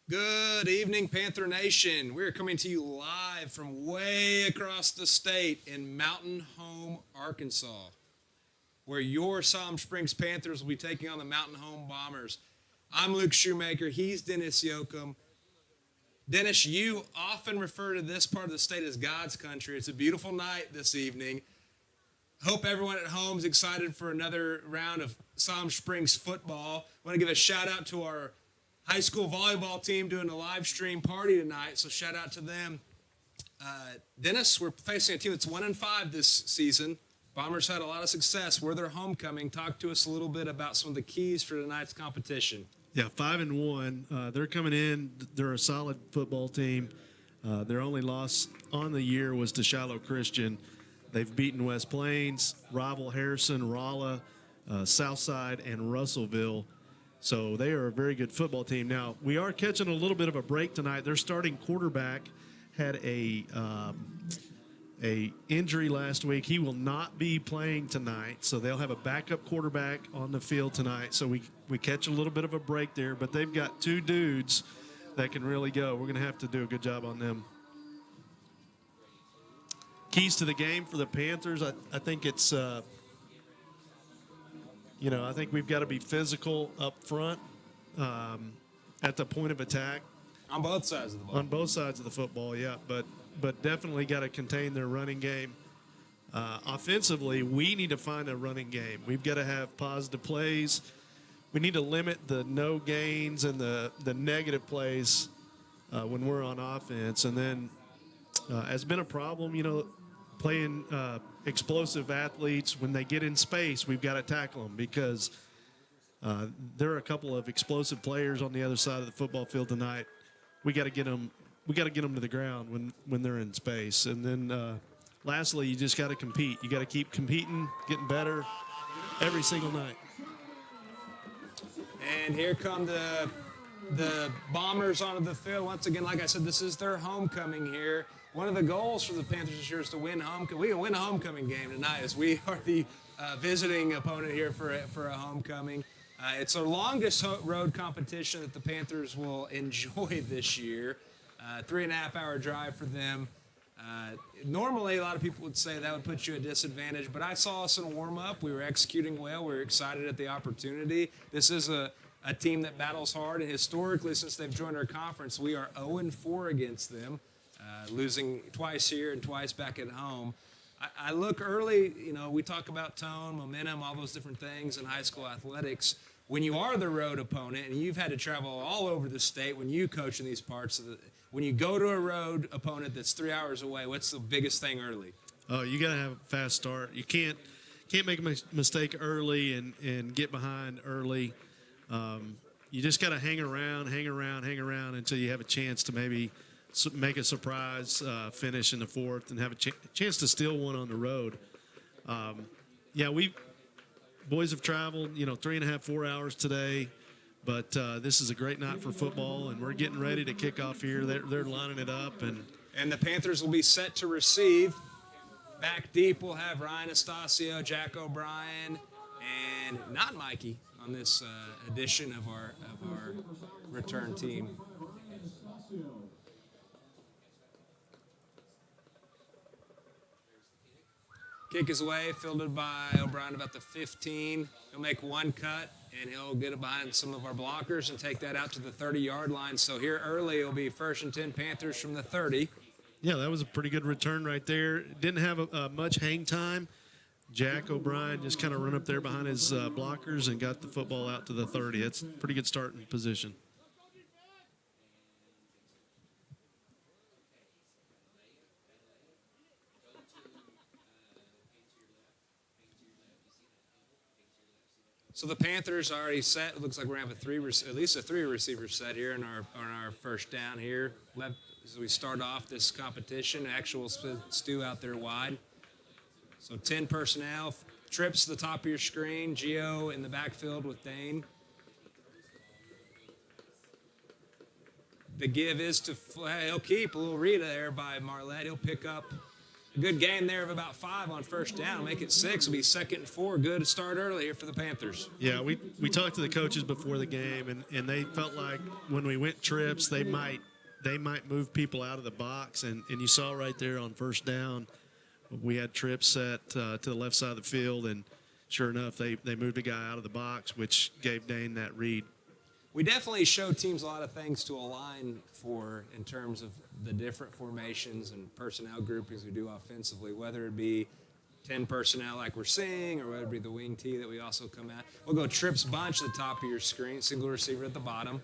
Good evening, Panther Nation. We're coming to you live from way across the state in Mountain Home, Arkansas, where your Siloam Springs Panthers will be taking on the Mountain Home Bombers. I'm Luke Shoemaker. He's Dennis Yoakum. Dennis, you often refer to this part of the state as God's country. It's a beautiful night this evening. Hope everyone at home is excited for another round of Siloam Springs football. I want to give a shout out to our high school volleyball team doing a live stream party tonight, so shout out to them. Dennis, we're facing a team that's 1-5 this season. Bombers had a lot of success. We're their homecoming. Talk to us a little bit about some of the keys for tonight's competition. Yeah, 5-1. They're coming in. They're a solid football team. Their only loss on the year was to Shiloh Christian. They've beaten West Plains, rival Harrison, Rolla, Southside, and Russellville. So they are a very good football team. Now, we are catching a little bit of a break tonight. Their starting quarterback had a injury last week. He will not be playing tonight, so they'll have a backup quarterback on the field tonight. So we catch a little bit of a break there, but they've got two dudes that can really go. We're going to have to do a good job on them. Keys to the game for the Panthers, I think it's I think we've got to be physical up front at the point of attack. On both sides of the ball. On both sides of the football, yeah. But definitely got to contain their running game. Offensively, we need to find a running game. We've got to have positive plays. We need to limit the no gains and the negative plays when we're on offense. And then has been a problem, playing explosive athletes. When they get in space, we've got to tackle them because there are a couple of explosive players on the other side of the football field tonight. We got to get them. We got to get them to the ground when they're in space. And then lastly, you just got to compete. You got to keep competing, getting better every single night. And here come the Bombers onto the field. Once again, like I said, this is their homecoming here. One of the goals for the Panthers this year is to win homecoming. We can win a homecoming game tonight as we are the visiting opponent here for a homecoming. It's the longest road competition that the Panthers will enjoy this year. 3.5-hour drive for them. Normally, a lot of people would say that would put you at disadvantage, but I saw us in a warm-up. We were executing well. We were excited at the opportunity. This is a team that battles hard, and historically, since they've joined our conference, we are 0-4 against them. Losing twice here and twice back at home. I look early, we talk about tone, momentum, all those different things in high school athletics. When you are the road opponent and you've had to travel all over the state when you coach in these parts, when you go to a road opponent that's 3 hours away, what's the biggest thing early? Oh, you got to have a fast start. You can't make a mistake early and get behind early. You just got to hang around until you have a chance to maybe make a surprise finish in the fourth and have a chance to steal one on the road. Boys have traveled, 3.5, 4 hours today, but this is a great night for football, and we're getting ready to kick off here. They're lining it up. And the Panthers will be set to receive. Back deep, we'll have Ryan Estacio, Jack O'Brien, and not Mikey on this edition of our return team. Kick is away, fielded by O'Brien about the 15. He'll make one cut, and he'll get it behind some of our blockers and take that out to the 30-yard line. So here early, it'll be 1st and 10 Panthers from the 30. Yeah, that was a pretty good return right there. Didn't have much hang time. Jack O'Brien just kind of run up there behind his blockers and got the football out to the 30. That's a pretty good starting position. So the Panthers are already set. It looks like we're going to have at least a three receiver set here on our first down here. As we start off this competition, actual Stu out there wide. So 10 personnel, trips to the top of your screen. Gio in the backfield with Dane. The give is to, he'll keep a little read there by Marlette. He'll pick up A good gain there of about 5 on first down. Make it 6. It'll be 2nd and 4. Good to start early here for the Panthers. Yeah, we talked to the coaches before the game, and they felt like when we went trips, they might move people out of the box. And you saw right there on first down, we had trips set to the left side of the field, and sure enough, they moved a guy out of the box, which gave Dane that read. We definitely show teams a lot of things to align for in terms of the different formations and personnel groupings we do offensively, whether it be 10 personnel like we're seeing or whether it be the wing tee that we also come at. We'll go trips bunch at the top of your screen, single receiver at the bottom.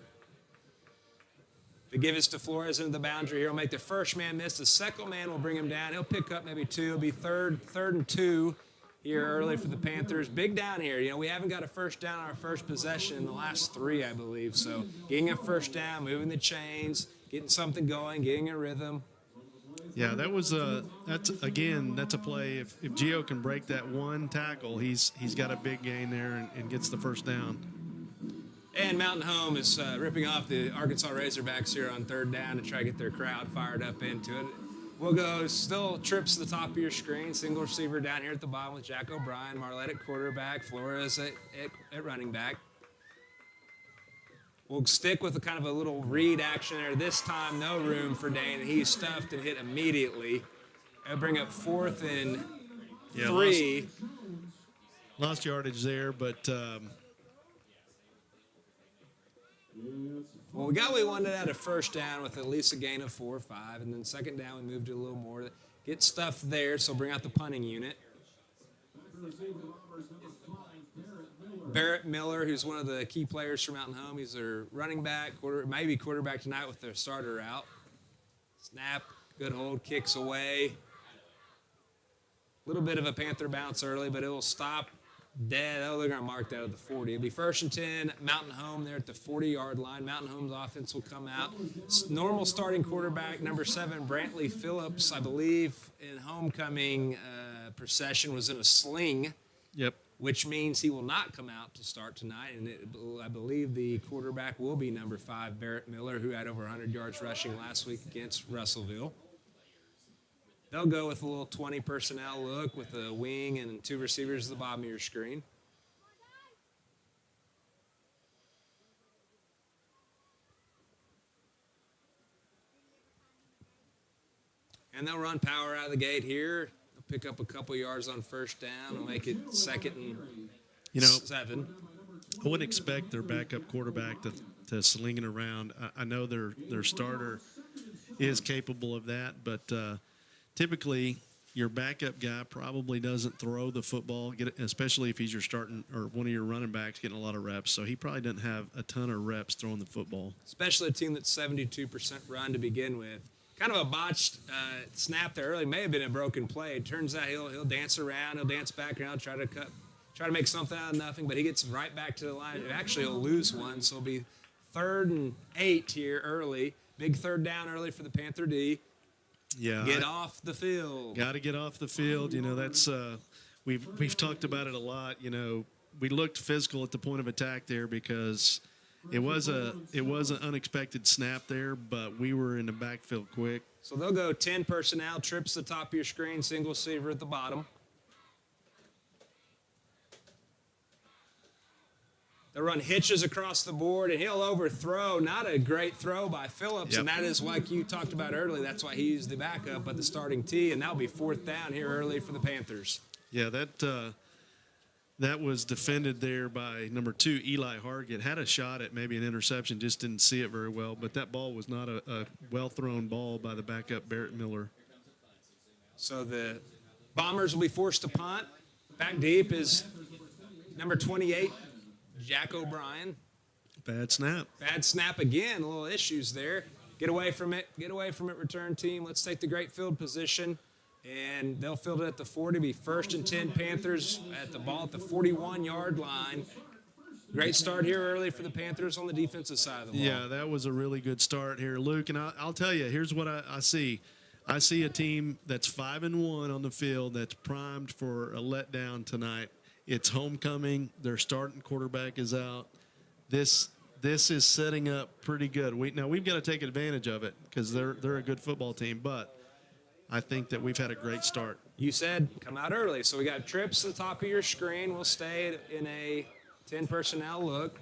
They give us to Flores into the boundary here. He'll make the first man miss. The second man will bring him down. He'll pick up maybe 2. It'll be third and 2 here early for the Panthers. Big down here. You know, we haven't got a first down on our first possession in the last 3, I believe. So getting a first down, moving the chains, getting something going, getting a rhythm. Yeah, that's a play. If Gio can break that one tackle, he's got a big gain there and gets the first down. And Mountain Home is ripping off the Arkansas Razorbacks here on 3rd down to try to get their crowd fired up into it. We'll go still trips to the top of your screen. Single receiver down here at the bottom with Jack O'Brien, Marlette at quarterback, Flores at running back. We'll stick with a kind of a little read action there. This time, no room for Dane, and he's stuffed and hit immediately. That'll bring up 4th and 3. Lost yardage there, but well, we got what we wanted at a first down with at least a gain of 4 or 5, and then 2nd down we moved it a little more. Get stuff there, so bring out the punting unit. Barrett Miller, who's one of the key players for Mountain Home. He's their running back, maybe quarterback tonight with their starter out. Snap, good hold, kicks away. A little bit of a Panther bounce early, but it will stop dead. Oh, they're going to mark that at the 40. It'll be 1st and 10, Mountain Home there at the 40-yard line. Mountain Home's offense will come out. Normal starting quarterback, number 7, Brantley Phillips, I believe, in homecoming procession was in a sling. Yep. Which means he will not come out to start tonight. And I believe the quarterback will be number 5, Barrett Miller, who had over 100 yards rushing last week against Russellville. They'll go with a little 20 personnel look with a wing and 2 receivers at the bottom of your screen. And they'll run power out of the gate here. They'll pick up a couple yards on first down. They'll make it 2nd and 7. I wouldn't expect their backup quarterback to sling it around. I know their starter is capable of that, but typically your backup guy probably doesn't throw the football, especially if he's your starting or one of your running backs getting a lot of reps. So he probably doesn't have a ton of reps throwing the football. Especially a team that's 72% run to begin with. Kind of a botched snap there early. May have been a broken play. It turns out he'll dance around. He'll dance back around, try to make something out of nothing, but he gets right back to the line. Actually, he'll lose one, so it'll be 3rd and 8 here early. Big 3rd down early for the Panther D. Yeah, get off the field. Got to get off the field. You know, that's we've talked about it a lot. You know, we looked physical at the point of attack there because it was an unexpected snap there, but we were in the backfield quick. So they'll go 10 personnel, trips to the top of your screen, single receiver at the bottom. They'll run hitches across the board, and he'll overthrow. Not a great throw by Phillips, Yep. and that is like you talked about earlier. That's why he used the backup at the starting tee, and that'll be 4th down here early for the Panthers. Yeah, that was defended there by number 2, Eli Hargett. Had a shot at maybe an interception, just didn't see it very well. But that ball was not a well-thrown ball by the backup Barrett Miller. So the Bombers will be forced to punt. Back deep is number 28, Jack O'Brien. Bad snap. Bad snap again. A little issues there. Get away from it. Get away from it, return team. Let's take the great field position. And they'll field it at the 40. Be 1st and 10 Panthers at the ball at the 41-yard line. Great start here early for the Panthers on the defensive side of the ball. Yeah, that was a really good start here, Luke. And I'll tell you, here's what I see. I see a team that's 5-1 on the field that's primed for a letdown tonight. It's homecoming. Their starting quarterback is out. This is setting up pretty good. We've got to take advantage of it because they're a good football team. But I think that we've had a great start. You said come out early, so we got trips at the top of your screen. We'll stay in a 10 personnel look.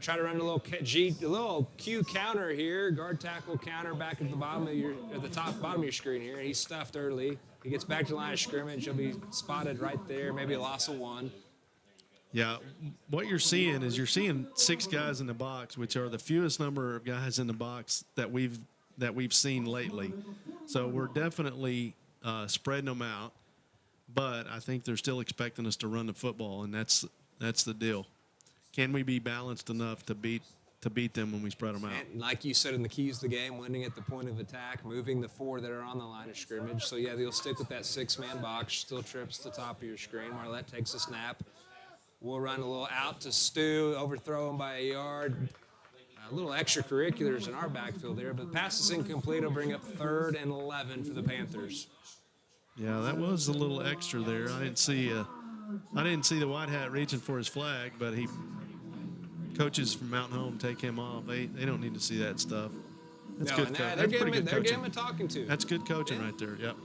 Try to run a little Q counter here, guard tackle counter back at the bottom of bottom of your screen here. He's stuffed early. He gets back to the line of scrimmage. He'll be spotted right there, maybe a loss of 1. Yeah, what you're seeing is 6 guys in the box, which are the fewest number of guys in the box that we've seen lately. So we're definitely spreading them out, but I think they're still expecting us to run the football, and that's the deal. Can we be balanced enough to beat them when we spread them out? And like you said in the keys of the game, winning at the point of attack, moving the 4 that are on the line of scrimmage. So, yeah, they'll stick with that 6-man box, still trips to the top of your screen. Marlette takes a snap. We'll run a little out to Stu, overthrow him by a yard. A little extracurriculars in our backfield there, but pass is incomplete. Will bring up 3rd and 11 for the Panthers. Yeah, that was a little extra there. I didn't see the white hat reaching for his flag, but coaches from Mountain Home take him off. They don't need to see that stuff. That's good. They're getting him talking to. That's good coaching right there. Yep.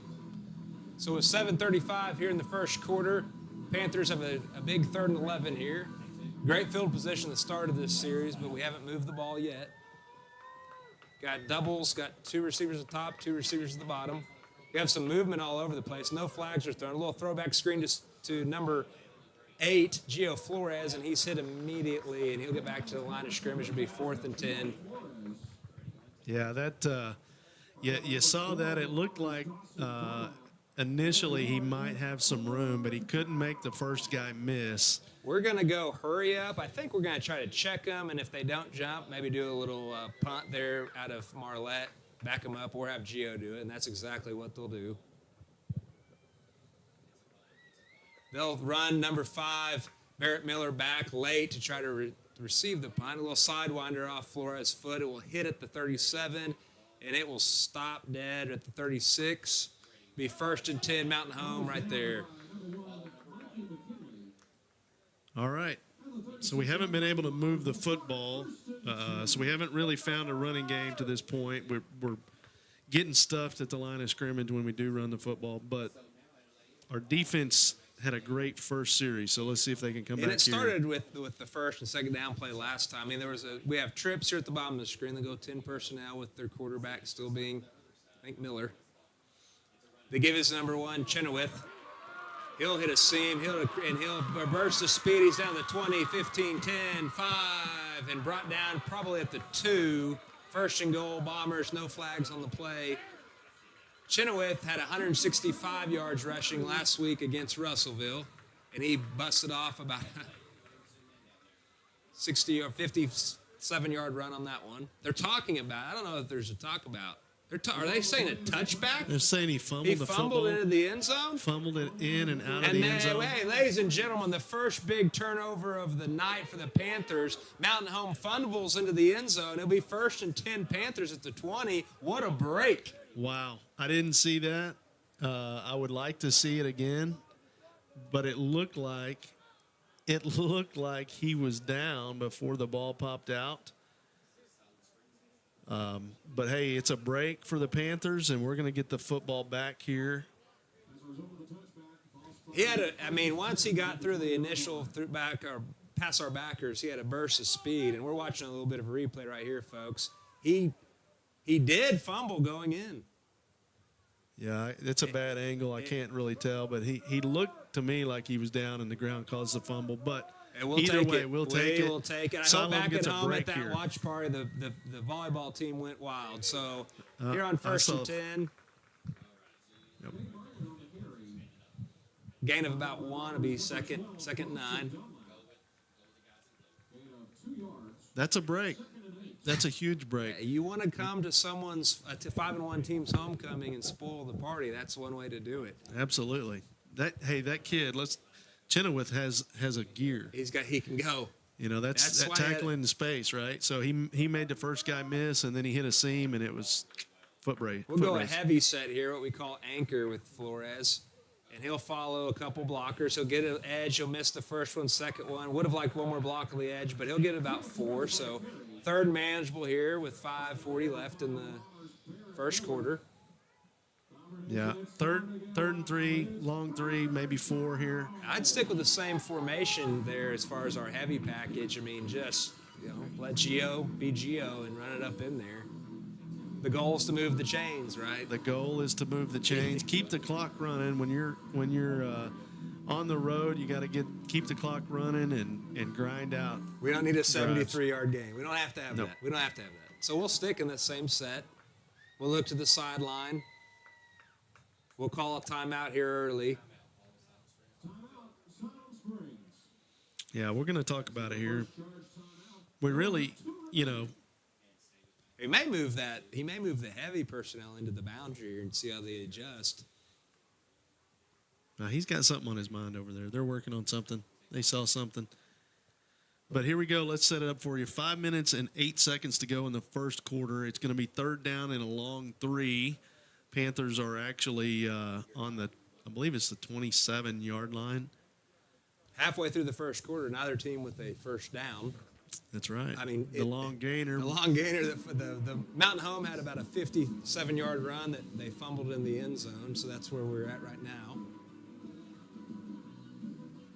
So with 7:35 here in the first quarter, Panthers have a big 3rd and 11 here. Great field position at the start of this series, but we haven't moved the ball yet. Got doubles, got 2 receivers at the top, 2 receivers at the bottom. We have some movement all over the place. No flags are thrown. A little throwback screen to number 8, Gio Flores, and he's hit immediately, and he'll get back to the line of scrimmage. It'll be 4th and 10. Yeah, you saw that. It looked like initially he might have some room, but he couldn't make the first guy miss. We're going to go hurry up. I think we're going to try to check them, and if they don't jump, maybe do a little punt there out of Marlette, back them up, or have Gio do it, and that's exactly what they'll do. They'll run number 5, Barrett Miller, back late to try to receive the punt. A little sidewinder off Flores' foot. It will hit at the 37, and it will stop dead at the 36. Be 1st and 10, Mountain Home right there. All right. So we haven't been able to move the football. So we haven't really found a running game to this point. We're getting stuffed at the line of scrimmage when we do run the football. But our defense had a great first series. So let's see if they can come back here. And it started with the first and second down play last time. I mean, we have trips here at the bottom of the screen. They go 10 personnel with their quarterback still being, I think, Miller. They give us number 1, Chenoweth. He'll hit a seam, he'll burst the speed. He's down to 20, 15, 10, 5, and brought down probably at the 2. 1st and goal, Bombers, no flags on the play. Chenoweth had 165 yards rushing last week against Russellville, and he busted off about 60 or 57-yard run on that one. They're talking about, I don't know if there's a talk about. Are they saying a touchback? They're saying he fumbled the football. He fumbled into the end zone? Fumbled it in and out of the end zone. Hey, ladies and gentlemen, the first big turnover of the night for the Panthers. Mountain Home fumbles into the end zone. It'll be 1st and 10 Panthers at the 20. What a break. Wow. I didn't see that. I would like to see it again. But it looked like he was down before the ball popped out. But, hey, it's a break for the Panthers, and we're going to get the football back here. Once he got through the initial past our backers, he had a burst of speed, and we're watching a little bit of a replay right here, folks. He did fumble going in. Yeah, it's a bad angle. I can't really tell, but he looked to me like he was down and the ground caused the fumble, but either way, we'll take it. We'll take it. I hope back at home at that watch party, the volleyball team went wild. So here on 1st and 10. Yep. Gain of about 1 will be second 9. That's a break. That's a huge break. Yeah, you want to come to someone's 5-1 team's homecoming and spoil the party. That's one way to do it. Absolutely. That kid, Chenoweth has a gear. He can go. You know, that's tackling the space, right? So he made the first guy miss, and then he hit a seam, and it was foot race. We'll go a heavy set here, what we call anchor with Flores. And he'll follow a couple blockers. He'll get an edge. He'll miss the first one, second one. Would have liked one more block on the edge, but he'll get about 4. So 3rd manageable here with 5:40 left in the first quarter. Yeah, third and 3, long 3, maybe 4 here. I'd stick with the same formation there as far as our heavy package. I mean, just, let Geo be Geo and run it up in there. The goal is to move the chains, right? The goal is to move the chains, keep the clock running. When you're on the road, you got to keep the clock running and grind out. We don't need a 73-yard game. We don't have to have Nope. that. We don't have to have that. So we'll stick in the same set. We'll look to the sideline. We'll call a timeout here early. Yeah, we're going to talk about it here. We really, He may move the heavy personnel into the boundary here and see how they adjust. he's got something on his mind over there. They're working on something. They saw something. But here we go. Let's set it up for you. 5 minutes and 8 seconds to go in the first quarter. It's going to be third down and a long 3. Panthers are actually on the, I believe it's the 27-yard line. Halfway through the first quarter, neither team with a first down. That's right. I mean, the long gainer. The long gainer. The Mountain Home had about a 57-yard run that they fumbled in the end zone, so that's where we're at right now.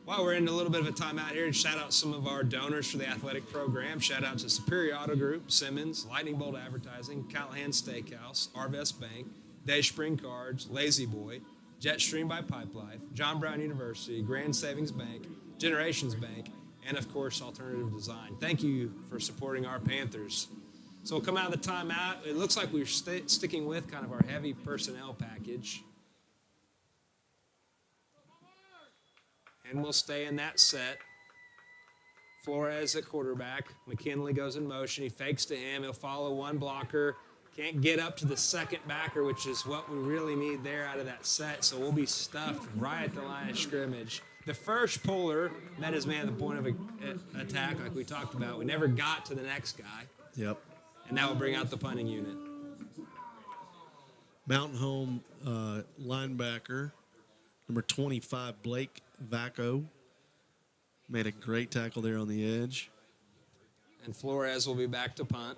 While we're in a little bit of a timeout here, shout out some of our donors for the athletic program. Shout out to Superior Auto Group, Simmons, Lightning Bolt Advertising, Callahan Steakhouse, Arvest Bank, Day Spring Cards, Lazy Boy, Jetstream by Pipe Life, John Brown University, Grand Savings Bank, Generations Bank, and of course, Alternative Design. Thank you for supporting our Panthers. So we'll come out of the timeout. It looks like we're sticking with kind of our heavy personnel package. And we'll stay in that set. Flores at quarterback. McKinley goes in motion. He fakes to him. He'll follow one blocker. Can't get up to the second backer, which is what we really need there out of that set. So we'll be stuffed right at the line of scrimmage. The first puller met his man at the point of attack, like we talked about. We never got to the next guy. Yep. And that will bring out the punting unit. Mountain Home linebacker, number 25, Blake Vacco, made a great tackle there on the edge. And Flores will be back to punt.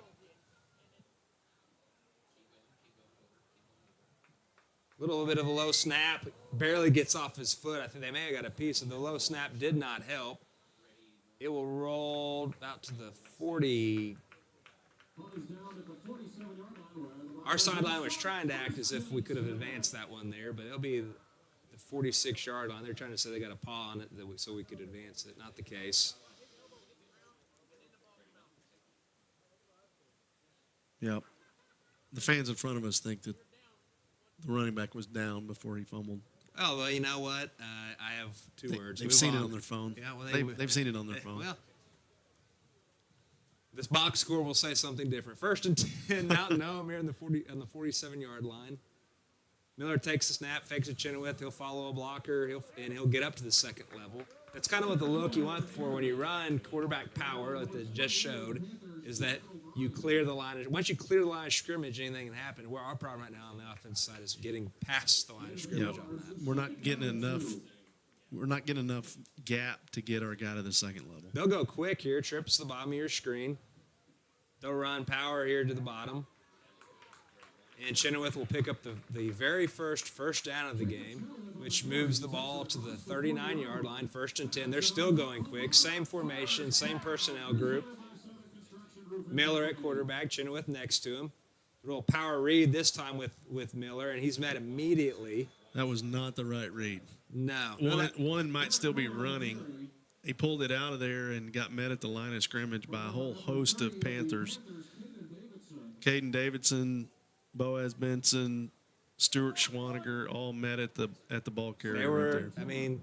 Little bit of a low snap, barely gets off his foot. I think they may have got a piece of the low snap, did not help. It will roll out to the 40. Our sideline was trying to act as if we could have advanced that one there, but it'll be the 46-yard line. They're trying to say they got a paw on it so we could advance it. Not the case. Yep. The fans in front of us think that the running back was down before he fumbled. Oh, well, you know what? I have two words. They've seen it on their phone. Yeah, well, they've seen it on their phone. Well, this box score will say something different. First and 10, Mountain Home here on the 47-yard line. Miller takes the snap, fakes a Chenoweth. He'll follow a blocker, and he'll get up to the second level. That's kind of what the look you want for when you run quarterback power, like they just showed, is that you clear the line. Once you clear the line of scrimmage, anything can happen. Where our problem right now on the offense side is getting past the line of scrimmage on that. We're not getting enough gap to get our guy to the second level. They'll go quick here. Trips the bottom of your screen. They'll run power here to the bottom. And Chenoweth will pick up the very first down of the game, which moves the ball to the 39-yard line, 1st and 10. They're still going quick. Same formation, same personnel group. Miller at quarterback, Chenoweth next to him. A little power read this time with Miller, and he's met immediately. That was not the right read. No. One might still be running. He pulled it out of there and got met at the line of scrimmage by a whole host of Panthers. Caden Davidson, Boaz Benson, Stuart Schwaniger all met at the ball carrier right there. I mean,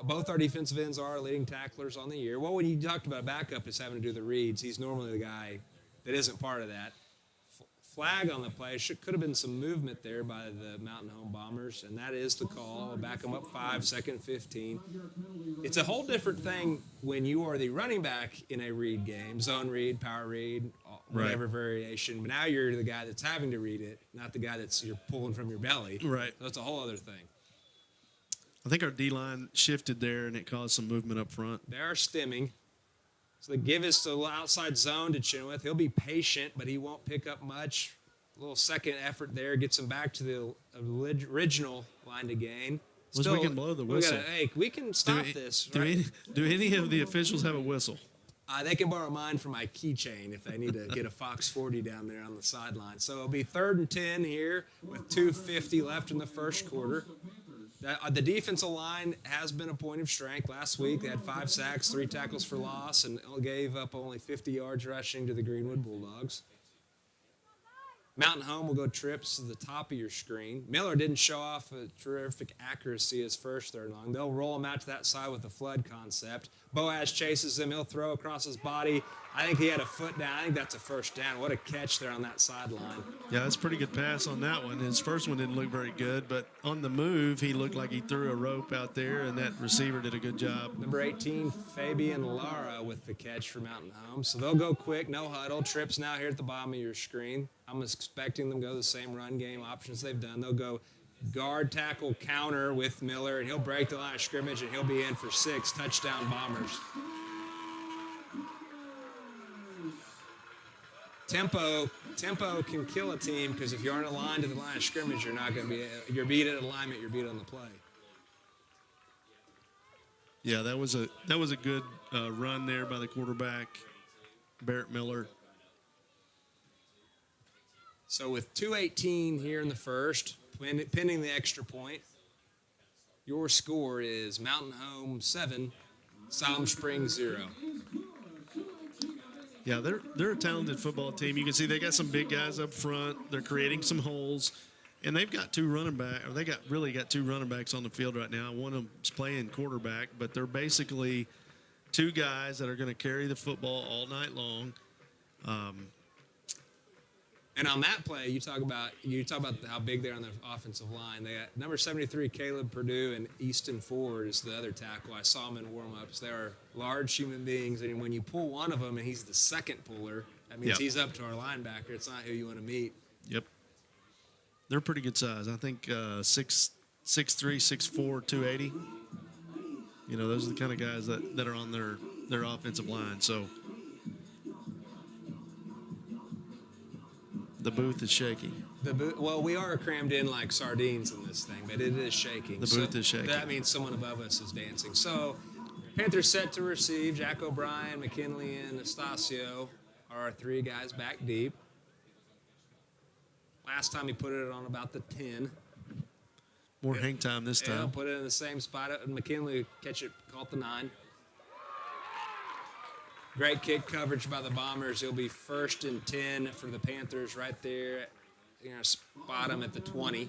both our defensive ends are leading tacklers on the year. Well, when you talked about backup is having to do the reads, he's normally the guy that isn't part of that. Flag on the play. Could have been some movement there by the Mountain Home Bombers, and that is the call. We'll back them up 5, 2nd, 15. It's a whole different thing when you are the running back in a read game, zone read, power read, whatever variation. But now you're the guy that's having to read it, not the guy you're pulling from your belly. Right. So it's a whole other thing. I think our D-line shifted there, and it caused some movement up front. They are stemming. So they give us the outside zone to Chenoweth. He'll be patient, but he won't pick up much. A little second effort there gets them back to the original line to gain. Wish we can blow the whistle. We can stop this. Do, Right? do any of the officials have a whistle? They can borrow mine for my keychain if they need to get a Fox 40 down there on the sideline. So it'll be 3rd and 10 here with 2:50 left in the first quarter. The defensive line has been a point of strength. Last week they had 5 sacks, 3 tackles for loss, and gave up only 50 yards rushing to the Greenwood Bulldogs. Mountain Home will go trips to the top of your screen. Miller didn't show off a terrific accuracy his first third long. They'll roll him out to that side with the flood concept. Boaz chases him. He'll throw across his body. I think he had a foot down. I think that's a first down. What a catch there on that sideline. Yeah, that's a pretty good pass on that one. His first one didn't look very good, but on the move, he looked like he threw a rope out there, and that receiver did a good job. Number 18, Fabian Lara with the catch for Mountain Home. So they'll go quick, no huddle. Trips now here at the bottom of your screen. I'm expecting them to go the same run game options they've done. They'll go guard, tackle, counter with Miller, and he'll break the line of scrimmage, and he'll be in for 6 touchdown Bombers. Tempo can kill a team because if you aren't aligned to the line of scrimmage, you're not going to be. You're beat at alignment. You're beat on the play. Yeah, that was a good run there by the quarterback, Barrett Miller. So with 2:18 here in the first, pending the extra point, your score is Mountain Home 7, Siloam Springs 0. Yeah, they're a talented football team. You can see they got some big guys up front. They're creating some holes, and they've got 2 running backs. Or they really got 2 running backs on the field right now. One of them's playing quarterback, but they're basically 2 guys that are going to carry the football all night long. And on that play, you talk about how big they are on the offensive line. They got number 73, Caleb Purdue, and Easton Ford is the other tackle. I saw them in warm-ups. They are large human beings, and when you pull one of them and he's the second puller, that means he's up to our linebacker. It's not who you want to meet. Yep. They're pretty good size. I think 6'3", 6'4", 280. You know, those are the kind of guys that are on their offensive line. So the booth is shaky. Well, we are crammed in like sardines in this thing, but it is shaking. The booth is shaking. That means someone above us is dancing. So Panthers set to receive. Jack O'Brien, McKinley, and Estacio are our 3 guys back deep. Last time he put it on about the 10. More hang time this time. Yeah, put it in the same spot. McKinley catch it, call it the 9. Great kick coverage by the Bombers. It'll be 1st and 10 for the Panthers right there. You're going to spot them at the 20,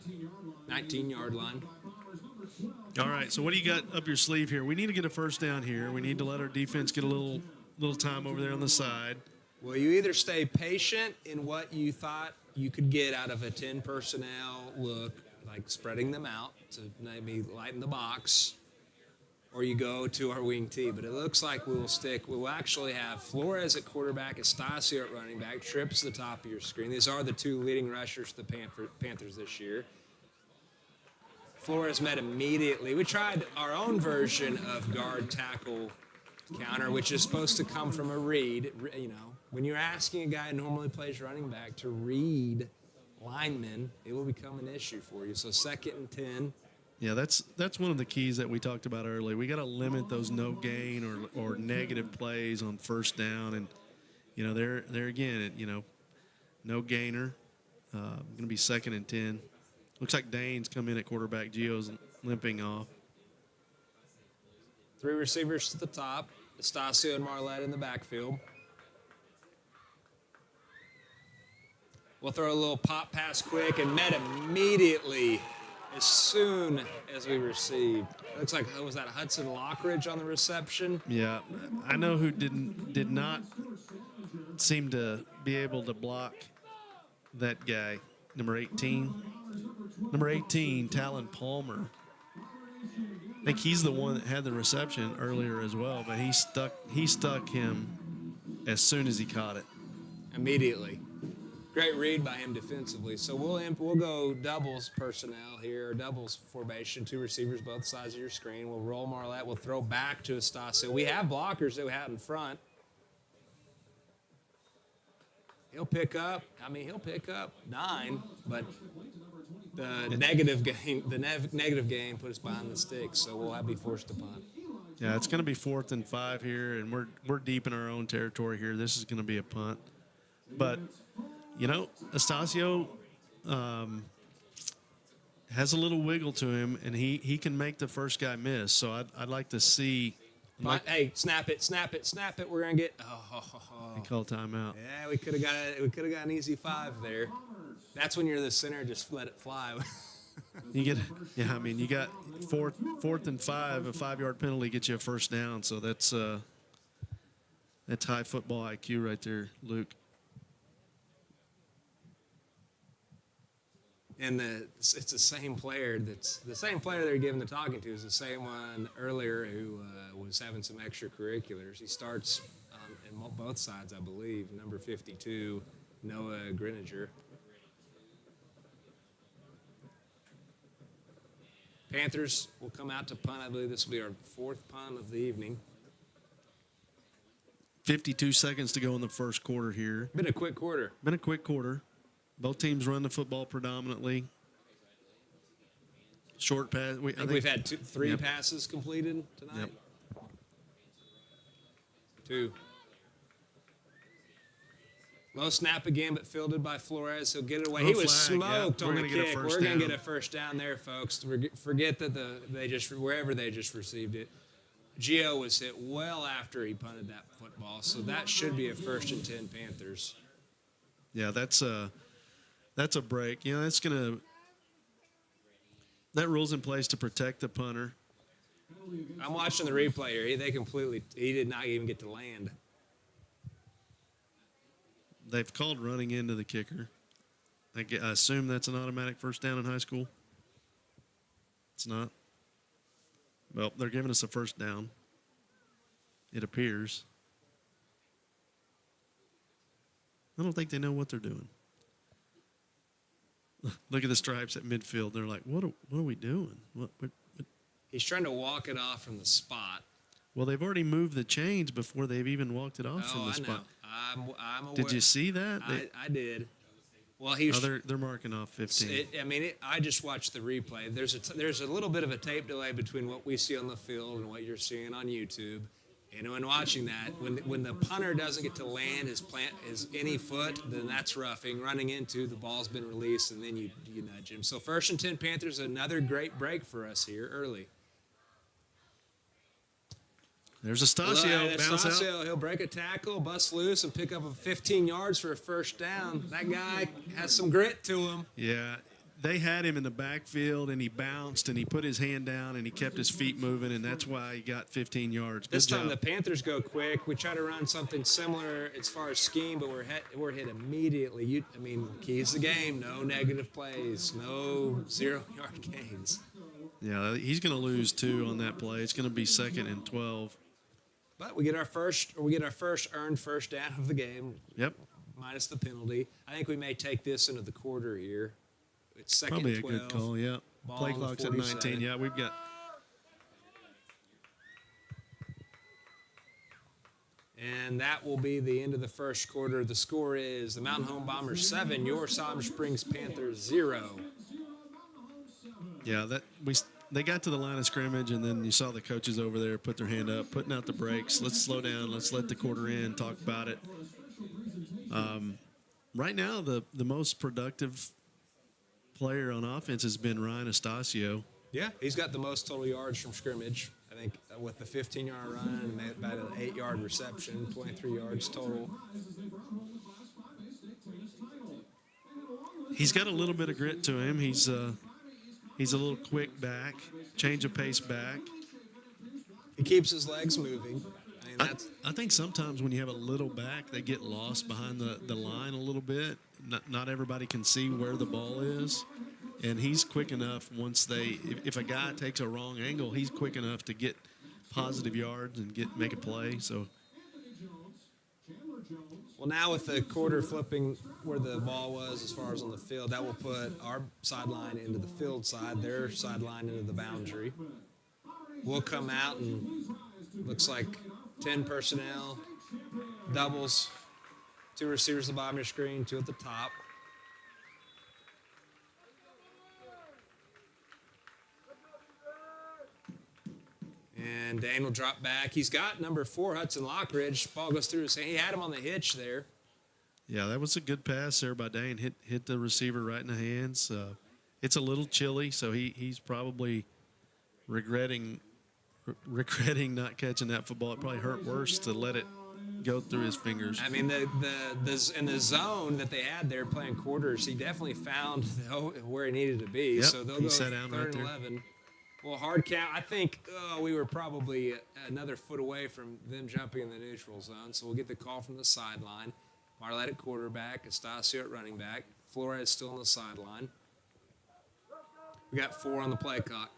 19-yard line. All right, so what do you got up your sleeve here? We need to get a first down here. We need to let our defense get a little time over there on the side. Well, you either stay patient in what you thought you could get out of a 10 personnel look, like spreading them out to maybe lighten the box, or you go to our wing T. But it looks like we'll actually have Flores at quarterback, Estacio at running back, Trips the top of your screen. These are the 2 leading rushers for the Panthers this year. Flores met immediately. We tried our own version of guard tackle counter, which is supposed to come from a read. You know, when you're asking a guy who normally plays running back to read linemen, it will become an issue for you. So 2nd and 10. Yeah, that's one of the keys that we talked about earlier. We got to limit those no gain or negative plays on first down, and you know there again, no gainer. Going to be 2nd and 10. Looks like Dane's come in at quarterback. Gio's limping off. 3 receivers to the top. Estacio and Marlette in the backfield. We'll throw a little pop pass quick and met immediately as soon as we received. Looks like, was that Hudson Lockridge on the reception? Yeah, I know who did not seem to be able to block that guy, number 18. Number 18, Talon Palmer. I think he's the one that had the reception earlier as well, but he stuck him as soon as he caught it. Immediately. Great read by him defensively. So we'll go doubles personnel here, doubles formation, 2 receivers both sides of your screen. We'll roll Marlette. We'll throw back to Estacio. We have blockers that we had in front. he'll pick up. I mean, he'll pick up 9, but the negative gain put us behind the sticks, so we'll be forced to punt. Yeah, it's going to be 4th and 5 here, and we're deep in our own territory here. This is going to be a punt. But, Estacio has a little wiggle to him, and he can make the first guy miss. So I'd like to see. Hey, snap it. We're going to get. He called timeout. Yeah, we could have got an easy 5 there. That's when you're the center, just let it fly. You got 4th and 5, a 5-yard penalty gets you a first down. So that's high football IQ right there, Luke. And it's the same player they're giving the talking to is the same one earlier who was having some extracurriculars. He starts in both sides, I believe. Number 52, Noah Grininger. Panthers will come out to punt. I believe this will be our 4th punt of the evening. 52 seconds to go in the first quarter here. Been a quick quarter. Both teams run the football predominantly. Short pass. I think we've had 3 passes completed tonight. Yep. 2. Low snap again, but fielded by Flores. He'll get it away. He was smoked on the kick. We're going to get a first down there, folks. Forget that wherever they just received it. Gio was hit well after he punted that football, so that should be a 1st and 10 Panthers. Yeah, that's a break. That rule's in place to protect the punter. I'm watching the replay here. He did not even get to land. They've called running into the kicker. I assume that's an automatic first down in high school. It's not. Well, they're giving us a first down. It appears. I don't think they know what they're doing. Look at the stripes at midfield. They're like, what are we doing? What? He's trying to walk it off from the spot. Well, they've already moved the chains before they've even walked it off from the spot. I'm aware. Did you see that? I did. Well, they're marking off 15. I just watched the replay. There's a little bit of a tape delay between what we see on the field and what you're seeing on YouTube. And when watching that, when the punter doesn't get to land his any foot, then that's roughing. Running into the ball's been released, and then you nudge him. So 1st and 10 Panthers, another great break for us here early. There's Estacio. Bounce out. He'll break a tackle, bust loose, and pick up 15 yards for a first down. That guy has some grit to him. Yeah, they had him in the backfield, and he bounced, and he put his hand down, and he kept his feet moving, and that's why he got 15 yards. This time the Panthers go quick. We try to run something similar as far as scheme, but we're hit immediately. Keys the game. No negative plays. No 0-yard gains. Yeah, he's going to lose 2 on that play. It's going to be 2nd and 12. But we get our first earned first down of the game. Yep. Minus the penalty. I think we may take this into the quarter here. It's 2nd Probably and 12. a good call, yeah. Play clock's at 19. Yeah, we've got. And that will be the end of the first quarter. The score is the Mountain Home Bombers 7, your Siloam Springs Panthers 0. Yeah, they got to the line of scrimmage, and then you saw the coaches over there put their hand up, putting out the brakes. Let's slow down. Let's let the quarter in, talk about it. Right now, the most productive player on offense has been Ryan Estacio. Yeah, he's got the most total yards from scrimmage. I think with the 15-yard run and about an 8-yard reception, 23 yards total. He's got a little bit of grit to him. He's a little quick back, change of pace back. He keeps his legs moving. I think sometimes when you have a little back, they get lost behind the line a little bit. Not everybody can see where the ball is. And he's quick enough if a guy takes a wrong angle, he's quick enough to get positive yards and make a play. So. Well, now with the quarter flipping where the ball was as far as on the field, that will put our sideline into the field side, their sideline into the boundary. We'll come out and looks like 10 personnel, doubles. Two receivers at the bottom of your screen, two at the top. And Dane will drop back. He's got number 4, Hudson Lockridge. Ball goes through his hand. He had him on the hitch there. Yeah, that was a good pass there by Dane. Hit the receiver right in the hands. It's a little chilly, so he's probably regretting not catching that football. It probably hurt worse to let it go through his fingers. I mean, the in the zone that they had there playing quarters, he definitely found where he needed to be. Yep, So they'll go sat down 3rd right and there. 11. Well, hard count. I think we were probably another foot away from them jumping in the neutral zone. So we'll get the call from the sideline. Marlette at quarterback, Estacio at running back. Flores still on the sideline. We got 4 on the play clock.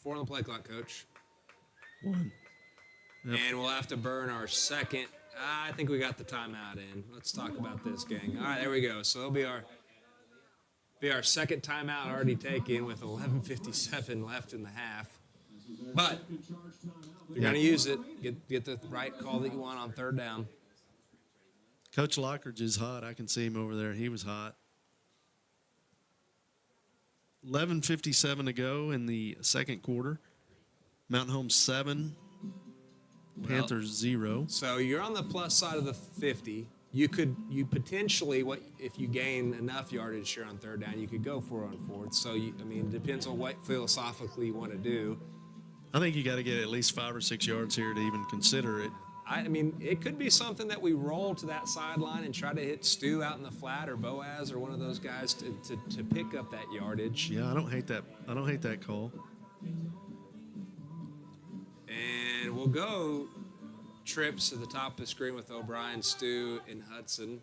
4 on the play clock, Coach. 1. Yep. And we'll have to burn our second. I think we got the timeout in. Let's talk about this, gang. All right, there we go. So it'll be our second timeout already taken with 11:57 left in the half. But you're going to use it. Get the right call that you want on 3rd down. Coach Lockridge is hot. I can see him over there. He was hot. 11:57 to go in the second quarter. Mountain Home 7, Panthers 0. So you're on the plus side of the 50. You potentially, if you gain enough yardage here on 3rd down, you could go 4 on 4th. So it depends on what philosophically you want to do. I think you got to get at least 5 or 6 yards here to even consider it. I mean, it could be something that we roll to that sideline and try to hit Stu out in the flat or Boaz or one of those guys to pick up that yardage. Yeah, I don't hate that. I don't hate that call. And we'll go trips to the top of the screen with O'Brien, Stu, and Hudson.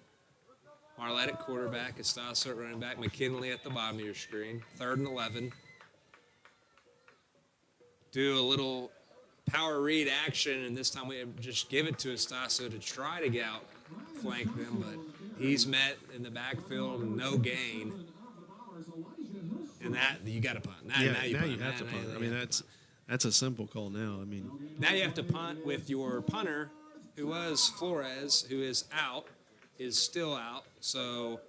Marlette at quarterback, Estacio at running back, McKinley at the bottom of your screen. 3rd and 11. Do a little power read action, and this time we just give it to Estacio to try to get out, flank them, but he's met in the backfield, no gain. And that, you got to punt. Now you have to punt. I mean, that's a simple call now. I mean, now you have to punt with your punter, who was Flores, who is still out. So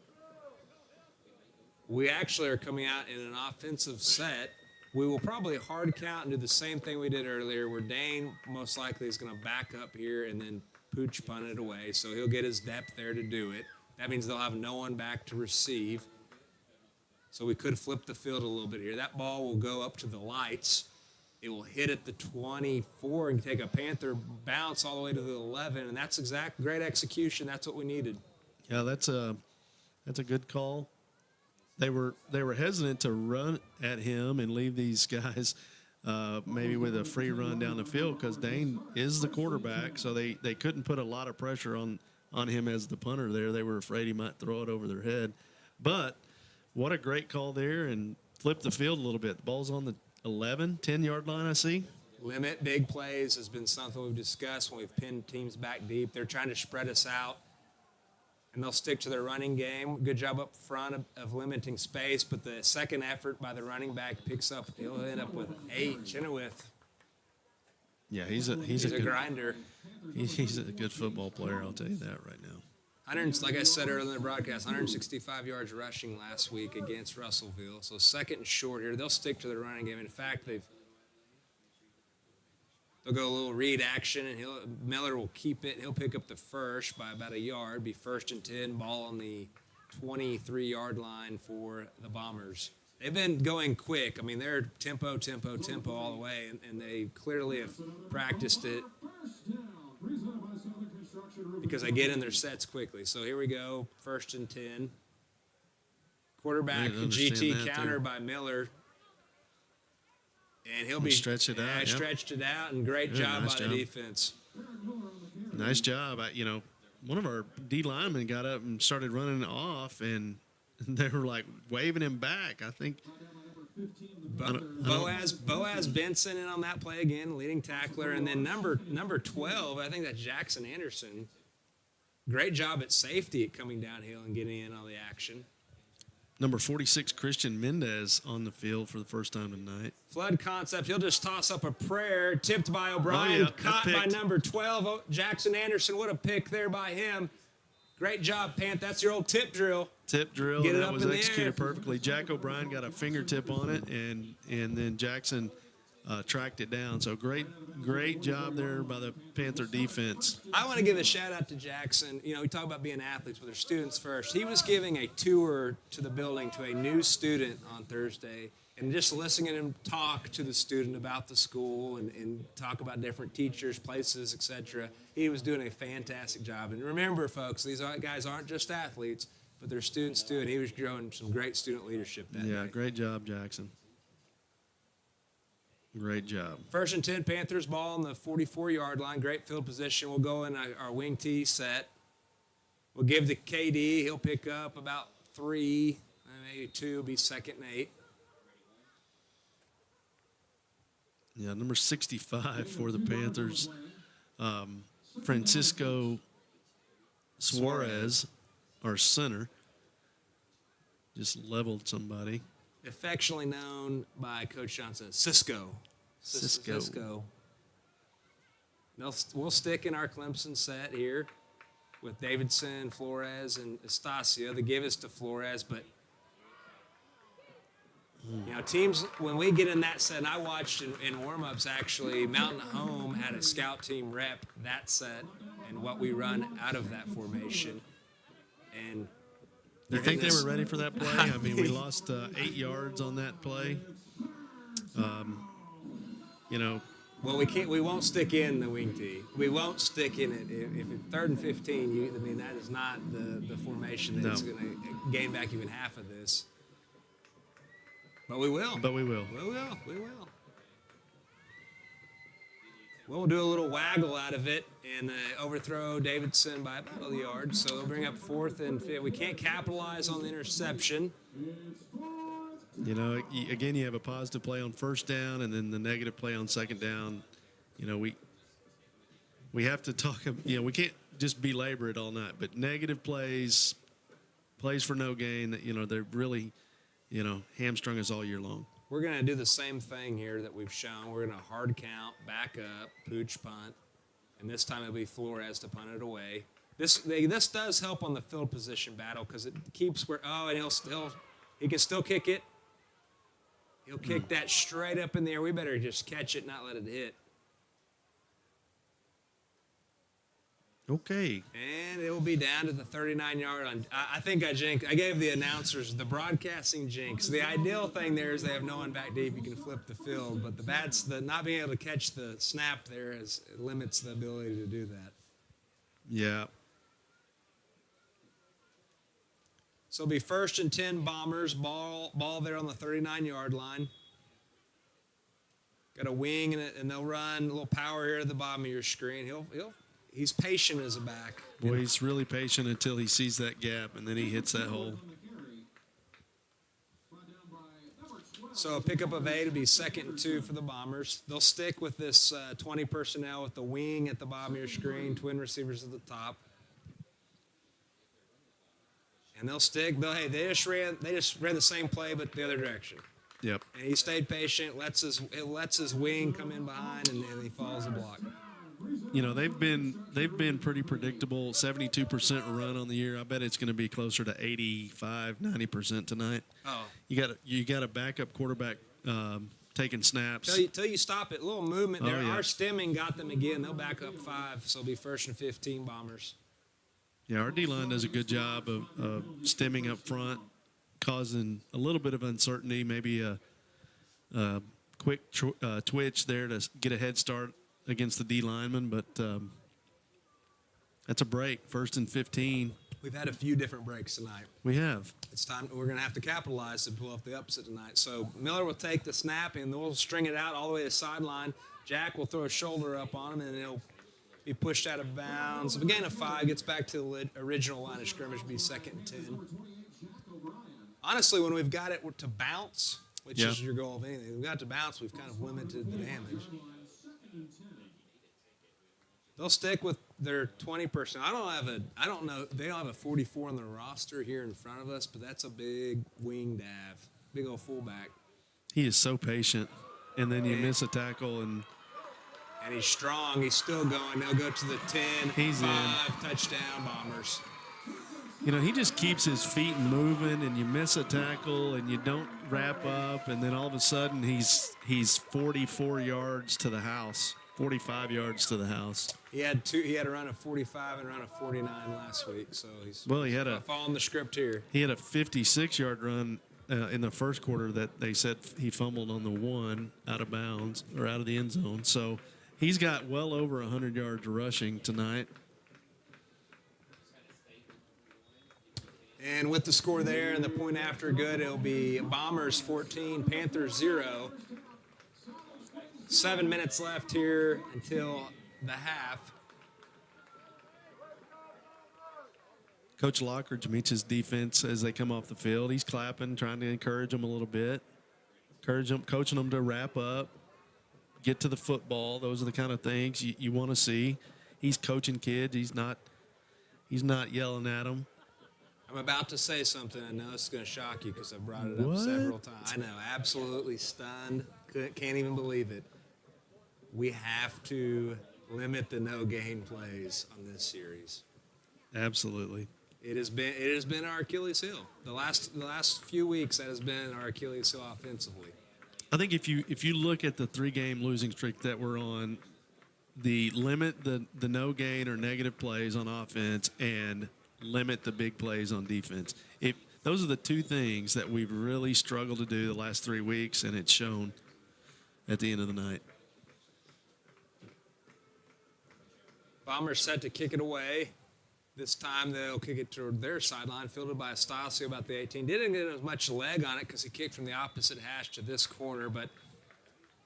we actually are coming out in an offensive set. We will probably hard count and do the same thing we did earlier, where Dane most likely is going to back up here and then pooch punt it away. So he'll get his depth there to do it. That means they'll have no one back to receive. So we could flip the field a little bit here. That ball will go up to the lights. It will hit at the 24 and take a Panther bounce all the way to the 11, and that's great execution. That's what we needed. Yeah, that's a good call. They were hesitant to run at him and leave these guys maybe with a free run down the field because Dane is the quarterback, so they couldn't put a lot of pressure on him as the punter there. They were afraid he might throw it over their head. But what a great call there, and flip the field a little bit. The ball's on the 10-yard line, I see. Limit big plays has been something we've discussed when we've pinned teams back deep. They're trying to spread us out, and they'll stick to their running game. Good job up front of limiting space, but the second effort by the running back picks up. He'll end up with 8. Chenoweth. Yeah, he's a good grinder. He's a good football player, I'll tell you that right now. Like I said earlier in the broadcast, 165 yards rushing last week against Russellville. So second and short here. They'll stick to the running game. In fact, they'll go a little read action, and Miller will keep it. He'll pick up the first by about a yard, be 1st and 10, ball on the 23-yard line for the Bombers. They've been going quick. I mean, they're tempo all the way, and they clearly have practiced it because they get in their sets quickly. So here we go, 1st and 10. Quarterback GT counter by Miller. And he'll be stretched it out. Stretched it out, and great job by the defense. Nice job. One of our D linemen got up and started running off, and they were like waving him back. I think Boaz Benson in on that play again, leading tackler, and then number 12. I think that's Jackson Anderson. Great job at safety at coming downhill and getting in on the action. Number 46, Christian Mendez, on the field for the first time tonight. Flood concept. He'll just toss up a prayer. Tipped by O'Brien. Caught by number 12, Jackson Anderson. What a pick there by him. Great job, Pant. That's your old tip drill. Tip drill. Get it That up was in the executed air. perfectly. Jack O'Brien got a fingertip on it, and then Jackson tracked it down. So great job there by the Panther defense. I want to give a shout out to Jackson. You know, we talk about being athletes, but they're students first. He was giving a tour to the building to a new student on Thursday, and just listening to him talk to the student about the school and talk about different teachers, places, etc. He was doing a fantastic job. And remember, folks, these guys aren't just athletes, but they're students too, and he was growing some great student leadership that day. Great job, Jackson. Great job. 1st and 10, Panthers ball on the 44-yard line. Great field position. We'll go in our wing tee set. We'll give to KD. He'll pick up about 3, maybe 2. Will be 2nd and 8. Yeah, number 65 for the Panthers. Francisco Suarez, our center, just leveled somebody. Affectionately known by Coach Johnson, Cisco. We'll stick in our Clemson set here with Davidson, Flores, and Estacio. They give us to Flores, but you know, teams, when we get in that set, and I watched in warm-ups actually, Mountain Home had a scout team rep that set and what we run out of that formation. And you think they were ready for that play? I mean, we lost 8 yards on that play. You know. Well, we won't stick in the wing tee. We won't stick in it. If it's 3rd and 15, that is not the formation that's going to gain back even half of this. But we will. We will. We'll do a little waggle out of it and overthrow Davidson by about a yard. So they'll bring up 4th and 5. We can't capitalize on the interception. You know, again, you have a positive play on 1st down and then the negative play on 2nd down. You know, we have to talk. You know, we can't just belabor it all night. But negative plays for no gain. That, you know, they're really, you know, hamstrung us all year long. We're going to do the same thing here that we've shown. We're going to hard count, back up, pooch punt, and this time it'll be Flores to punt it away. This does help on the field position battle because it keeps where and he can still kick it. He'll kick that straight up in the air. We better just catch it, not let it hit. Okay. And it will be down to the 39-yard line. I think I gave the announcers the broadcasting jinx. The ideal thing there is they have no one back deep. You can flip the field. But the not being able to catch the snap there it limits the ability to do that. Yeah. So it'll be 1st and 10 Bombers. Ball there on the 39-yard line. Got a wing and they'll run a little power here at the bottom of your screen. He's patient as a back. Boy, he's really patient until he sees that gap, and then he hits that hole. So a pickup of 8 will be 2nd and 2 for the Bombers. They'll stick with this 20 personnel with the wing at the bottom of your screen, twin receivers at the top. And they'll stick. They just ran the same play, but the other direction. Yep. And he stayed patient, lets his wing come in behind, and then he follows the block. You know, they've been pretty predictable. 72% run on the year. I bet it's going to be closer to 85, 90% tonight. Oh, you got a backup quarterback taking snaps. Till you stop it. A little movement there. Oh, yeah. Our stemming got them again. They'll back up 5, so it'll be 1st and 15 Bombers. Yeah, our D-line does a good job of stemming up front, causing a little bit of uncertainty, maybe a quick twitch there to get a head start against the D lineman, but that's a break. 1st and 15. We've had a few different breaks tonight. We have. It's time. We're going to have to capitalize to pull off the upset tonight. So Miller will take the snap, and we'll string it out all the way to the sideline. Jack will throw a shoulder up on him, and he'll be pushed out of bounds. A gain of 5, gets back to the original line of scrimmage, be 2nd and 10. Honestly, when we've got it to bounce, which is your goal of anything, we've got to bounce, we've kind of limited the damage. They'll stick with their 20%. I don't know. They don't have a 44 on the roster here in front of us, but that's a big wing Dav, big old fullback. He is so patient, and then you miss a tackle, and he's strong. He's still going. They'll go to the 10. He's 5 touchdown Bombers. You know, he just keeps his feet moving, and you miss a tackle, and you don't wrap up, and then all of a sudden he's 44 yards to the house, 45 yards to the house. He had a run of 45 and a run of 49 last week, so he's following the script here. He had a 56-yard run in the first quarter that they said he fumbled on the one out of bounds or out of the end zone. So he's got well over 100 yards rushing tonight. And with the score there and the point after good, it'll be Bombers 14, Panthers 0. 7 minutes left here until the half. Coach Lockridge meets his defense as they come off the field. He's clapping, trying to encourage them a little bit, coaching them to wrap up, get to the football. Those are the kind of things you want to see. He's coaching kids. He's not yelling at them. I'm about to say something. I know it's going to shock you because I've brought it up several times. I know, absolutely stunned. Can't even believe it. We have to limit the no-gain plays on this series. Absolutely. It has been our Achilles heel. The last few weeks, that has been our Achilles heel offensively. I think if you look at the 3-game losing streak that we're on, the limit the no-gain or negative plays on offense and limit the big plays on defense. Those are the two things that we've really struggled to do the last 3 weeks, and it's shown at the end of the night. Bombers set to kick it away. This time they'll kick it toward their sideline, fielded by Stasio about the 18. Didn't get as much leg on it because he kicked from the opposite hash to this corner, but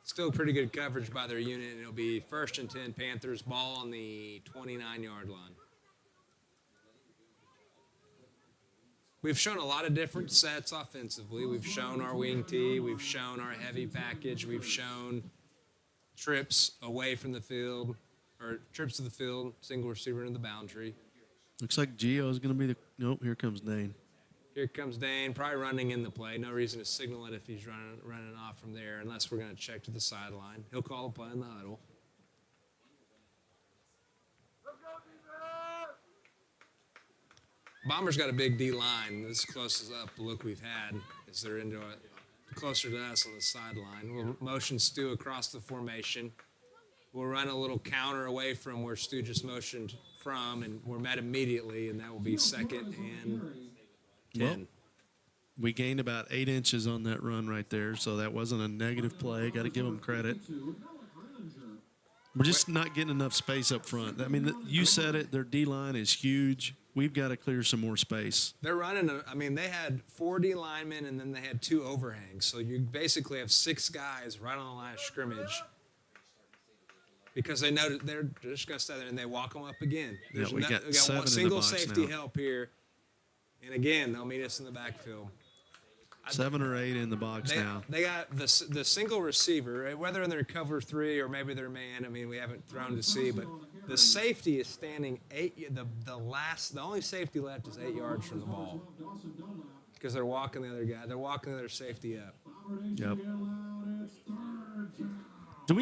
still pretty good coverage by their unit. And it'll be 1st and 10 Panthers, ball on the 29-yard line. We've shown a lot of different sets offensively. We've shown our wing tee. We've shown our heavy package. We've shown trips away from the field, or trips to the field, single receiver in the boundary. Looks like Gio is going to be nope, here comes Dane. Here comes Dane, probably running in the play. No reason to signal it if he's running off from there, unless we're going to check to the sideline. He'll call a play in the huddle. Bombers got a big D line. This is closest up look we've had as they're into closer to us on the sideline. We'll motion Stu across the formation. We'll run a little counter away from where Stu just motioned from, and we're met immediately, and that will be 2nd and 10. Well, we gained about 8 inches on that run right there, so that wasn't a negative play. Got to give them credit. We're just not getting enough space up front. I mean, you said it. Their D-line is huge. We've got to clear some more space. They're running, they had 4 D linemen, and then they had 2 overhangs. So you basically have 6 guys right on the line of scrimmage because they know that they're just going to stay there, and they walk them up again. We got 7 one single in the box safety now. help here. And again, they'll meet us in the backfield. 7 or 8 in the box now. They got the single receiver, whether in their cover 3 or maybe their man. I mean, we haven't thrown to see, but the safety is standing 8. The only safety left is 8 yards from the ball because they're walking the other guy. They're walking the other safety up. Yep. Do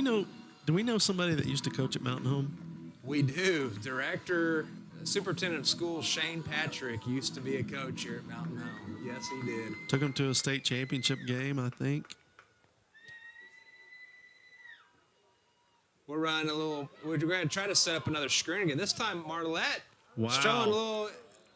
we know somebody that used to coach at Mountain Home? We do. Superintendent of Schools Shane Patrick used to be a coach here at Mountain Home. Yes, he did. Took him to a state championship game, I think. We're going to try to set up another screen again. This time, Marlette Wow. showing a little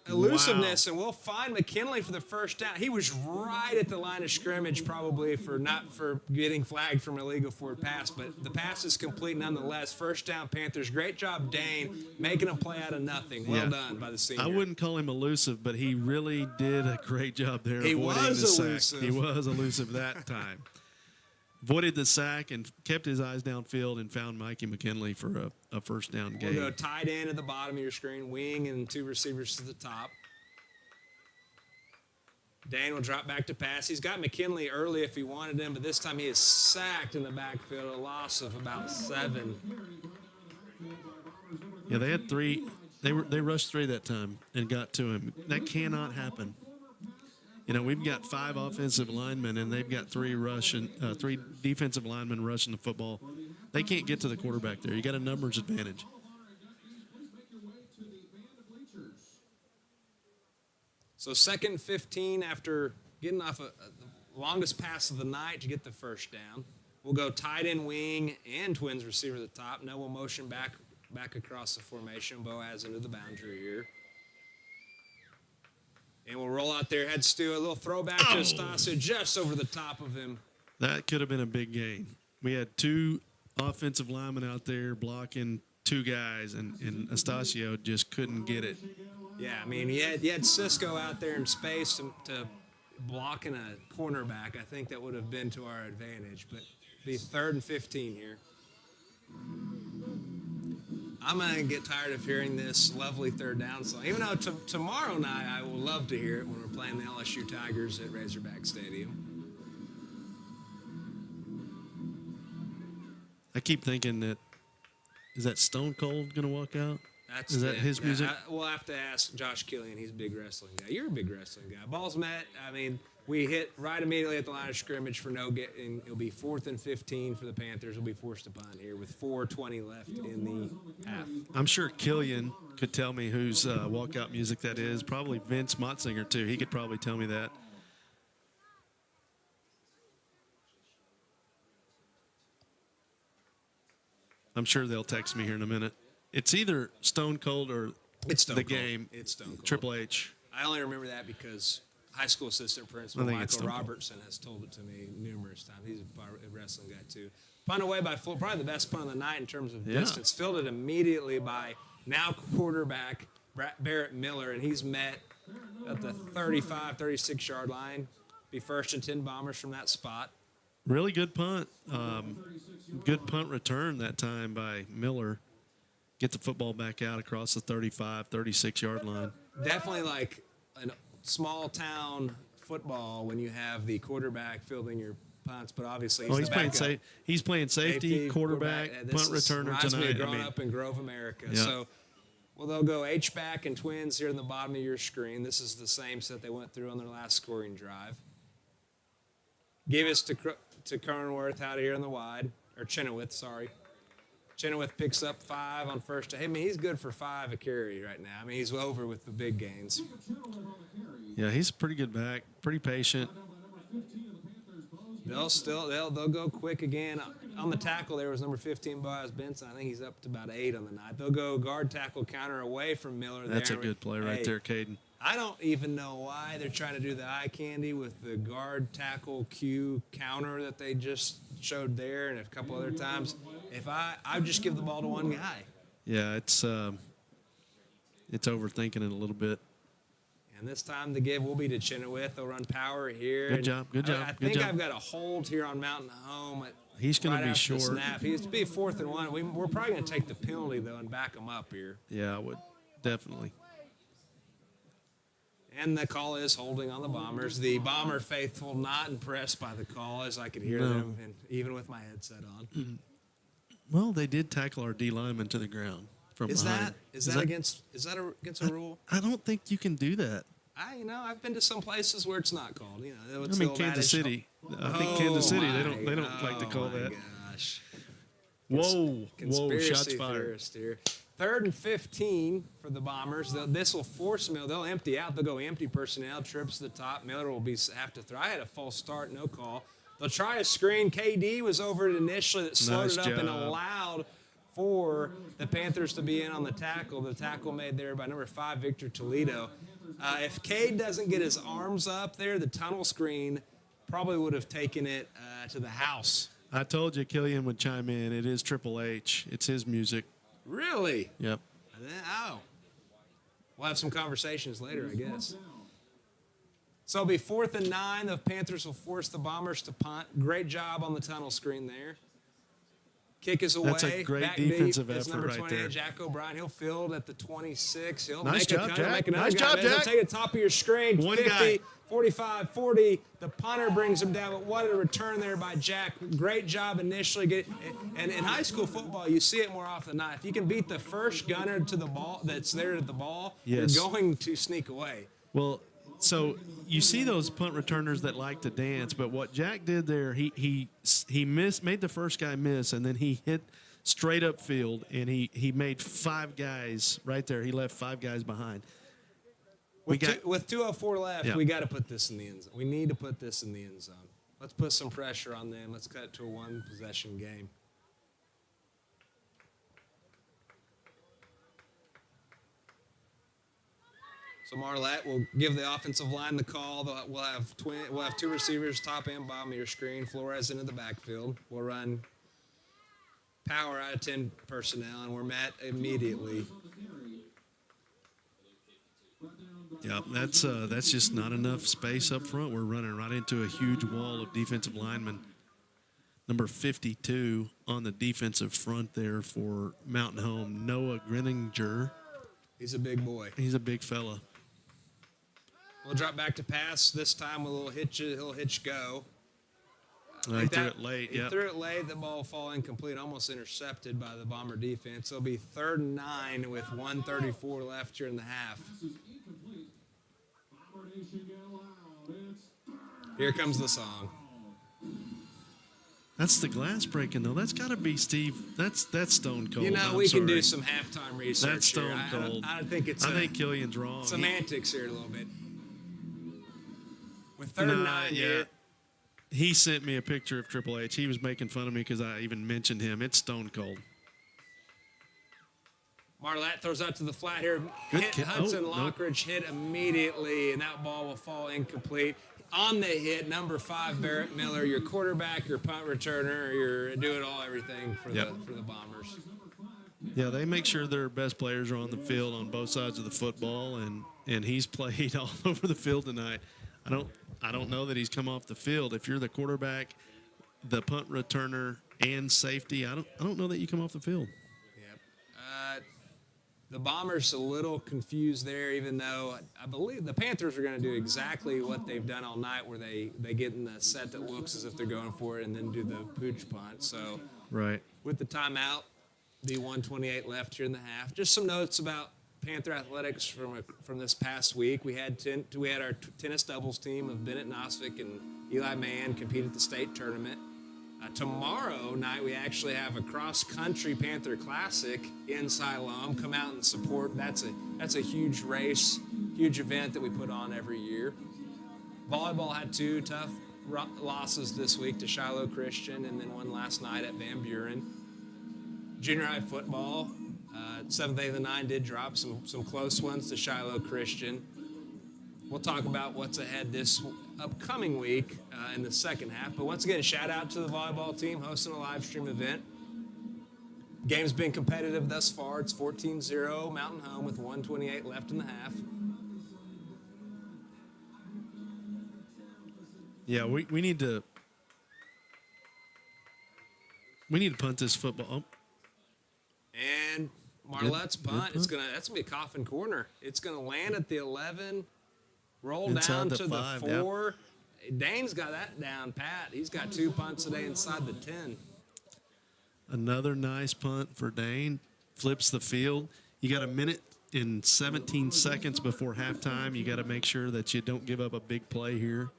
elusiveness, and we'll find McKinley for the first down. He was right at the line of scrimmage, probably not for getting flagged from an illegal forward pass, but the pass is complete nonetheless. First down, Panthers. Great job, Dane, making a play out of nothing. Well done by the senior. I wouldn't call him elusive, but he really did a great job there. He avoiding was the elusive. sack. He was elusive that time. Avoided the sack and kept his eyes downfield and found Mikey McKinley for a first down game. We'll go tight end at the bottom of your screen, wing, and 2 receivers to the top. Dane will drop back to pass. He's got McKinley early if he wanted him, but this time he is sacked in the backfield, a loss of about 7. Yeah, they had 3. They rushed 3 that time and got to him. That cannot happen. You know, we've got 5 offensive linemen, and they've got 3 defensive linemen rushing the football. They can't get to the quarterback there. You got a numbers advantage. So 2nd and 15 after getting off the longest pass of the night to get the first down. We'll go tight end wing and Twins receiver at the top. Now we'll motion back across the formation. Boaz into the boundary here. And we'll roll out there, head Stu, a little throwback to Estacio just over the top of him. That could have been a big gain. We had 2 offensive linemen out there blocking 2 guys, and Estacio just couldn't get it. Yeah, I mean, you had Cisco out there in space to blocking a cornerback. I think that would have been to our advantage, but be 3rd and 15 here. I'm going to get tired of hearing this lovely 3rd down song. Even though tomorrow night I will love to hear it when we're playing the LSU Tigers at Razorback Stadium. I keep thinking is that Stone Cold going to walk out? Is that his music? We'll have to ask Josh Killian. He's a big wrestling guy. You're a big wrestling guy. Ball's met. I mean, we hit right immediately at the line of scrimmage for no get, and it'll be 4th and 15 for the Panthers. We'll be forced to punt here with 4:20 left in the half. I'm sure Killian could tell me whose walkout music that is. Probably Vince Motzinger, too. He could probably tell me that. I'm sure they'll text me here in a minute. It's either Stone Cold or Game. It's Stone Cold. Triple H. I only remember that because high school assistant principal Michael Robertson has told it to me numerous times. He's a wrestling guy too. Punt away by full, probably the best punt of the night in terms of distance. Fielded immediately by now quarterback Barrett Miller, and he's met at the 35, 36-yard line. Be 1st and 10 Bombers from that spot. Really good punt. Good punt return that time by Miller. Get the football back out across the 35, 36-yard line. Definitely like a small town football when you have the quarterback fielding your punts, but obviously he's playing safety, quarterback, punt returner tonight. Me of growing up in Grove, America. Yeah. So, they'll go H-back and Twins here in the bottom of your screen. This is the same set they went through on their last scoring drive. Give us to Cronenworth out here in the wide, or Chenoweth, sorry. Chenoweth picks up 5 on first. I mean, he's good for 5 a carry right now. I mean, he's over with the big gains. Yeah, he's a pretty good back, pretty patient. They'll go quick again. On the tackle there was number 15, Boaz Benson. I think he's up to about 8 on the night. They'll go guard tackle counter away from Miller. That's a good play right there, Caden. I don't even know why they're trying to do the eye candy with the guard tackle Q counter that they just showed there and a couple other times. If I'd just give the ball to one guy. Yeah, it's overthinking it a little bit. And this time the give will be to Chenoweth. They'll run power here. Good job. I think I've got a hold here on Mountain Home. He's going to be short. Snap. He's to be 4th and 1. We're probably going to take the penalty though and back him up here. Yeah, I would definitely. And the call is holding on the Bombers. The Bomber faithful not impressed by the call, as I could hear them, and even with my headset on. Well, they did tackle our D lineman to the ground from behind. Is that against a rule? I don't think you can do that. I've been to some places where it's not called. Kansas City. I think Kansas City. They don't like to call that. Gosh. Whoa! Shots fired. Here. 3rd and 15 for the Bombers. This will force Miller. They'll empty out. They'll go empty personnel. Trips to the top. Miller will have to throw. I had a false start, no call. They'll try a screen. KD was over it initially. That slowed it up and allowed for the Panthers to be in on the tackle. The tackle made there by number 5, Victor Toledo. If Cade doesn't get his arms up there, the tunnel screen probably would have taken it to the house. I told you Killian would chime in. It is Triple H. It's his music. Really? Yep. We'll have some conversations later, I guess. So it'll be 4th and 9. The Panthers will force the Bombers to punt. Great job on the tunnel screen there. Kick is away. That's a great back defensive deep. effort Number right 28, there. Jack O'Brien. He'll field at the 26. He'll nice make job, a cut. Jack. Make another nice guy. job, Jack. He'll take the top of your screen. One 50, guy. 45, 40. The punter brings him down. But what a return there by Jack. Great job initially. And in high school football, you see it more often than not. If you can beat the first gunner to the ball that's there at the ball, yes. You're going to sneak away. Well, so you see those punt returners that like to dance, but what Jack did there, he made the first guy miss, and then he hit straight up field, and he made 5 guys right there. He left 5 guys behind. With 2:04 left, Yeah. we got to put this in the end zone. We need to put this in the end zone. Let's put some pressure on them. Let's cut it to a one-possession game. So Marlette will give the offensive line the call. We'll have two receivers, top and bottom of your screen. Flores into the backfield. We'll run power out of 10 personnel, and we're met immediately. Yeah, that's just not enough space up front. We're running right into a huge wall of defensive linemen. Number 52 on the defensive front there for Mountain Home, Noah Grinninger. He's a big boy. He's a big fella. We'll drop back to pass this time with a little hitch. He'll hitch go. He threw it late. He threw it late. The ball will fall incomplete, almost intercepted by the Bomber defense. It'll be 3rd and 9 with 1:34 left here in the half. Here comes the song. That's the glass breaking, though. That's got to be Steve. That's stone cold. You know, I'm we can sorry. do some halftime research. That's stone here. cold. I think it's. I think Killian's wrong. Semantics here a little bit. With 3rd and 9 here. He sent me a picture of Triple H. He was making fun of me because I even mentioned him. It's stone cold. Marlette throws out to the flat here. Hudson Lockridge hit immediately, and that ball will fall incomplete. On the hit, number 5, Barrett Miller, your quarterback, your punt returner, your everything for the Bombers. Yeah, they make sure their best players are on the field on both sides of the football, and he's played all over the field tonight. I don't know that he's come off the field. If you're the quarterback, the punt returner, and safety, I don't know that you come off the field. Yep. The Bombers a little confused there, even though I believe the Panthers are going to do exactly what they've done all night, where they get in the set that looks as if they're going for it and then do the pooch punt. So right. With the timeout, the 1:28 left here in the half. Just some notes about Panther athletics from this past week. We had our tennis doubles team of Bennett Nosvick and Eli Mann compete at the state tournament. Tomorrow night, we actually have a cross-country Panther Classic in Siloam. Come out and support. That's a huge race, huge event that we put on every year. Volleyball had 2 tough losses this week to Shiloh Christian, and then one last night at Van Buren. Junior high football, 7th, 8th, and 9 did drop some close ones to Shiloh Christian. We'll talk about what's ahead this upcoming week in the second half. But once again, shout out to the volleyball team hosting a live stream event. Game's been competitive thus far. It's 14-0 Mountain Home with 1:28 left in the half. Yeah, we need to punt this football. And Marlette's punt, that's gonna be a coffin corner. It's gonna land at the 11. Roll down to the 4. Yep. Dane's got that down pat. He's got 2 punts today inside the 10. Another nice punt for Dane. Flips the field. You got a minute and 17 seconds before halftime. You got to make sure that you don't give up a big play here.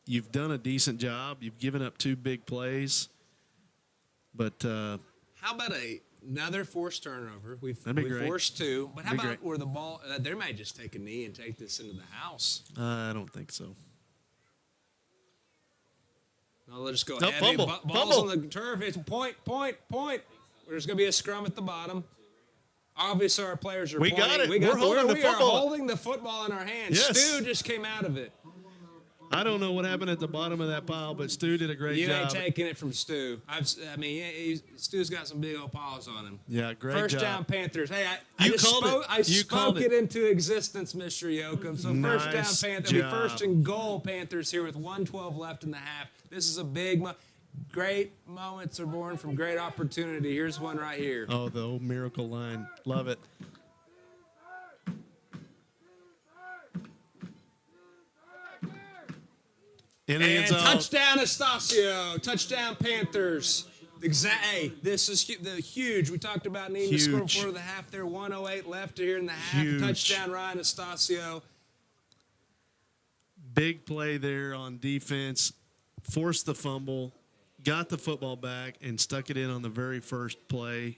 You've done a decent job. You've given up 2 big plays. But how about another forced turnover? We've great. forced 2, but how about great. where the ball? They might just take a knee and take this into the house. I don't think so. No, they'll just go No, heavy. fumble. Balls Fumble. on the turf. It's point. There's going to be a scrum at the bottom. Obviously, our players are We pointing. got it. We We're holding the we are football. holding the football in our hands. Yes. Stu just came out of it. I don't know what happened at the bottom of that pile, but Stu did a great You job. ain't taking it from Stu. Stu's got some big old paws on him. Yeah, great First job. down Panthers. Hey, You called it. I You spoke called it it. into existence, Mr. Yoakum. So Nice first down Panthers. It'll be job. first and goal Panthers here with 1:12 left in the half. This is a big great moments are born from great opportunity. Here's one right here. Oh, the old miracle line. Love it. In the And end zone. touchdown Estacio. Touchdown Panthers. Hey, this is huge. We talked about needing to score Huge. before the half there. 1:08 left here in the half. Huge. Touchdown Ryan Estacio. Big play there on defense. Forced the fumble. Got the football back and stuck it in on the very first play.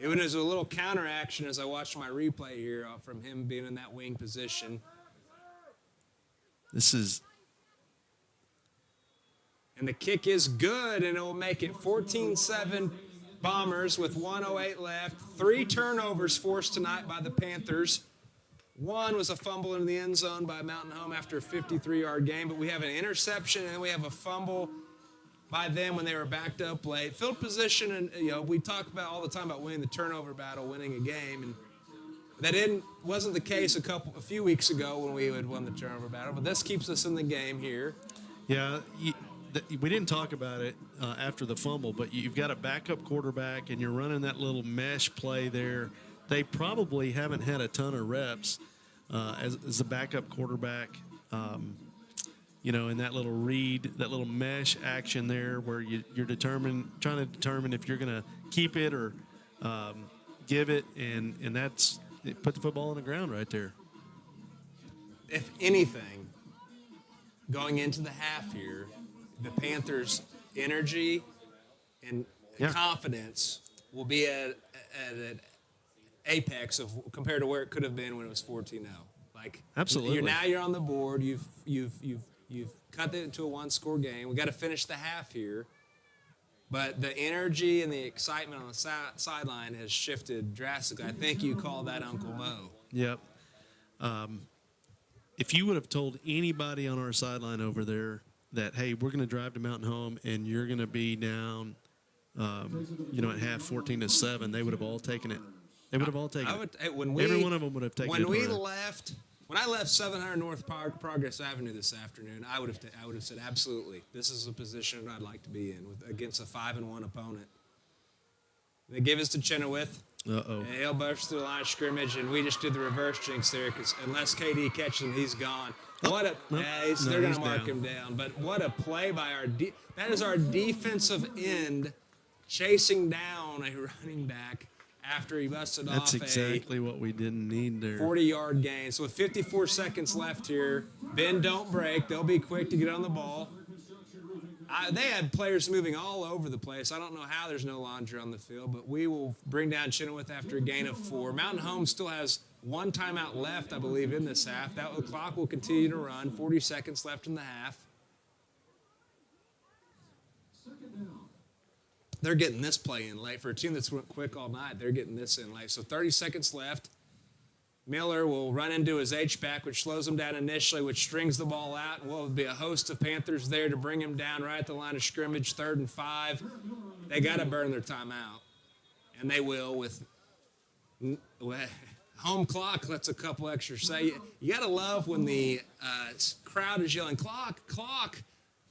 It was a little counter action as I watched my replay here from him being in that wing position. And the kick is good, and it will make it 14-7 Bombers with 1:08 left. 3 turnovers forced tonight by the Panthers. One was a fumble in the end zone by Mountain Home after a 53-yard game, but we have an interception, and then we have a fumble by them when they were backed up late. Field position, and we talk about all the time about winning the turnover battle, winning a game, and that wasn't the case a few weeks ago when we had won the turnover battle, but this keeps us in the game here. Yeah, we didn't talk about it after the fumble, but you've got a backup quarterback, and you're running that little mesh play there. They probably haven't had a ton of reps as a backup quarterback, in that little read, that little mesh action there where you're trying to determine if you're going to keep it or give it, and put the football on the ground right there. If anything, going into the half here, the Panthers' energy and confidence will be at an apex compared to where it could have been when it was 14-0. Absolutely. You're on the board. You've cut it into a one-score game. We got to finish the half here, but the energy and the excitement on the sideline has shifted drastically. I think you call that Uncle Mo. Yep. If you would have told anybody on our sideline over there that, hey, we're going to drive to Mountain Home and you're going to be down, at half 14-7, they would have all taken it. They would have all taken it. Every one of them would have taken it. When I left 700 North Progress Avenue this afternoon, I would have said absolutely, this is a position I'd like to be in against a 5-1 opponent. They give us to Chenoweth. Uh-oh. And he'll burst through the line of scrimmage, and we just did the reverse jinx there because unless KD catches him, he's gone. They're going to mark him down. But what a play by that is our defensive end chasing down a running back after he busted off That's exactly what we didn't need there. 40-yard gain. So with 54 seconds left here, bend, don't break. They'll be quick to get on the ball. They had players moving all over the place. I don't know how there's no laundry on the field, but we will bring down Chenoweth after a gain of 4. Mountain Home still has 1 timeout left, I believe, in this half. The clock will continue to run. 40 seconds left in the half. They're getting this play in late. For a team that's went quick all night, they're getting this in late. So 30 seconds left. Miller will run into his H-back, which slows him down initially, which strings the ball out. And will be a host of Panthers there to bring him down right at the line of scrimmage, 3rd and 5. They got to burn their timeout. And they will with home clock lets a couple extra say. You got to love when the crowd is yelling, clock, clock,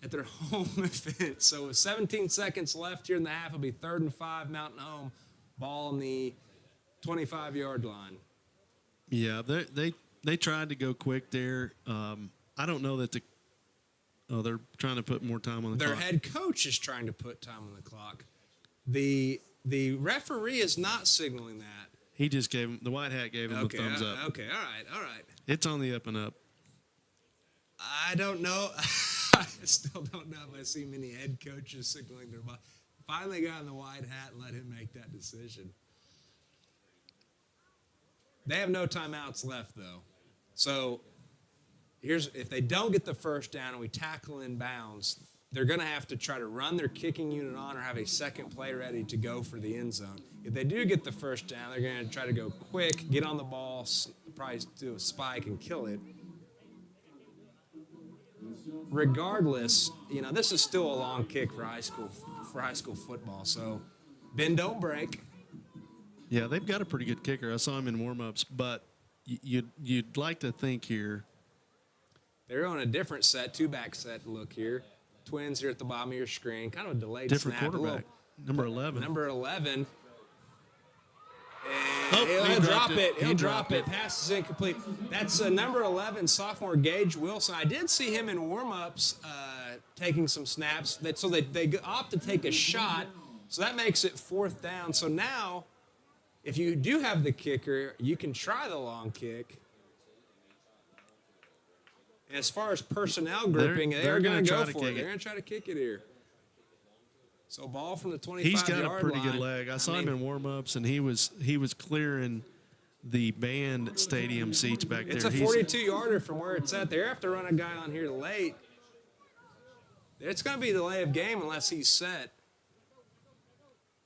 at their home event. So with 17 seconds left here in the half, it'll be 3rd and 5, Mountain Home. Ball on the 25-yard line. Yeah, they tried to go quick there. I don't know that they're trying to put more time on the clock. Their head coach is trying to put time on the clock. The referee is not signaling that. He just the white hat gave him a thumbs up. Okay, all right. It's on the up and up. I don't know. I still don't know if I see many head coaches signaling their ball. Finally got in the white hat and let him make that decision. They have no timeouts left, though. So if they don't get the first down and we tackle in bounds, they're going to have to try to run their kicking unit on or have a second play ready to go for the end zone. If they do get the first down, they're going to try to go quick, get on the ball, probably do a spike and kill it. Regardless, this is still a long kick for high school football. So bend, don't break. Yeah, they've got a pretty good kicker. I saw him in warm-ups, but you'd like to think here. They're on a different set, 2-back set look here. Twins here at the bottom of your screen. Kind of a delayed different snap. Quarterback, number 11. Number 11. And he'll drop it. He'll drop it. Pass is incomplete. That's number 11, sophomore Gage Wilson. I did see him in warm-ups taking some snaps. So they opt to take a shot. So that makes it 4th down. So now, if you do have the kicker, you can try the long kick. As far as personnel grouping, they're going to go for it. They're going to try to kick it here. So ball from the 25-yard line. He's got a pretty good leg. I saw him in warm-ups, and he was clearing the band stadium seats back there. It's a 42-yarder from where it's at. They have to run a guy on here late. It's going to be delay of game unless he's set.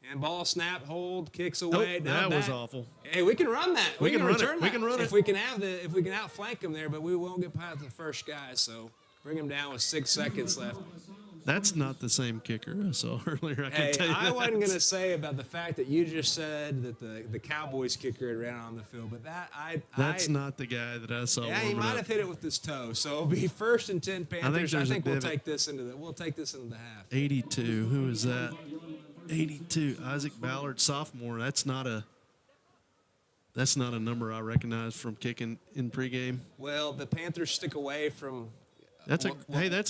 And ball snap, hold, kicks away. Oh, that was awful. Hey, we can run that. We can return that. We can run it. If we can outflank him there, but we won't get past the first guy. So bring him down with 6 seconds left. That's not the same kicker I saw earlier. I wasn't going to say about the fact that you just said that the Cowboys kicker had ran on the field, but that's not the guy that I saw. Yeah, he might have hit it with his toe. So it'll be 1st and 10 Panthers. I think we'll take this into the half. 82. Who is that? 82. Isaac Ballard, sophomore. That's not a number I recognize from kicking in pregame. Well, the Panthers stick away from. That's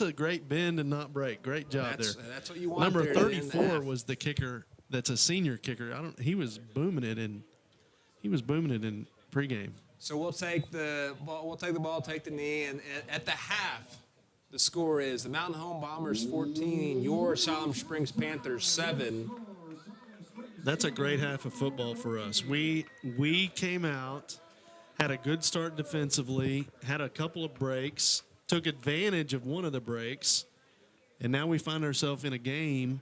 a great bend and not break. Great job there. That's what you want. Number 34 was the kicker. That's a senior kicker. He was booming it in pregame. So we'll take the ball. We'll take the ball. Take the knee. And at the half, the score is the Mountain Home Bombers 14. Your Siloam Springs Panthers 7. That's a great half of football for us. We came out, had a good start defensively, had a couple of breaks. Took advantage of one of the breaks, and now we find ourselves in a game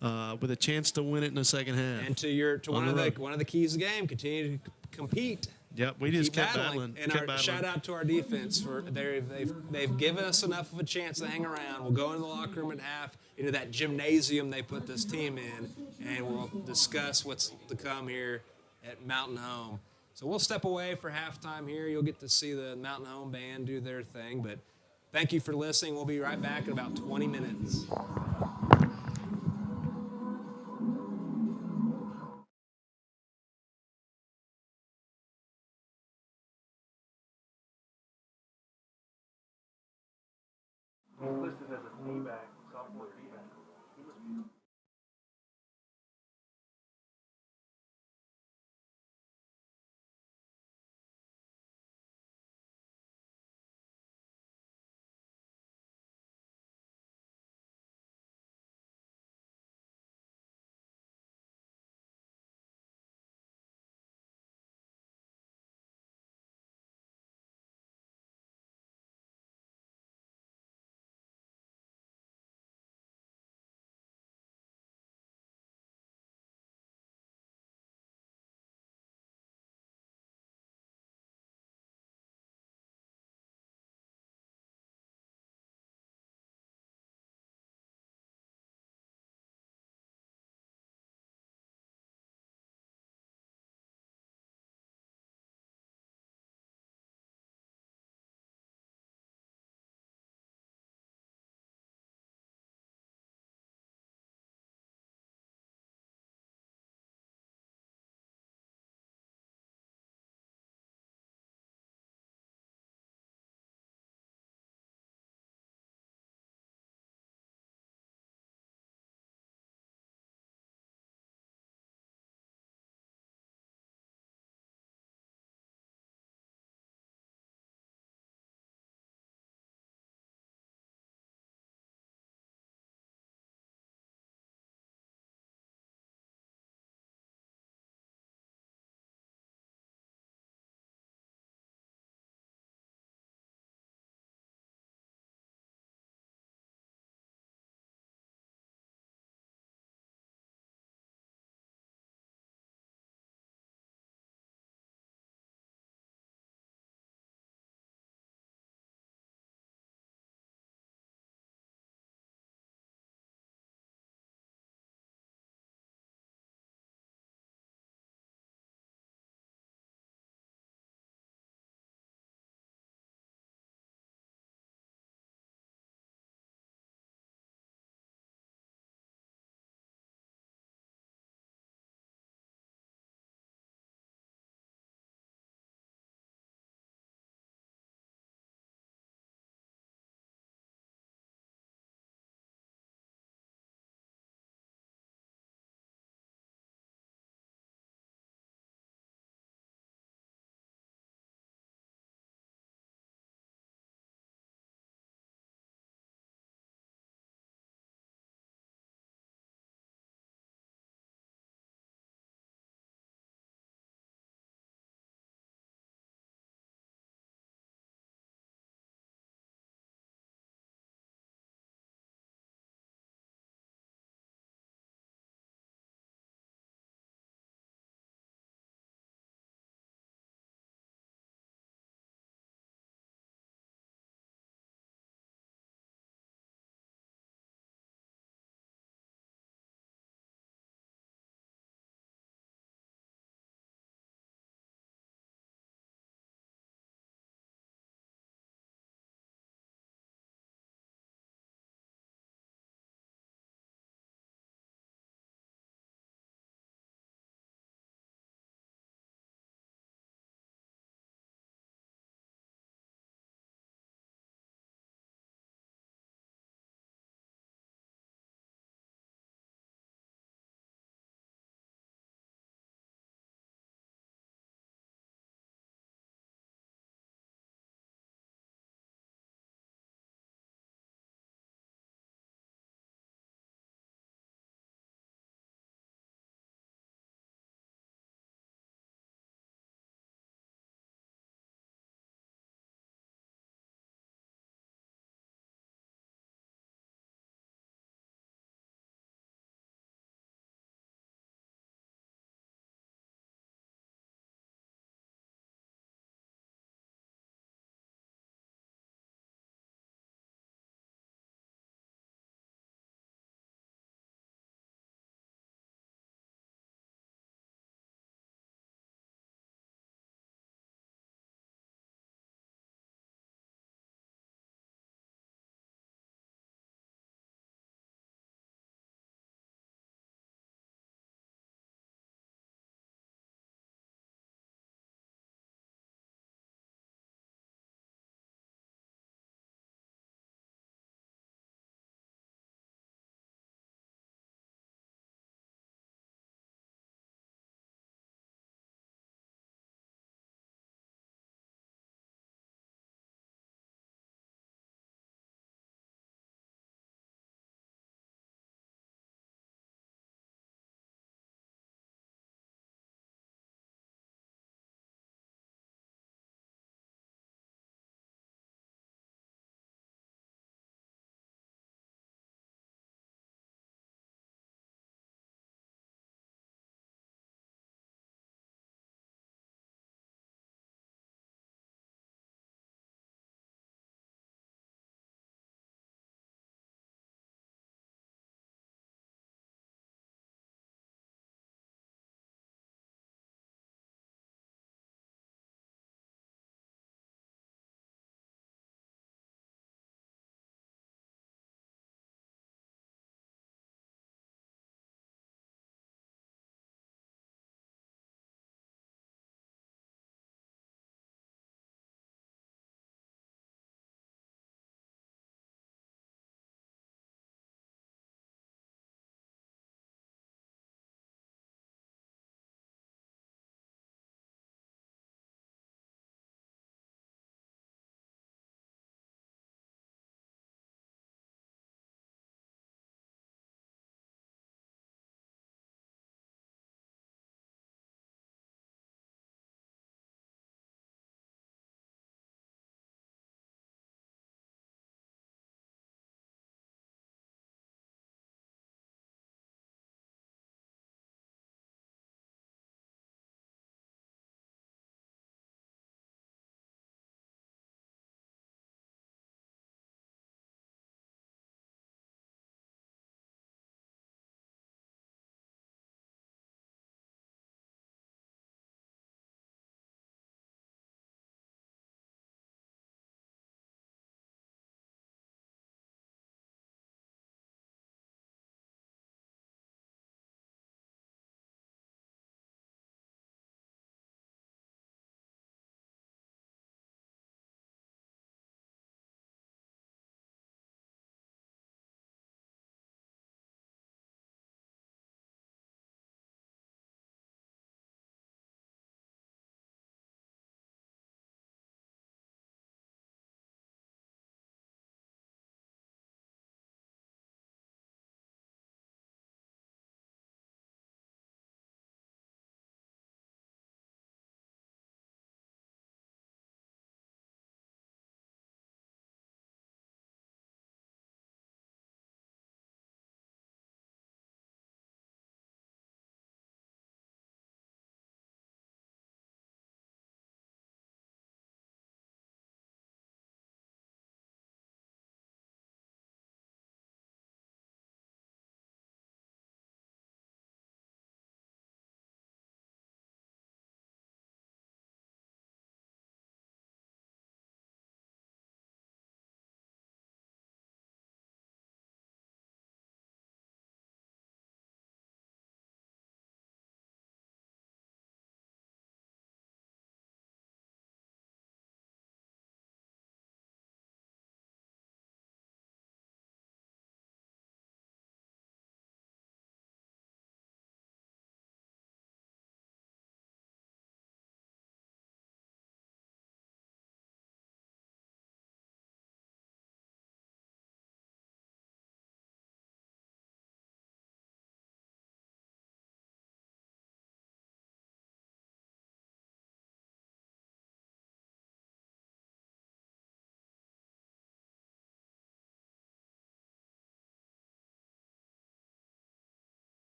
with a chance to win it in the second half. And to one of the keys of the game, continue to compete. Yep, we just kept battling. And shout out to our defense for they've given us enough of a chance to hang around. We'll go into the locker room at half, into that gymnasium they put this team in, and we'll discuss what's to come here at Mountain Home. So we'll step away for halftime here. You'll get to see the Mountain Home Band do their thing. But thank you for listening. We'll be right back in about 20 minutes. Listed as a D-back, sophomore D-back.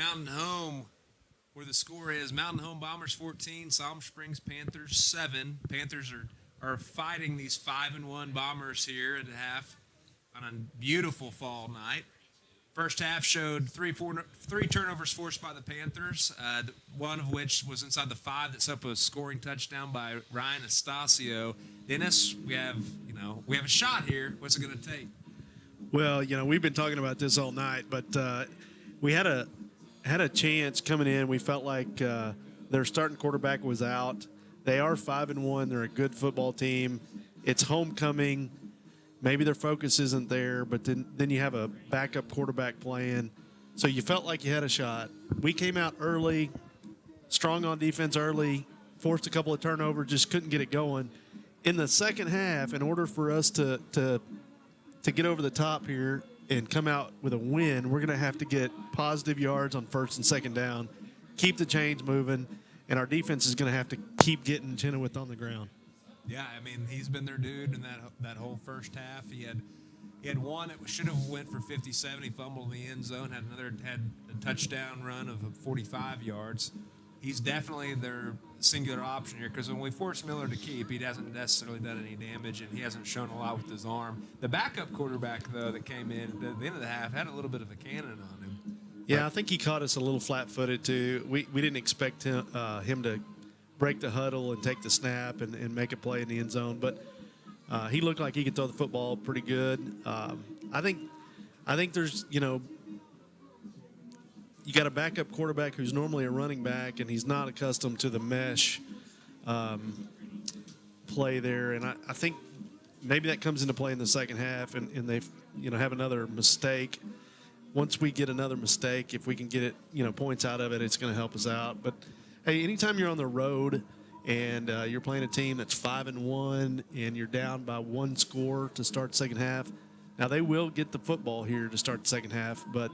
Mountain Home, where the score is Mountain Home Bombers 14, Siloam Springs Panthers 7. Panthers are fighting these 5-1 Bombers here at half on a beautiful fall night. First half showed three turnovers forced by the Panthers, one of which was inside the 5 that set up a scoring touchdown by Ryan Estacio. Dennis, we have a shot here. What's it going to take? Well, we've been talking about this all night, but we had a chance coming in. We felt like their starting quarterback was out. They are 5-1. They're a good football team. It's homecoming. Maybe their focus isn't there, but then you have a backup quarterback playing. So you felt like you had a shot. We came out early, strong on defense early, forced a couple of turnovers, just couldn't get it going. In the second half, in order for us to get over the top here and come out with a win, we're going to have to get positive yards on first and second down, keep the chains moving, and our defense is going to have to keep getting Chenoweth on the ground. Yeah, I mean, he's been their dude in that whole first half. He had one that should have went for 57. He fumbled in the end zone, had a touchdown run of 45 yards. He's definitely their singular option here because when we force Miller to keep, he hasn't necessarily done any damage, and he hasn't shown a lot with his arm. The backup quarterback, though, that came in at the end of the half had a little bit of a cannon on him. Yeah, I think he caught us a little flat-footed, too. We didn't expect him to break the huddle and take the snap and make a play in the end zone. But he looked like he could throw the football pretty good. I think there's, you got a backup quarterback who's normally a running back, and he's not accustomed to the mesh play there. And I think maybe that comes into play in the second half, and they have another mistake. Once we get another mistake, if we can get it, points out of it, it's going to help us out. But hey, anytime you're on the road and you're playing a team that's 5-1 and you're down by one score to start the second half, now they will get the football here to start the second half, but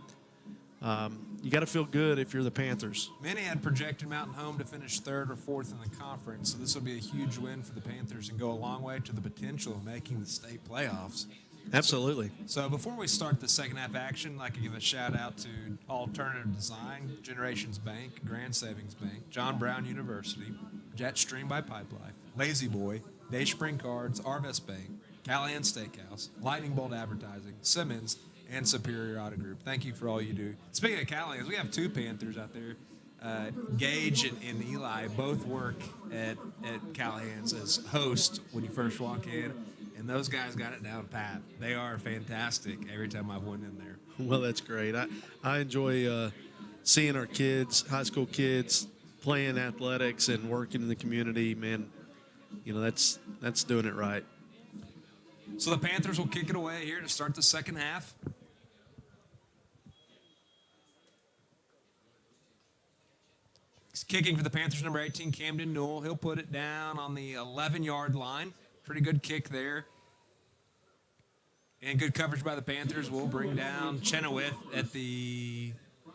you got to feel good if you're the Panthers. Many had projected Mountain Home to finish 3rd or 4th in the conference, so this will be a huge win for the Panthers and go a long way to the potential of making the state playoffs. Absolutely. So before we start the second half action, I'd like to give a shout out to Alternative Design, Generations Bank, Grand Savings Bank, John Brown University, Jetstream by Pipelife, Lazy Boy, Dayspring Cards, Arvest Bank, Callahan Steakhouse, Lightning Bolt Advertising, Simmons, and Superior Auto Group. Thank you for all you do. Speaking of Callahan's, we have 2 Panthers out there. Gage and Eli both work at Callahan's as hosts when you first walk in. And those guys got it down pat. They are fantastic every time I've went in there. Well, that's great. I enjoy seeing our kids, high school kids, playing athletics and working in the community. Man, that's doing it right. So the Panthers will kick it away here to start the second half. Kicking for the Panthers, number 18, Camden Newell. He'll put it down on the 11-yard line. Pretty good kick there. And good coverage by the Panthers will bring down Chenoweth at the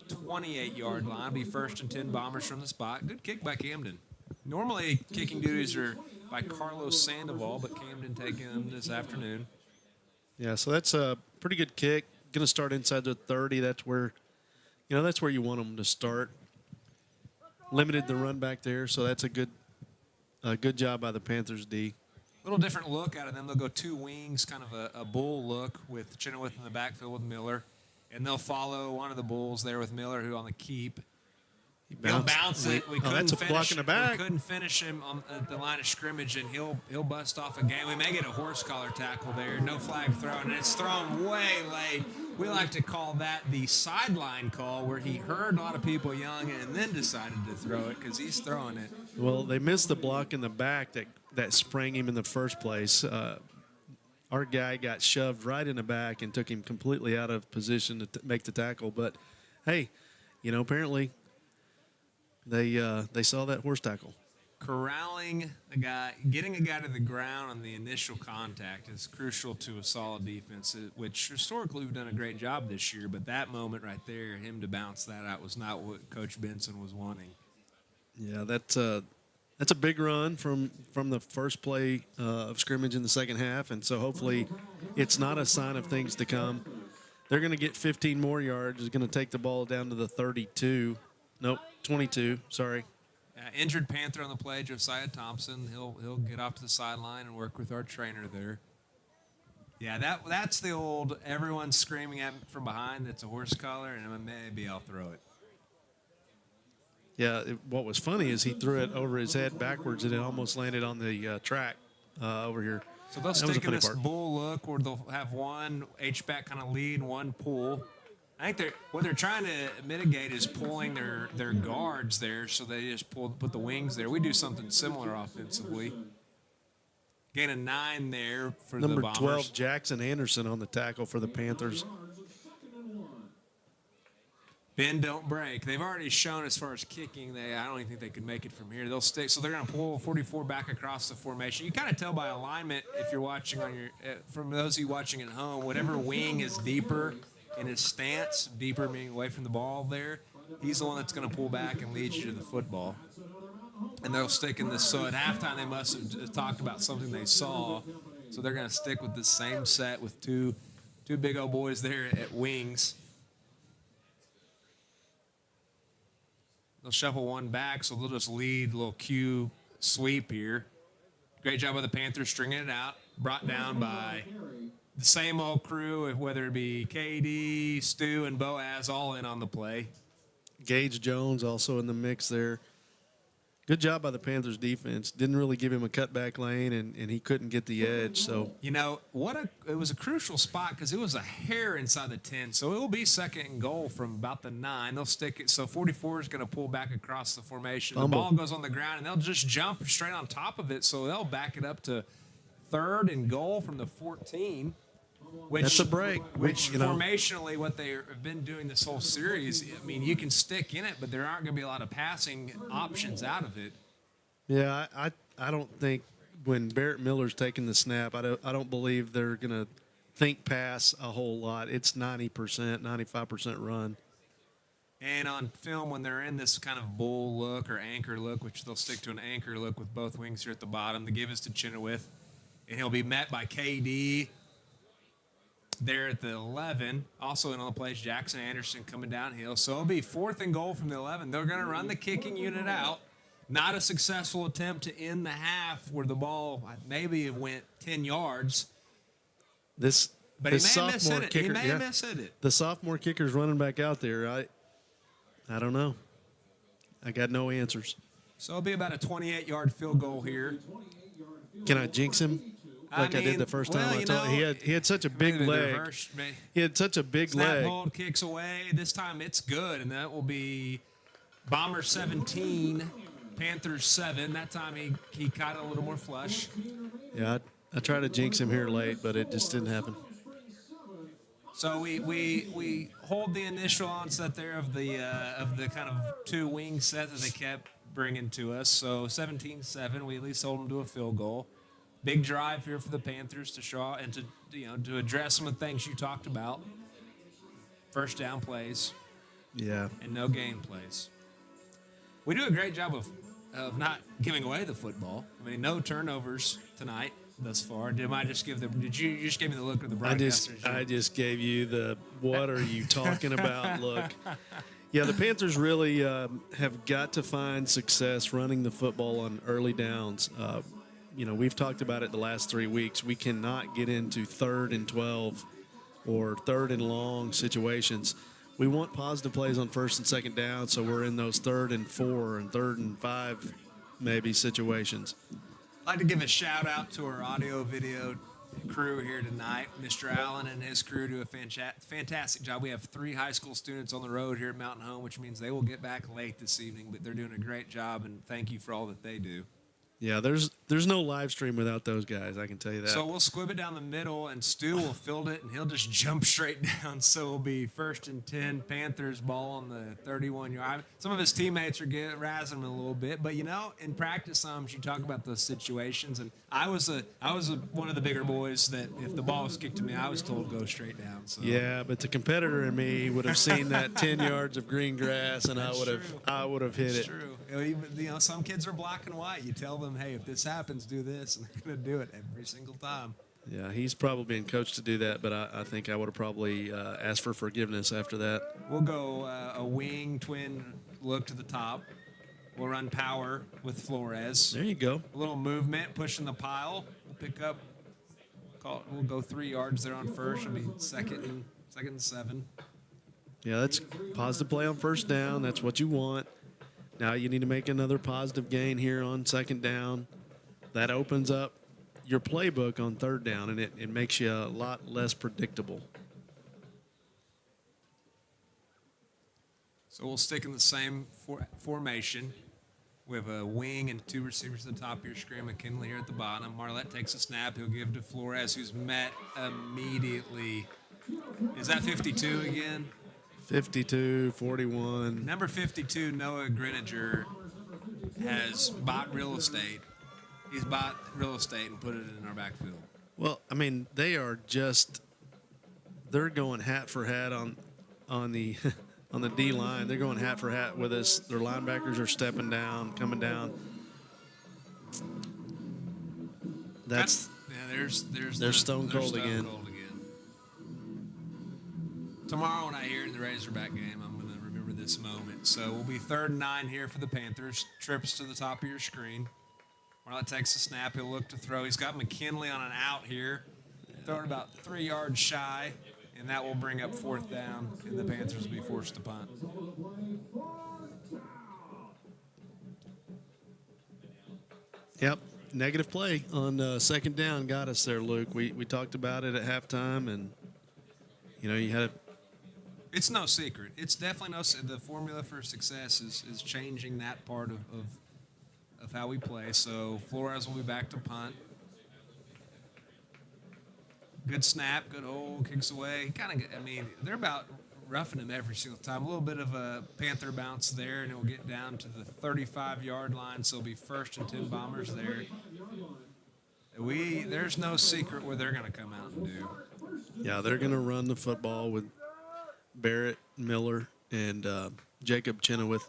28-yard line. Be 1st and 10 Bombers from the spot. Good kick by Camden. Normally, kicking duties are by Carlos Sandoval, but Camden taking them this afternoon. Yeah, so that's a pretty good kick. Going to start inside the 30. That's where you want them to start. Limited the run back there, so that's a good job by the Panthers D. A little different look out of them. They'll go 2 wings, kind of a bull look with Chenoweth in the backfield with Miller. And they'll follow one of the bulls there with Miller, who on the keep. He'll bounce it. We couldn't that's a block in the back. We couldn't finish him at the line of scrimmage, and he'll bust off a game. We may get a horse collar tackle there. No flag thrown, and it's thrown way late. We like to call that the sideline call, where he heard a lot of people yelling and then decided to throw it because he's throwing it. Well, they missed the block in the back that sprang him in the first place. Our guy got shoved right in the back and took him completely out of position to make the tackle. But, hey, apparently they saw that horse tackle. Corralling a guy, getting a guy to the ground on the initial contact is crucial to a solid defense, which historically we've done a great job this year. But that moment right there, him to bounce that out was not what Coach Benson was wanting. Yeah, that's a big run from the first play of scrimmage in the second half, and so hopefully it's not a sign of things to come. They're going to get 15 more yards. Is going to take the ball down to the 32. Nope, 22. Sorry. Injured Panther on the play, Josiah Thompson. He'll get off to the sideline and work with our trainer there. Yeah, that's the old everyone's screaming at me from behind. It's a horse collar, and maybe I'll throw it. Yeah, what was funny is he threw it over his head backwards, and it almost landed on the track over here. So they'll stick in this bull look where they'll have one H-back kind of lead and one pull. I think what they're trying to mitigate is pulling their guards there, so they just put the wings there. We do something similar offensively. Gain a 9 there for the Bombers. Number 12, Jackson Anderson on the tackle for the Panthers. Bend, don't break. They've already shown as far as kicking, I don't even think they could make it from here. They'll stick, so they're going to pull 44 back across the formation. You kind of tell by alignment if you're watching from those of you watching at home, whatever wing is deeper in his stance, deeper meaning away from the ball there, he's the one that's going to pull back and lead you to the football. And they'll stick in this. So at halftime, they must have talked about something they saw. So they're going to stick with the same set with two big old boys there at wings. They'll shuffle one back, so they'll just lead a little Q sweep here. Great job by the Panthers stringing it out. Brought down by the same old crew, whether it be KD, Stu, and Boaz, all in on the play. Gage Jones also in the mix there. Good job by the Panthers defense. Didn't really give him a cutback lane, and he couldn't get the edge. So it was a crucial spot because it was a hair inside the 10. So it will be second and goal from about the 9. They'll stick it. So 44 is going to pull back across the formation. The ball goes on the ground, and they'll just jump straight on top of it. So they'll back it up to third and goal from the 14. That's a break. Which formationally, what they have been doing this whole series, I mean, you can stick in it, but there aren't going to be a lot of passing options out of it. Yeah, I don't think when Barrett Miller's taking the snap, I don't believe they're going to think pass a whole lot. It's 90%, 95% run. And on film, when they're in this kind of bull look or anchor look, which they'll stick to an anchor look with both wings here at the bottom, the give is to Chenoweth, and he'll be met by KD. There at the 11, also in on the plays, Jackson Anderson coming downhill. So it'll be fourth and goal from the 11. They're going to run the kicking unit out. Not a successful attempt to end the half where the ball maybe went 10 yards. But he may have missed it. He may have missed it. The sophomore kicker's running back out there. I don't know. I got no answers. So it'll be about a 28-yard field goal here. Can I jinx him? I did the first time I told him. He had such a big leg. He had such a big leg. Snap hold, kicks away. This time it's good, and that will be Bombers 17, Panthers 7. That time he caught it a little more flush. Yeah, I tried to jinx him here late, but it just didn't happen. So we hold the initial onset there of the kind of two wing set that they kept bringing to us. So 17-7, we at least hold them to a field goal. Big drive here for the Panthers to show and to address some of the things you talked about. First down plays. Yeah. And no gain plays. We do a great job of not giving away the football. I mean, no turnovers tonight thus far. Did you just give me the look of the broadcasters? I just gave you the what are you talking about look. Yeah, the Panthers really have got to find success running the football on early downs. We've talked about it the last 3 weeks. We cannot get into 3rd and 12 or 3rd and long situations. We want positive plays on 1st and 2nd down, so we're in those 3rd and 4 and 3rd and 5 maybe situations. I'd like to give a shout out to our audio video crew here tonight. Mr. Allen and his crew do a fantastic job. We have 3 high school students on the road here at Mountain Home, which means they will get back late this evening, but they're doing a great job, and thank you for all that they do. Yeah, there's no live stream without those guys, I can tell you that. So we'll squib it down the middle, and Stu will field it, and he'll just jump straight down. So it'll be 1st and 10, Panthers ball on the 31-yard. Some of his teammates are razzing him a little bit, but in practice, you talk about those situations, and I was one of the bigger boys that if the ball was kicked to me, I was told go straight down. So. Yeah, but the competitor in me would have seen that 10 yards of green grass, and I would have hit it. That's true. Some kids are black and white. You tell them, hey, if this happens, do this, and they're going to do it every single time. Yeah, he's probably being coached to do that, but I think I would have probably asked for forgiveness after that. We'll go a wing twin look to the top. We'll run power with Flores. There you go. A little movement, pushing the pile. We'll pick up. We'll go 3 yards there on first. It'll be second and 7. Yeah, that's positive play on first down. That's what you want. Now you need to make another positive gain here on second down. That opens up your playbook on third down, and it makes you a lot less predictable. So we'll stick in the same formation. We have a wing and 2 receivers at the top of your screen. McKinley here at the bottom. Marlette takes a snap. He'll give to Flores, who's met immediately. Is that 52 again? 52, 41. Number 52, Noah Greninger, has bought real estate. He's bought real estate and put it in our backfield. Well, I mean, they're going hat for hat on the on the D line. They're going hat for hat with us. Their linebackers are stepping down, coming down. They're stone cold again. Tomorrow when I hear it in the Razorback game, I'm going to remember this moment. So we'll be 3rd and 9 here for the Panthers. Trips to the top of your screen. Marlette takes a snap. He'll look to throw. He's got McKinley on an out here. Throwing about 3 yards shy, and that will bring up 4th down, and the Panthers will be forced to punt. Yep, negative play on second down got us there, Luke. We talked about it at halftime, and, you had – It's no secret. It's definitely the formula for success is changing that part of how we play. So Flores will be back to punt. Good snap, good hold, kicks away. They're about roughing him every single time. A little bit of a Panther bounce there, and it will get down to the 35-yard line. So it'll be 1st and 10 Bombers there. There's no secret what they're going to come out and do. Yeah, they're going to run the football with Barrett, Miller, and Jacob Chenoweth.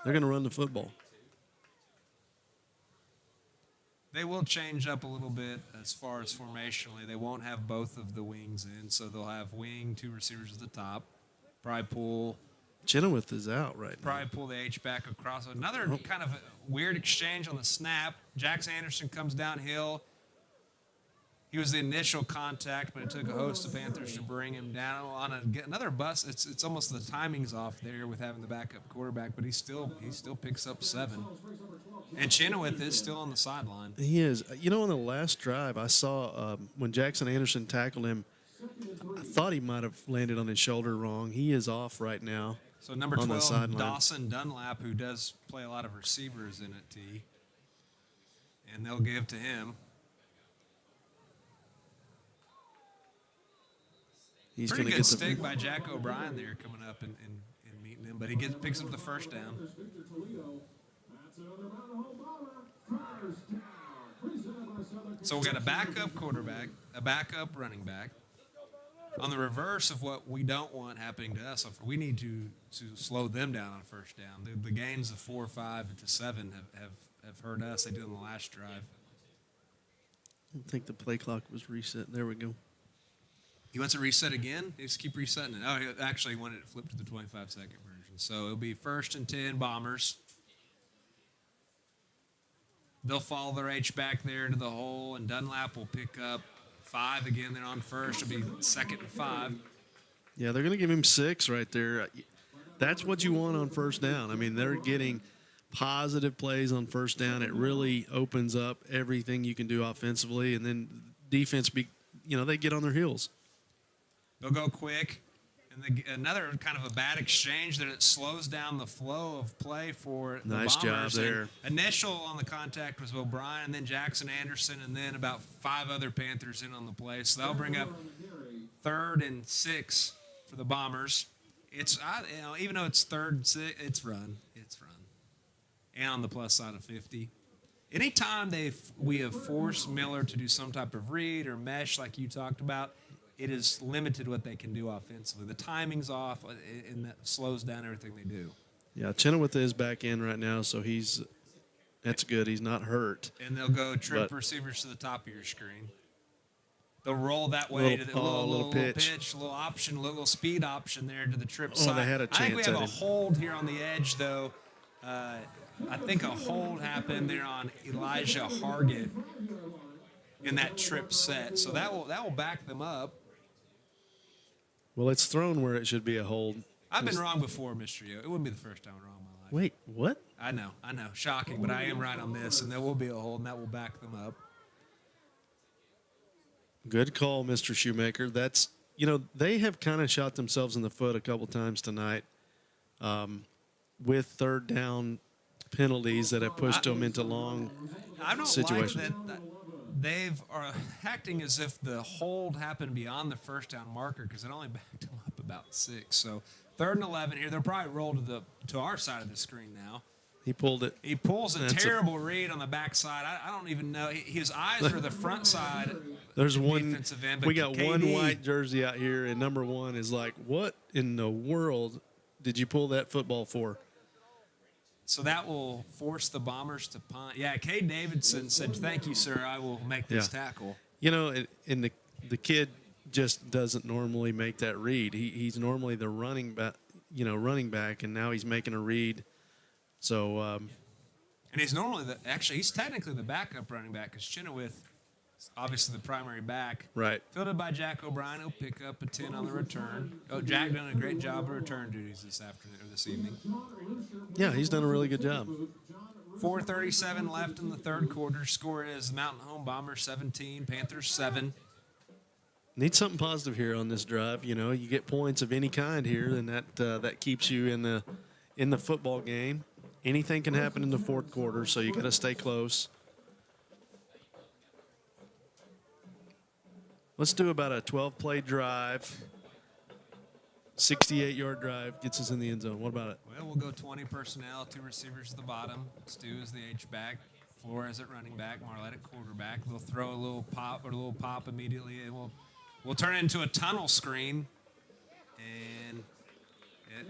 They're going to run the football. They will change up a little bit as far as formationally. They won't have both of the wings in, so they'll have wing, 2 receivers at the top. Probably pull. Chenoweth is out right now. Probably pull the H-back across. Another kind of a weird exchange on the snap. Jackson Anderson comes downhill. He was the initial contact, but it took a host of Panthers to bring him down on another bus. It's almost the timing's off there with having the backup quarterback, but he still picks up 7. And Chenoweth is still on the sideline. He is. On the last drive, I saw when Jackson Anderson tackled him, I thought he might have landed on his shoulder wrong. He is off right now. So number 12, Dawson Dunlap, who does play a lot of receivers in it, T. And they'll give to him. He's Pretty going to good get stick by Jack O'Brien there coming up and meeting him, but he picks up the 1st down. So we got a backup quarterback, a backup running back. On the reverse of what we don't want happening to us, we need to slow them down on 1st down. The gains of 4, 5 to 7 have hurt us. They did on the last drive. I think the play clock was reset. There we go. He wants to reset again? He just keep resetting it. Oh, he actually wanted it flipped to the 25-second version. So it'll be 1st and 10 Bombers. They'll follow their H-back there into the hole, and Dunlap will pick up 5 again. Then on first, it'll be 2nd and 5. Yeah, they're going to give him 6 right there. That's what you want on 1st down. I mean, they're getting positive plays on 1st down. It really opens up everything you can do offensively, and then defense, they get on their heels. They'll go quick. And another kind of a bad exchange that it slows down the flow of play for the nice Bombers. Job there. And initial on the contact was O'Brien, and then Jackson Anderson, and then about 5 other Panthers in on the play. So that'll bring up 3rd and 6 for the Bombers. Even though it's 3rd and 6, it's run. And on the plus side of 50. Anytime we have forced Miller to do some type of read or mesh like you talked about, it is limited what they can do offensively. The timing's off, and that slows down everything they do. Yeah, Chenoweth is back in right now, so that's good. He's not hurt. And they'll go receivers to the top of your screen. They'll roll that way to the little pitch. a little option, a little speed option there to the trip Oh, side. they had a I think we chance have at a him. hold here on the edge, though. I think a hold happened there on Elijah Hargett in that trip set, so that will back them up. Well, it's thrown where it should be a hold. I've been wrong before, Mr. Yo. It wouldn't be the first time I'm wrong in my life. Wait, what? I know. Shocking, but I am right on this, and there will be a hold, and that will back them up. Good call, Mr. Shoemaker. That's, they have kind of shot themselves in the foot a couple times tonight with third down penalties that have pushed them into long I don't situations. like that they are acting as if the hold happened beyond the first down marker because it only backed them up about 6. So 3rd and 11 here. They'll probably roll to our side of the screen now. He pulled it. He pulls a terrible read on the backside. I don't even know. His eyes are the front side. There's one. Defensive end, but We got KD, one white jersey out here, and number 1 is like, what in the world did you pull that football for? So that will force the Bombers to punt. Yeah, Cade Davidson said, "Thank you, sir. I will make this tackle." And the kid just doesn't normally make that read. He's normally the running back, and now he's making a read. So. And he's normally he's technically the backup running back because Chenoweth is obviously the primary back. Right. Fielded by Jack O'Brien, who'll pick up a 10 on the return. Oh, Jack done a great job of return duties this evening. Yeah, he's done a really good job. 4:37 left in the third quarter. Score is Mountain Home Bombers 17, Panthers 7. Need something positive here on this drive. You get points of any kind here, and that keeps you in the football game. Anything can happen in the fourth quarter, so you got to stay close. Let's do about a 12-play drive. 68-yard drive gets us in the end zone. What about it? Well, we'll go 20 personnel, 2 receivers at the bottom. Stu is the H-back. Flores at running back. Marlette at quarterback. They'll throw a little pop immediately, and we'll turn it into a tunnel screen.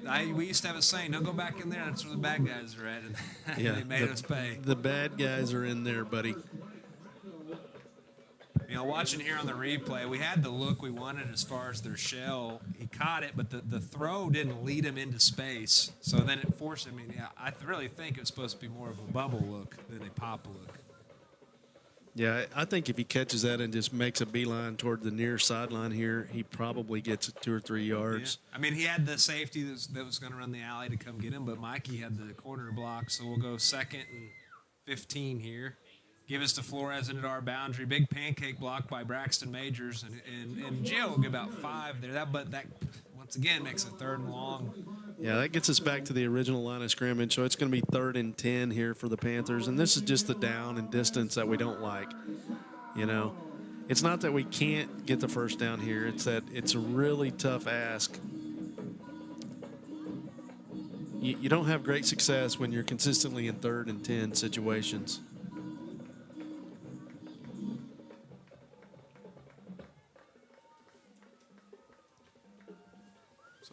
And we used to have a saying, don't go back in there. That's where the bad guys are at. And they made us pay. The bad guys are in there, buddy. Watching here on the replay, we had the look we wanted as far as their shell. He caught it, but the throw didn't lead him into space. So then it forced him. I really think it was supposed to be more of a bubble look than a pop look. Yeah, I think if he catches that and just makes a beeline toward the near sideline here, he probably gets it 2 or 3 yards. Yeah. He had the safety that was going to run the alley to come get him, but Mikey had the corner block, so we'll go 2nd and 15 here. Give us to Flores into our boundary. Big pancake block by Braxton Majors, and Gio will get about 5 there. But that once again makes it 3rd and long. Yeah, that gets us back to the original line of scrimmage. So it's going to be 3rd and 10 here for the Panthers, and this is just the down and distance that we don't like. It's not that we can't get the first down here. It's that it's a really tough ask. You don't have great success when you're consistently in 3rd and 10 situations.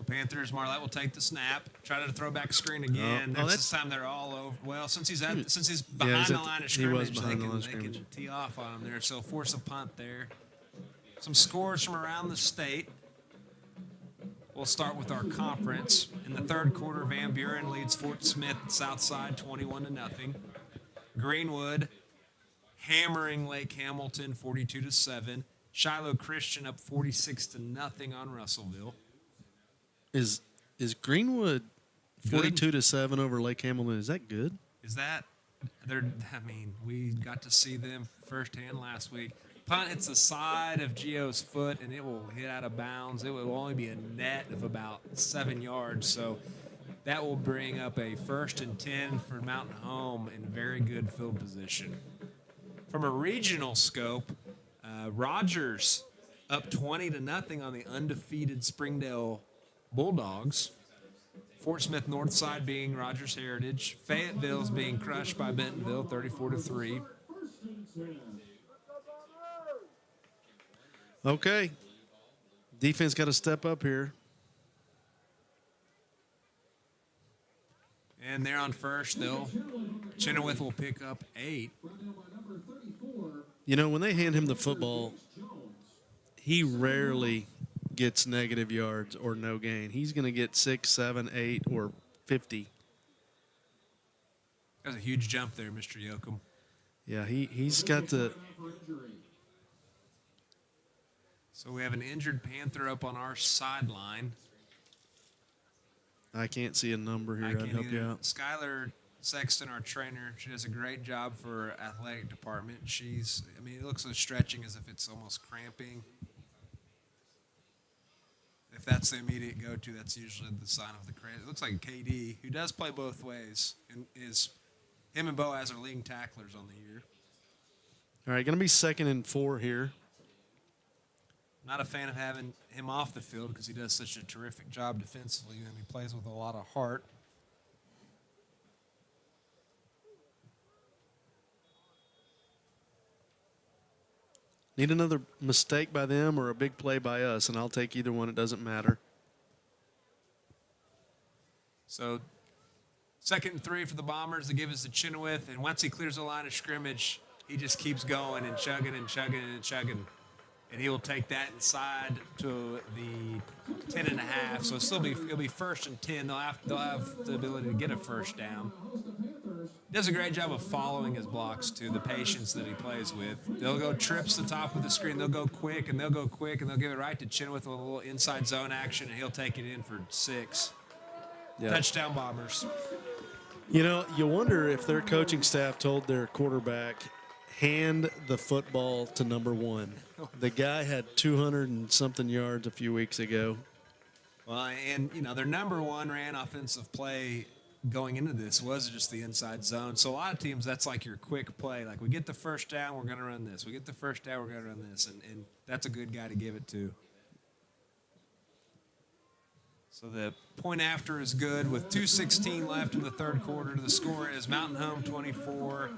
Panthers, Marlette will take the snap, try to throw back screen again. This time they're all over. Well, since he's behind the line of scrimmage, they can tee off on him there. So force a punt there. Some scores from around the state. We'll start with our conference. In the third quarter, Van Buren leads Fort Smith Southside 21-0. Greenwood hammering Lake Hamilton 42-7. Shiloh Christian up 46-0 on Russellville. Is Greenwood 42-7 over Lake Hamilton? Is that good? Is that? We got to see them firsthand last week. Punt hits the side of Gio's foot, and it will hit out of bounds. It will only be a net of about 7 yards, so that will bring up a 1st and 10 for Mountain Home in very good field position. From a regional scope, Rogers up 20-0 on the undefeated Springdale Bulldogs. Fort Smith Northside being Rogers Heritage. Fayetteville's being crushed by Bentonville 34-3. Okay. Defense got to step up here. And they're on first, Chenoweth will pick up 8. When they hand him the football, he rarely gets negative yards or no gain. He's going to get 6, 7, 8, or 50. That's a huge jump there, Mr. Yoakum. Yeah, he's got the. So we have an injured Panther up on our sideline. I can't see a number here. I I'd can't help you either. out. Skylar Sexton, our trainer, she does a great job for our athletic department. It looks so stretching as if it's almost cramping. If that's the immediate go-to, that's usually the sign of the cramp. It looks like KD, who does play both ways, and him and Boaz are leading tacklers on the year. All right, going to be 2nd and 4 here. Not a fan of having him off the field because he does such a terrific job defensively, and he plays with a lot of heart. Need another mistake by them or a big play by us, and I'll take either one. It doesn't matter. So 2nd and 3 for the Bombers. They give us the Chenoweth, and once he clears the line of scrimmage, he just keeps going and chugging and chugging and chugging. And he will take that inside to the 10.5. So it'll be 1st and 10. They'll have the ability to get a first down. He does a great job of following his blocks, too, the patience that he plays with. They'll go trips the top of the screen. They'll go quick, and they'll give it right to Chenoweth with a little inside zone action, and he'll take it in for 6. Yeah. Touchdown Bombers. You know, you wonder if their coaching staff told their quarterback, hand the football to number 1. The guy had 200 and something yards a few weeks ago. Well, and, their number 1 ran offensive play going into this was just the inside zone. So a lot of teams, that's like your quick play. Like, we get the first down, we're going to run this. We get the first down, we're going to run this. And that's a good guy to give it to. So the point after is good with 2:16 left in the third quarter. The score is Mountain Home 24,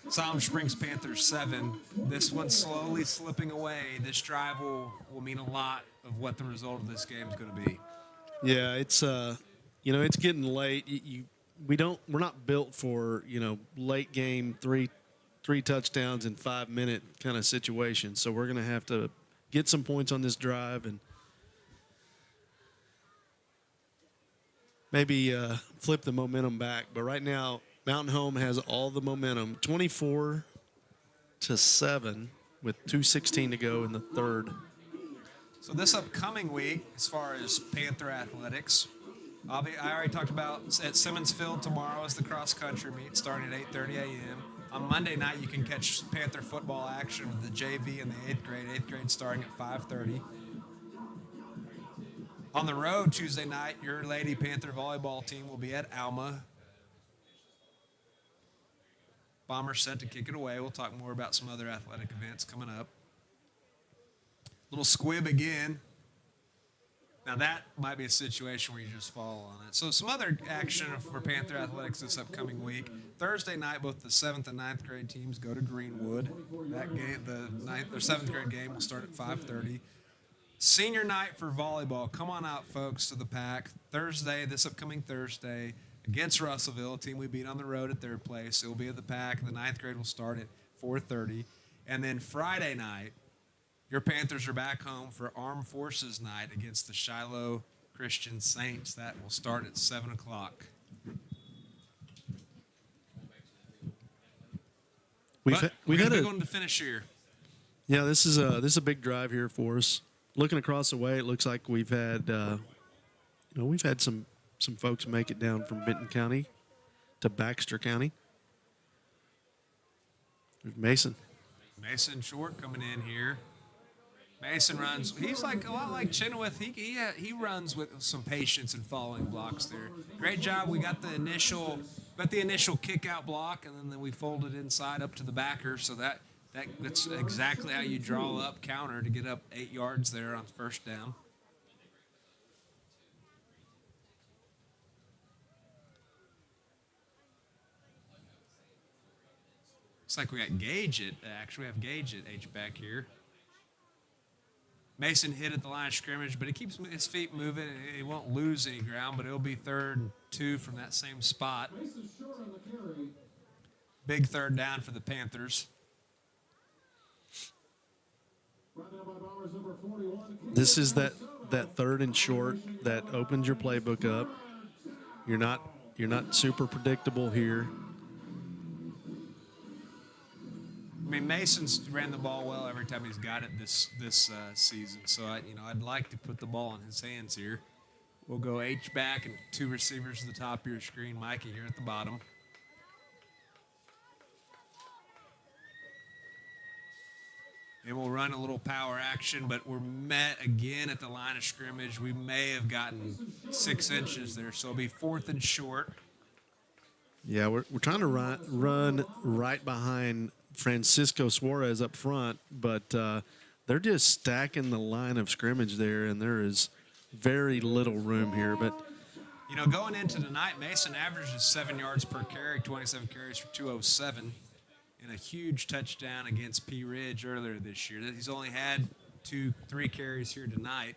Siloam Springs Panthers 7. This one's slowly slipping away. This drive will mean a lot of what the result of this game is going to be. Yeah, it's it's getting late. We're not built for late game three touchdowns in 5-minute kind of situation. So we're going to have to get some points on this drive and maybe flip the momentum back. But right now, Mountain Home has all the momentum, 24-7 with 2:16 to go in the third. So this upcoming week, as far as Panther athletics, I already talked about at Simmons Field tomorrow is the cross-country meet starting at 8:30 a.m. On Monday night, you can catch Panther football action with the JV and the 8th grade. 8th grade starting at 5:30. On the road Tuesday night, your Lady Panther volleyball team will be at Alma. Bombers set to kick it away. We'll talk more about some other athletic events coming up. Little squib again. Now that might be a situation where you just fall on it. So some other action for Panther athletics this upcoming week. Thursday night, both the 7th and 9th grade teams go to Greenwood. That game, the 7th grade game will start at 5:30. Senior night for volleyball. Come on out, folks, to the pack. This upcoming Thursday, against Russellville, a team we beat on the road at their place. It will be at the pack. The 9th grade will start at 4:30. And then Friday night, your Panthers are back home for Armed Forces Night against the Shiloh Christian Saints. That will start at 7 o'clock. We've had a a big one to finish here. Yeah, this is a big drive here for us. Looking across the way, it looks like we've had some folks make it down from Benton County to Baxter County. There's Mason. Mason Short coming in here. Mason runs. He's a lot like Chenoweth. He runs with some patience and following blocks there. Great job. We got the initial kick out block, and then we folded inside up to the backer. So that's exactly how you draw up counter to get up 8 yards there on first down. Looks like we got Gage we have Gage at H-back here. Mason hit at the line of scrimmage, but he keeps his feet moving. He won't lose any ground, but it'll be 3rd and 2 from that same spot. Big third down for the Panthers. This is that third and short that opens your playbook up. You're not super predictable here. I mean, Mason's ran the ball well every time he's got it this season. So I'd like to put the ball in his hands here. We'll go H back and 2 receivers to the top of your screen. Mikey here at the bottom. And we'll run a little power action, but we're met again at the line of scrimmage. We may have gotten 6 inches there, so it'll be 4th and short. Yeah, we're trying to run right behind Francisco Suarez up front, but they're just stacking the line of scrimmage there, and there is very little room here. But going into tonight, Mason averages 7 yards per carry, 27 carries for 207, and a huge touchdown against P. Ridge earlier this year. He's only had 3 carries here tonight.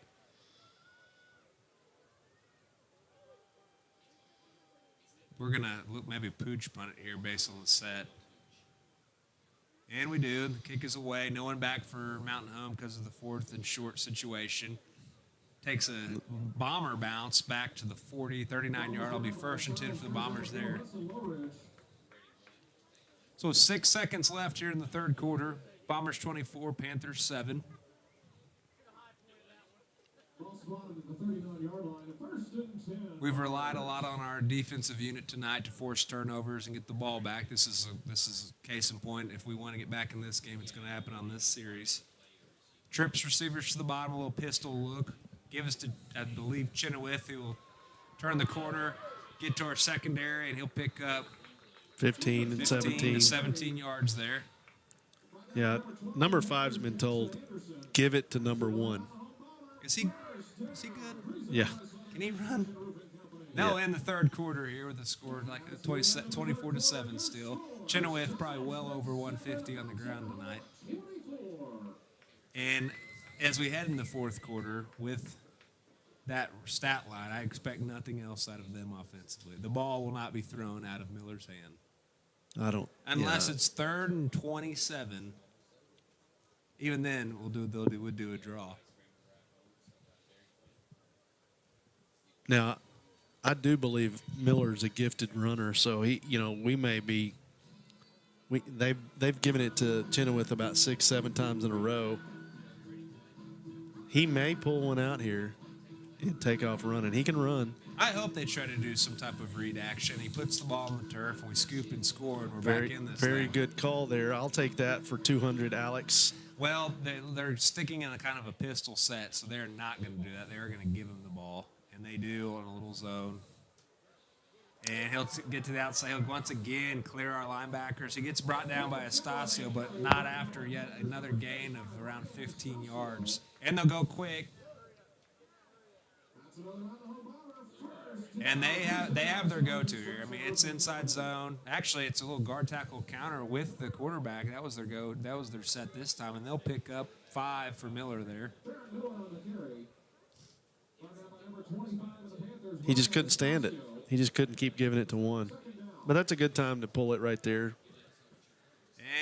We're going to look maybe pooch punt it here based on the set. And we do. The kick is away. No one back for Mountain Home because of the 4th and short situation. Takes a bomber bounce back to the 40, 39-yard. It'll be 1st and 10 for the Bombers there. So 6 seconds left here in the third quarter. Bombers 24, Panthers 7. We've relied a lot on our defensive unit tonight to force turnovers and get the ball back. This is a case in point. If we want to get back in this game, it's going to happen on this series. Trips receivers to the bottom, a little pistol look. Give us to, I believe, Chenoweth, who will turn the corner, get to our secondary, and he'll pick up 15 and 17 to 17 yards there. Yeah, number 5's been told, give it to number 1. Is he good? Yeah. Can he run? No, Yeah. in the third quarter here with the score like 24-7 still. Chenoweth probably well over 150 on the ground tonight. And as we head in the fourth quarter with that stat line, I expect nothing else out of them offensively. The ball will not be thrown out of Miller's hand. Unless it's 3rd and 27. Even then, we'll do a draw. Now, I do believe Miller's a gifted runner, so they've given it to Chenoweth about 6-7 times in a row. He may pull one out here and take off running. He can run. I hope they try to do some type of read action. He puts the ball on the turf, and we scoop and score, and we're back in this Very thing. good call there. I'll take that for 200, Alex. They're sticking in a kind of a pistol set, so they're not going to do that. They're going to give him the ball, and they do on a little zone. And he'll get to the outside. He'll once again clear our linebackers. He gets brought down by Estacio, but not after yet another gain of around 15 yards. And they'll go quick. And they have their go-to here. I mean, it's inside zone. Actually, it's a little guard tackle counter with the quarterback. That was their set this time, and they'll pick up 5 for Miller there. He just couldn't stand it. He just couldn't keep giving it to one. But that's a good time to pull it right there.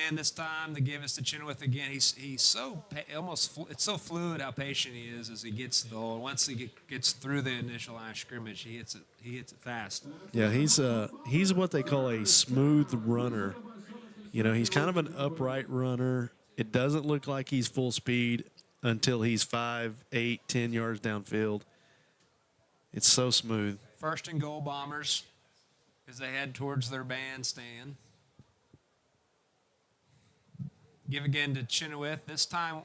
And this time they give us to Chenoweth again. He's so it's so fluid how patient he is as he gets to the hole. Once he gets through the initial line of scrimmage, he hits it fast. Yeah, he's what they call a smooth runner. You know, he's kind of an upright runner. It doesn't look like he's full speed until he's 5, 8, 10 yards downfield. It's so smooth. 1st and goal, Bombers, as they head towards their bandstand. Give again to Chenoweth. This time,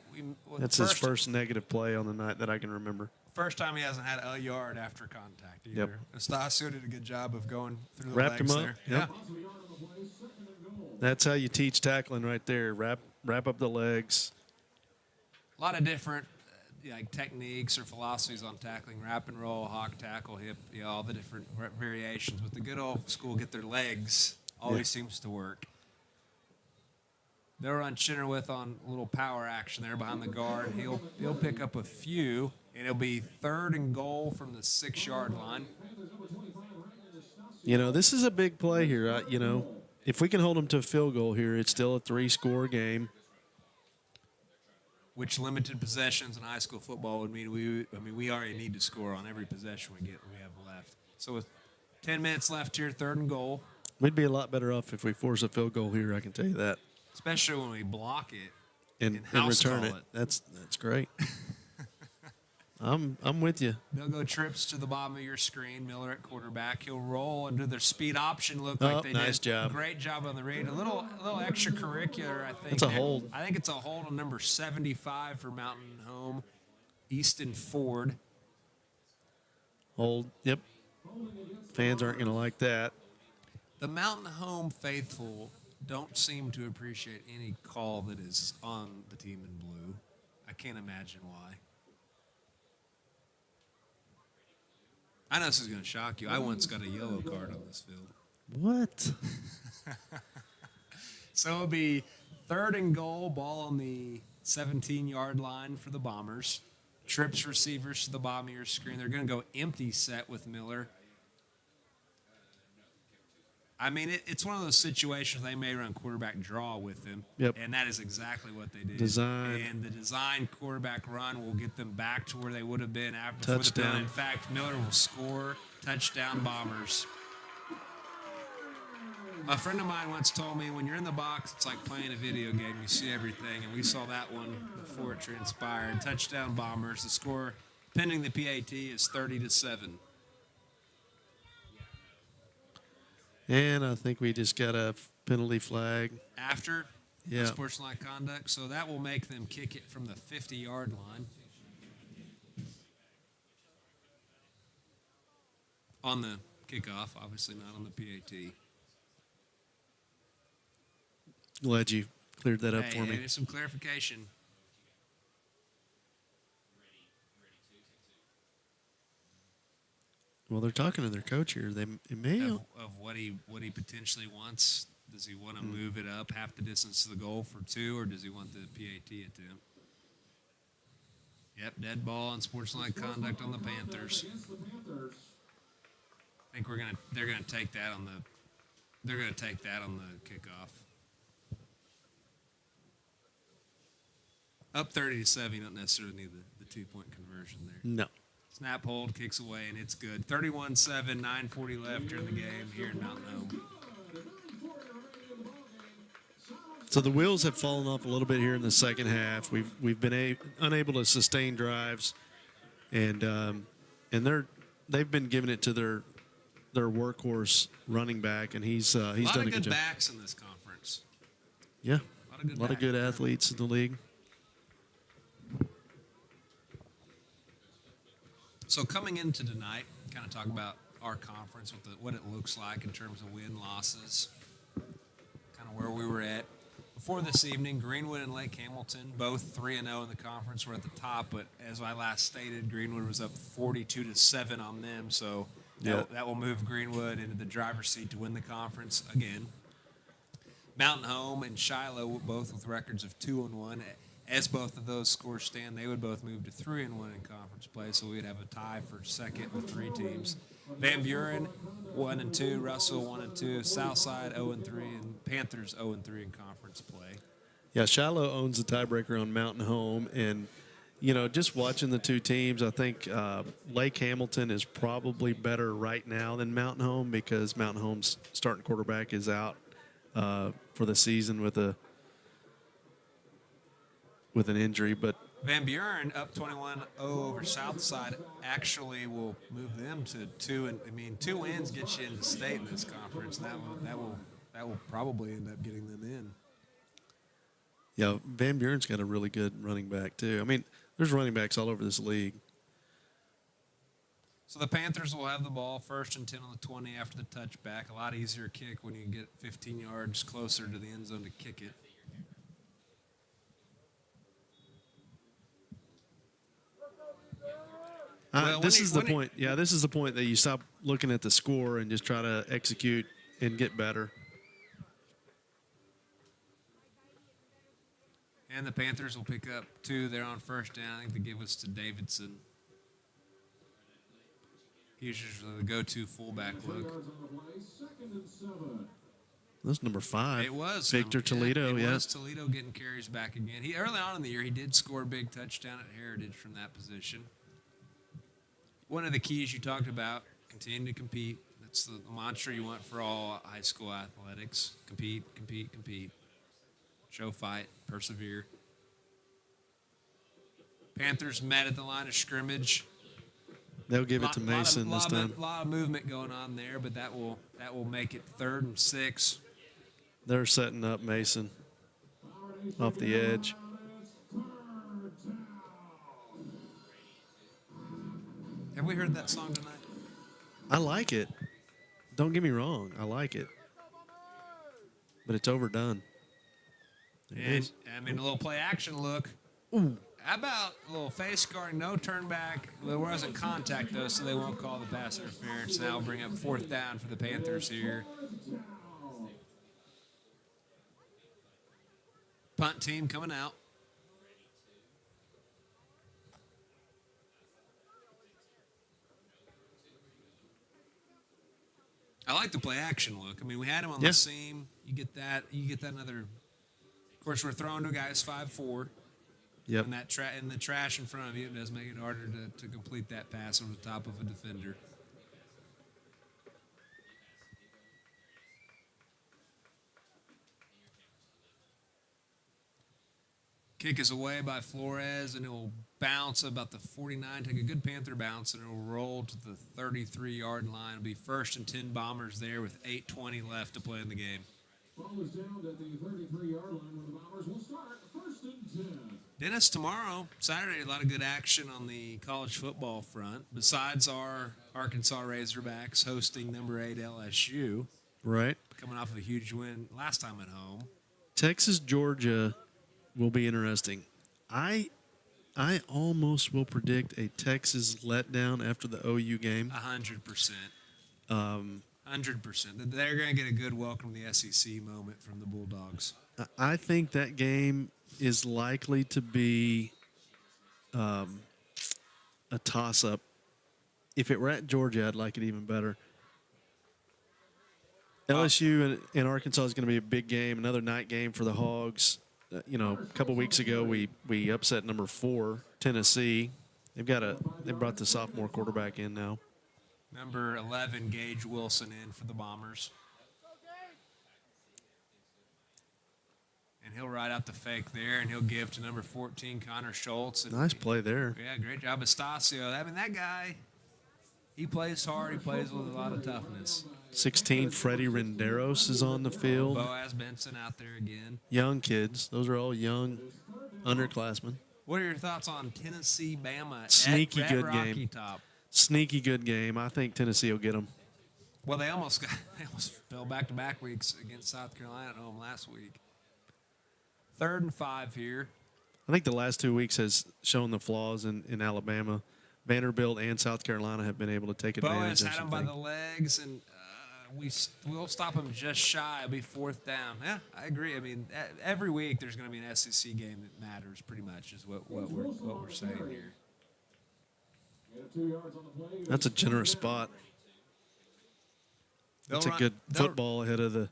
that's his first negative play on the night that I can remember. First time he hasn't had a yard after contact either. Yep. Estacio did a good job of going through the Wrapped legs him up. there. Yep. Yeah. That's how you teach tackling right there. Wrap up the legs. A lot of different techniques or philosophies on tackling: wrap and roll, hawk tackle, hip, all the different variations. But the good old school get their legs always seems to work. They'll run Chenoweth on a little power action there behind the guard. He'll pick up a few, and it'll be 3rd and goal from the 6-yard line. You know, this is a big play here. If we can hold them to a field goal here, it's still a 3-score game. which limited possessions in high school football would mean we already need to score on every possession we have left. So with 10 minutes left here, 3rd and goal, We'd be a lot better off if we force a field goal here, I can tell you that. especially when we block it And house return call it. That's great. I'm with you. They'll go trips to the bottom of your screen. Miller at quarterback. He'll roll and do their speed option look like they nice did. job. Great job on the read. A little extracurricular, I think. It's a hold. I think it's a hold on number 75 for Mountain Home, Easton Ford. Hold. Yep. Fans aren't going to like that. The Mountain Home faithful don't seem to appreciate any call that is on the team in blue. I can't imagine why. I know this is going to shock you. I once got a yellow card on this field. What? So it'll be 3rd and goal, ball on the 17-yard line for the Bombers. Trips receivers to the bottom of your screen. They're going to go empty set with Miller. I mean, it's one of those situations they may run quarterback draw with him. Yep. And that is exactly what they did. Design. And the design quarterback run will get them back to where they would have been after the Touchdown. penalty. In fact, Miller will score. Touchdown Bombers. A friend of mine once told me, when you're in the box, it's like playing a video game. You see everything, and we saw that one before it transpired. Touchdown Bombers. The score, pending the PAT, is 30-7. And I think we just got a penalty flag. After Yeah. sportsmanlike conduct, so that will make them kick it from the 50-yard line. On the kickoff, obviously not on the PAT. Glad you cleared that up Hey, for me. there's some clarification. Well, they're talking to their coach here. They may. Of what he potentially wants. Does he want to move it up half the distance to the goal for 2, or does he want the PAT attempt? Yep, dead ball on sportsmanlike conduct on the Panthers. I think they're gonna take that on the kickoff. Up 30-7, you don't necessarily need the 2-point conversion there. No. Snap, hold, kicks away, and it's good. 31-7, 9:40 left during the game here in Mountain Home. So the wheels have fallen off a little bit here in the second half. We've been unable to sustain drives, and they've been giving it to their workhorse running back, and he's done a good job. A lot of good backs in this conference. Yeah, A lot of good athletes in the league. So coming into tonight, kind of talk about our conference, what it looks like in terms of win losses, kind of where we were at. Before this evening, Greenwood and Lake Hamilton, both 3-0 in the conference, were at the top. But as I last stated, Greenwood was up 42-7 on them. So that will move Greenwood into the driver's seat to win the conference again. Mountain Home and Shiloh, both with records of 2-1. As both of those scores stand, they would both move to 3-1 in conference play. So we'd have a tie for second with 3 teams. Van Buren 1-2, Russell 1-2, Southside 0-3, and Panthers 0-3 in conference play. Yeah, Shiloh owns the tiebreaker on Mountain Home, and just watching the two teams, I think Lake Hamilton is probably better right now than Mountain Home because Mountain Home's starting quarterback is out for the season with an injury, but Van Buren up 21-0 over Southside actually will move them to 2. And 2 wins get you into state in this conference. And that will probably end up getting them in. Yeah, Van Buren's got a really good running back too. I mean, there's running backs all over this league. So the Panthers will have the ball 1st and 10 on the 20 after the touchback. A lot easier kick when you get 15 yards closer to the end zone to kick it. This is the point. Yeah, this is the point that you stop looking at the score and just try to execute and get better. And the Panthers will pick up 2 there on 1st down. I think they give us to Davidson. He's usually the go-to fullback look. That's number 5. It was Victor Toledo. It Yeah. was Toledo getting carries back again. He early on in the year he did score a big touchdown at Heritage from that position. One of the keys you talked about, continue to compete. That's the mantra you want for all high school athletics. Compete, compete, compete. Show fight, persevere. Panthers met at the line of scrimmage. They'll give it to Mason this time. A lot of movement going on there, but that will make it 3rd and 6. They're setting up Mason off the edge. Have we heard that song tonight? I like it. Don't get me wrong. I like it. But it's overdone. And, I mean, a little play action look. Ooh. How about a little face guard, no turn back? There wasn't contact, though, so they won't call the pass interference. Now we'll bring up 4th down for the Panthers here. Punt team coming out. I like the play action look. I mean, we had him on the seam. You get that another. Of course, we're throwing to a guy who's 5'4". Yep. And that in the trash in front of you, it does make it harder to complete that pass over the top of a defender. Kick is away by Flores, and it will bounce about the 49, take a good Panther bounce, and it will roll to the 33-yard line. It'll be 1st and 10 Bombers there with 8:20 left to play in the game. Ball is down at the 33-yard line where the Bombers will start 1st and 10. Dennis, tomorrow, Saturday, a lot of good action on the college football front. Besides our Arkansas Razorbacks hosting number 8 LSU. Right. Coming off of a huge win last time at home. Texas, Georgia will be interesting. I almost will predict a Texas letdown after the OU game. 100%. 100%. They're going to get a good welcome to the SEC moment from the Bulldogs. I think that game is likely to be a toss-up. If it were at Georgia, I'd like it even better. LSU and Arkansas is going to be a big game, another night game for the Hogs. A couple weeks ago we upset number 4 Tennessee. They brought the sophomore quarterback in now. Number 11 Gage Wilson in for the Bombers. And he'll ride out the fake there, and he'll give to number 14 Connor Schultz. And nice play there. Yeah, great job, Estacio. I mean, that guy, he plays hard. He plays with a lot of toughness. 16 Freddie Renderos is on the field. Boaz Benson out there again. Young kids. Those are all young underclassmen. What are your thoughts on Tennessee, Bama? Sneaky at good Rocky game. Top? Sneaky good game. I think Tennessee will get them. Well, they almost fell back-to-back weeks against South Carolina at home last week. 3rd and 5 here. I think the last 2 weeks has shown the flaws in Alabama. Vanderbilt and South Carolina have been able to take advantage Boaz of had him by the legs, and we'll stop him just shy. It'll be 4th down. Yeah, I agree. I mean, every week there's going to be an SEC game that matters. Pretty much is what we're saying here. That's a generous spot. That's a good football ahead of the.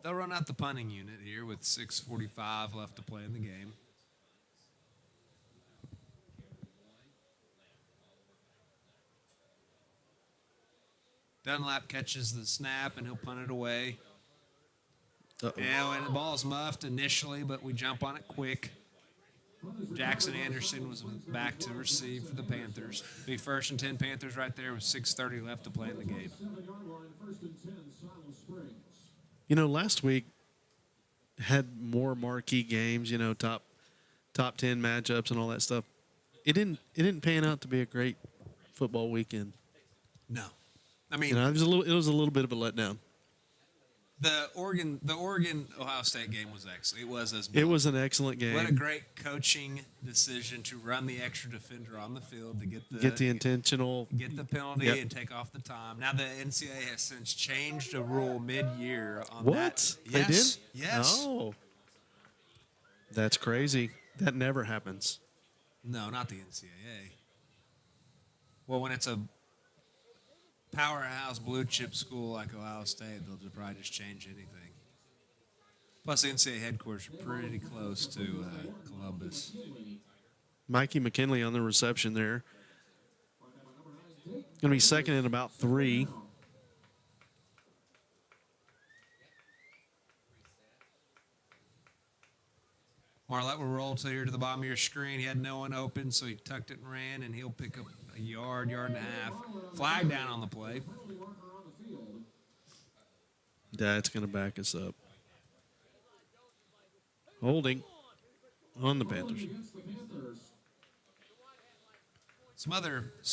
They'll run out the punting unit here with 6:45 left to play in the game. Dunlap catches the snap, and he'll punt it away. And the ball's muffed initially, but we jump on it quick. Jackson Anderson was back to receive for the Panthers. Be 1st and 10 Panthers right there with 6:30 left to play in the game. Last week had more marquee games, top 10 matchups and all that stuff. It didn't pan out to be a great football weekend. No. I mean, it was a little bit of a letdown. The Oregon Ohio State game was excellent. It was an excellent game. What a great coaching decision to run the extra defender on the field to get the penalty and take off the time. Now the NCAA has since changed a rule mid-year on that. What? Yes. They did? Yes. Oh, that's crazy. That never happens. No, not the NCAA. Well, when it's a powerhouse blue chip school like Ohio State, they'll probably just change anything. Plus, the NCAA headquarters are pretty close to Columbus. Mikey McKinley on the reception there. Going to be second in about 3. Marlette will roll here to the bottom of your screen. He had no one open, so he tucked it and ran, and he'll pick up a yard and a half. Flag down on the play. That's going to back us up. Holding on the Panthers. Some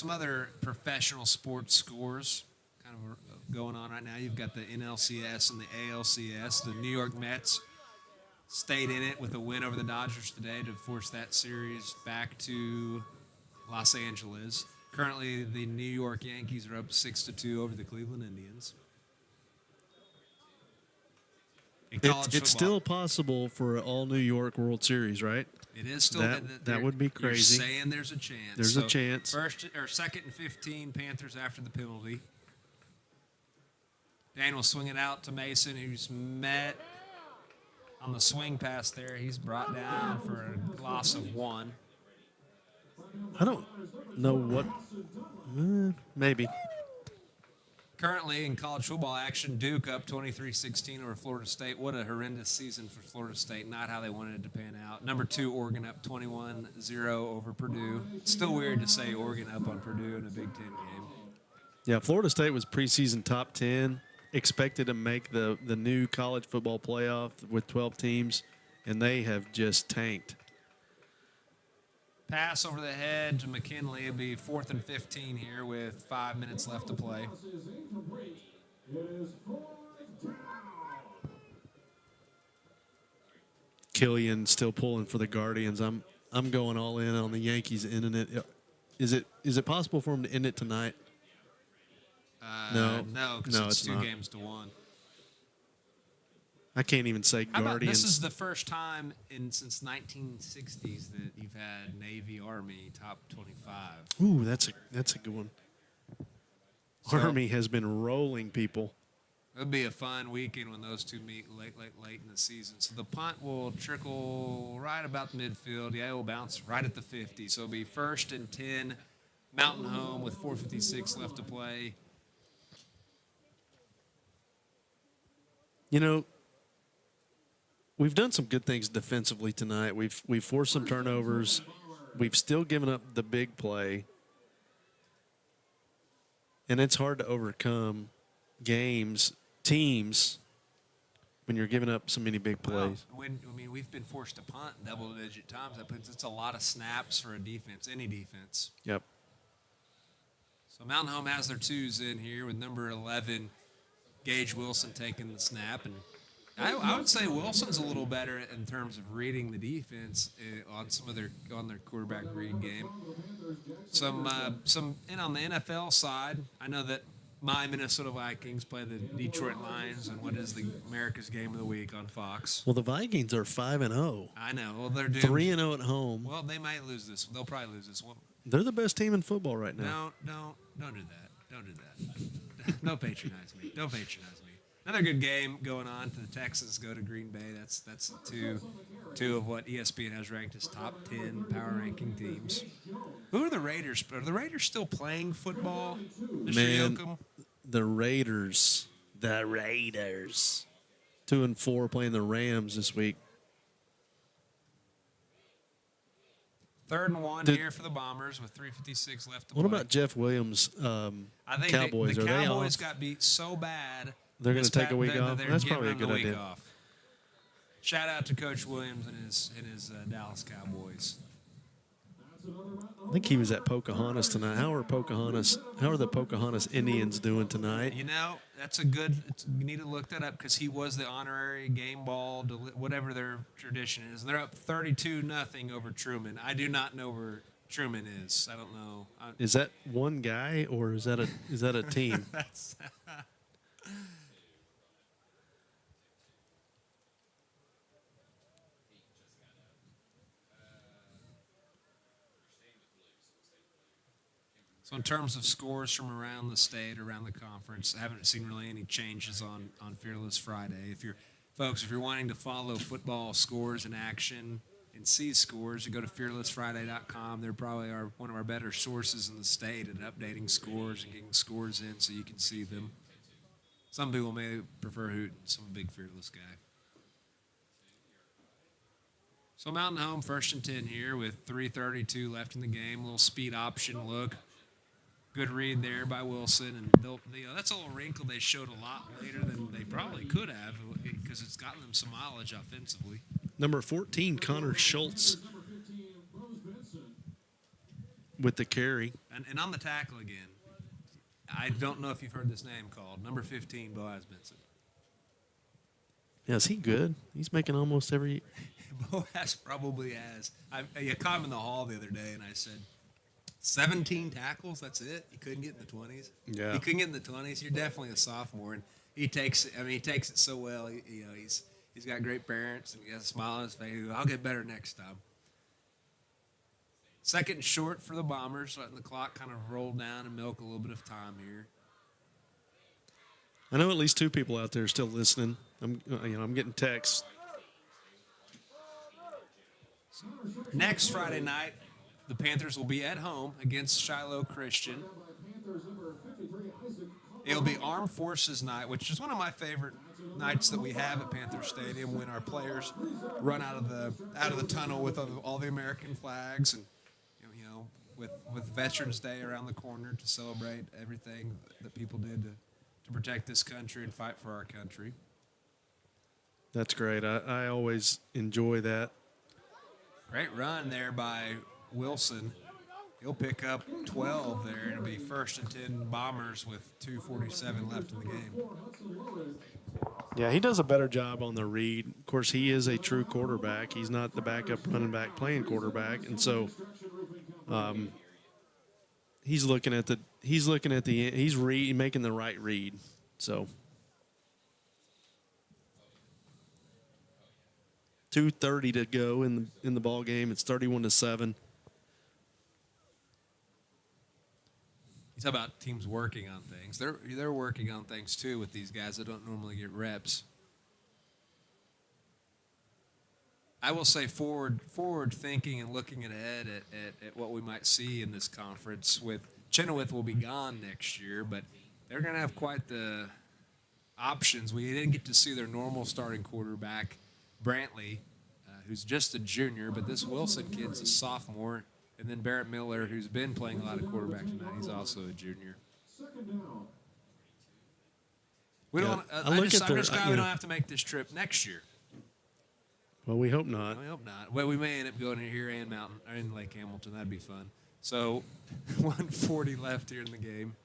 other professional sports scores kind of going on right now. You've got the NLCS and the ALCS. The New York Mets stayed in it with a win over the Dodgers today to force that series back to Los Angeles. Currently, the New York Yankees are up 6-2 over the Cleveland Indians. It's still possible for an all New York World Series, right? It is still that would be crazy. You're saying there's a chance. There's a chance. First or second and 15, Panthers after the penalty. Dan will swing it out to Mason, who's met on the swing pass there. He's brought down for a loss of 1. I don't know what. Maybe. Currently in college football action, Duke up 23-16 over Florida State. What a horrendous season for Florida State. Not how they wanted it to pan out. Number 2, Oregon up 21-0 over Purdue. It's still weird to say Oregon up on Purdue in a Big Ten game. Yeah, Florida State was preseason top 10. Expected to make the new college football playoff with 12 teams, and they have just tanked. Pass over the head to McKinley. It'll be 4th and 15 here with 5 minutes left to play. Killian still pulling for the Guardians. I'm going all in on the Yankees ending it. Is it possible for them to end it tonight? No, because it's 2 games to 1. I can't even say Guardians. This is the first time since 1960s that you've had Navy Army top 25. Ooh, that's a good one. Army has been rolling people. It'll be a fun weekend when those two meet late in the season. So the punt will trickle right about the midfield. Yeah, it will bounce right at the 50. So it'll be 1st and 10, Mountain Home with 4:56 left to play. You know, we've done some good things defensively tonight. We've forced some turnovers. We've still given up the big play. And it's hard to overcome teams, when you're giving up so many big plays. Well, we've been forced to punt double-digit times. That puts it's a lot of snaps for a defense, any defense. Yep. So Mountain Home has their 2s in here with number 11, Gage Wilson, taking the snap. And I would say Wilson's a little better in terms of reading the defense on their quarterback read game. Some and on the NFL side, I know that my Minnesota Vikings play the Detroit Lions and what is the America's Game of the Week on Fox. Well, the Vikings are 5-0. I know. Well, they're doomed. 3-0 at home. Well, they might lose this. They'll probably lose this one. They're the best team in football right now. Don't do that. Don't do that. Don't patronize me. Don't patronize me. Another good game going on. The Texans go to Green Bay. That's two of what ESPN has ranked as top 10 power ranking teams. Who are the Raiders? Are the Raiders still playing football? Man, the Raiders. 2-4 playing the Rams this week. 3rd and 1 here for the Bombers with 3:56 left to play. What about Jeff Williams' I think Cowboys? The Are they Cowboys off? got beat so bad. They're going to take a week off? That's probably a good idea. Off. Shout out to Coach Williams and his Dallas Cowboys. I think he was at Pocahontas tonight. How are the Pocahontas Indians doing tonight? You know, that's a good. You need to look that up because he was the honorary game ball, whatever their tradition is. And they're up 32-0 over Truman. I do not know where Truman is. I don't know. Is that one guy or is that a team? That's. So So in terms of scores from around the state, around the conference, I haven't seen really any changes on Fearless Friday. If you're wanting to follow football scores in action and see scores, you go to fearlessfriday.com. They're probably one of our better sources in the state at updating scores and getting scores in so you can see them. Some people may prefer Hooten, some big Fearless guy. So Mountain Home, 1st and 10 here with 3:32 left in the game. A little speed option look. Good read there by Wilson. And that's a little wrinkle they showed a lot later than they probably could have because it's gotten them some mileage offensively. Number 14, Connor Schultz with the carry. And on the tackle again, I don't know if you've heard this name called. Number 15, Boaz Benson. Yeah, is he good? He's making almost every. Boaz probably has. I caught him in the hall the other day, and I said, 17 tackles, that's it? You couldn't get in the 20s? Yeah. You couldn't get in the 20s? You're definitely a sophomore. And he takes it so well. He's got great parents, and he has a smile on his face. I'll get better next time. 2nd and short for the Bombers, letting the clock kind of roll down and milk a little bit of time here. I know at least 2 people out there still listening. I'm getting texts. Next Friday night, the Panthers will be at home against Shiloh Christian. It'll be Armed Forces Night, which is one of my favorite nights that we have at Panther Stadium when our players run out of the tunnel with all the American flags and with Veterans Day around the corner to celebrate everything that people did to protect this country and fight for our country. That's great. I always enjoy that. Great run there by Wilson. He'll pick up 12 there, and it'll be 1st and 10 Bombers with 2:47 left in the game. Yeah, he does a better job on the read. Of course, he is a true quarterback. He's not the backup running back playing quarterback, and so he's making the right read. So 2:30 to go in the ball game. It's 31-7. You talk about teams working on things. They're working on things too with these guys that don't normally get reps. I will say forward thinking and looking ahead at what we might see in this conference. With Chenoweth will be gone next year, but they're going to have quite the options. We didn't get to see their normal starting quarterback, Brantley, who's just a junior, but this Wilson kid's a sophomore. And then Barrett Miller, who's been playing a lot of quarterback tonight, he's also a junior. We don't. I'm just glad we don't have to make this trip next year. Well, we hope not. We hope not. Well, we may end up going here and in Lake Hamilton. That'd be fun. So, 1:40 left here in the game.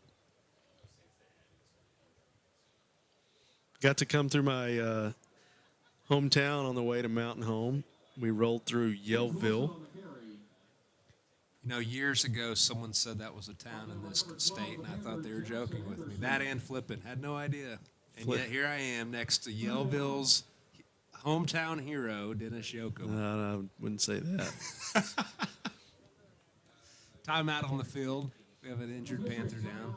Got to come through my hometown on the way to Mountain Home. We rolled through Yellville. Years ago, someone said that was a town in this state, and I thought they were joking with me. That and Flippin. Had no idea. And yet here I am next to Yellville's hometown hero, Dennis Yoakum. No, I wouldn't say that. Timeout on the field. We have an injured Panther down.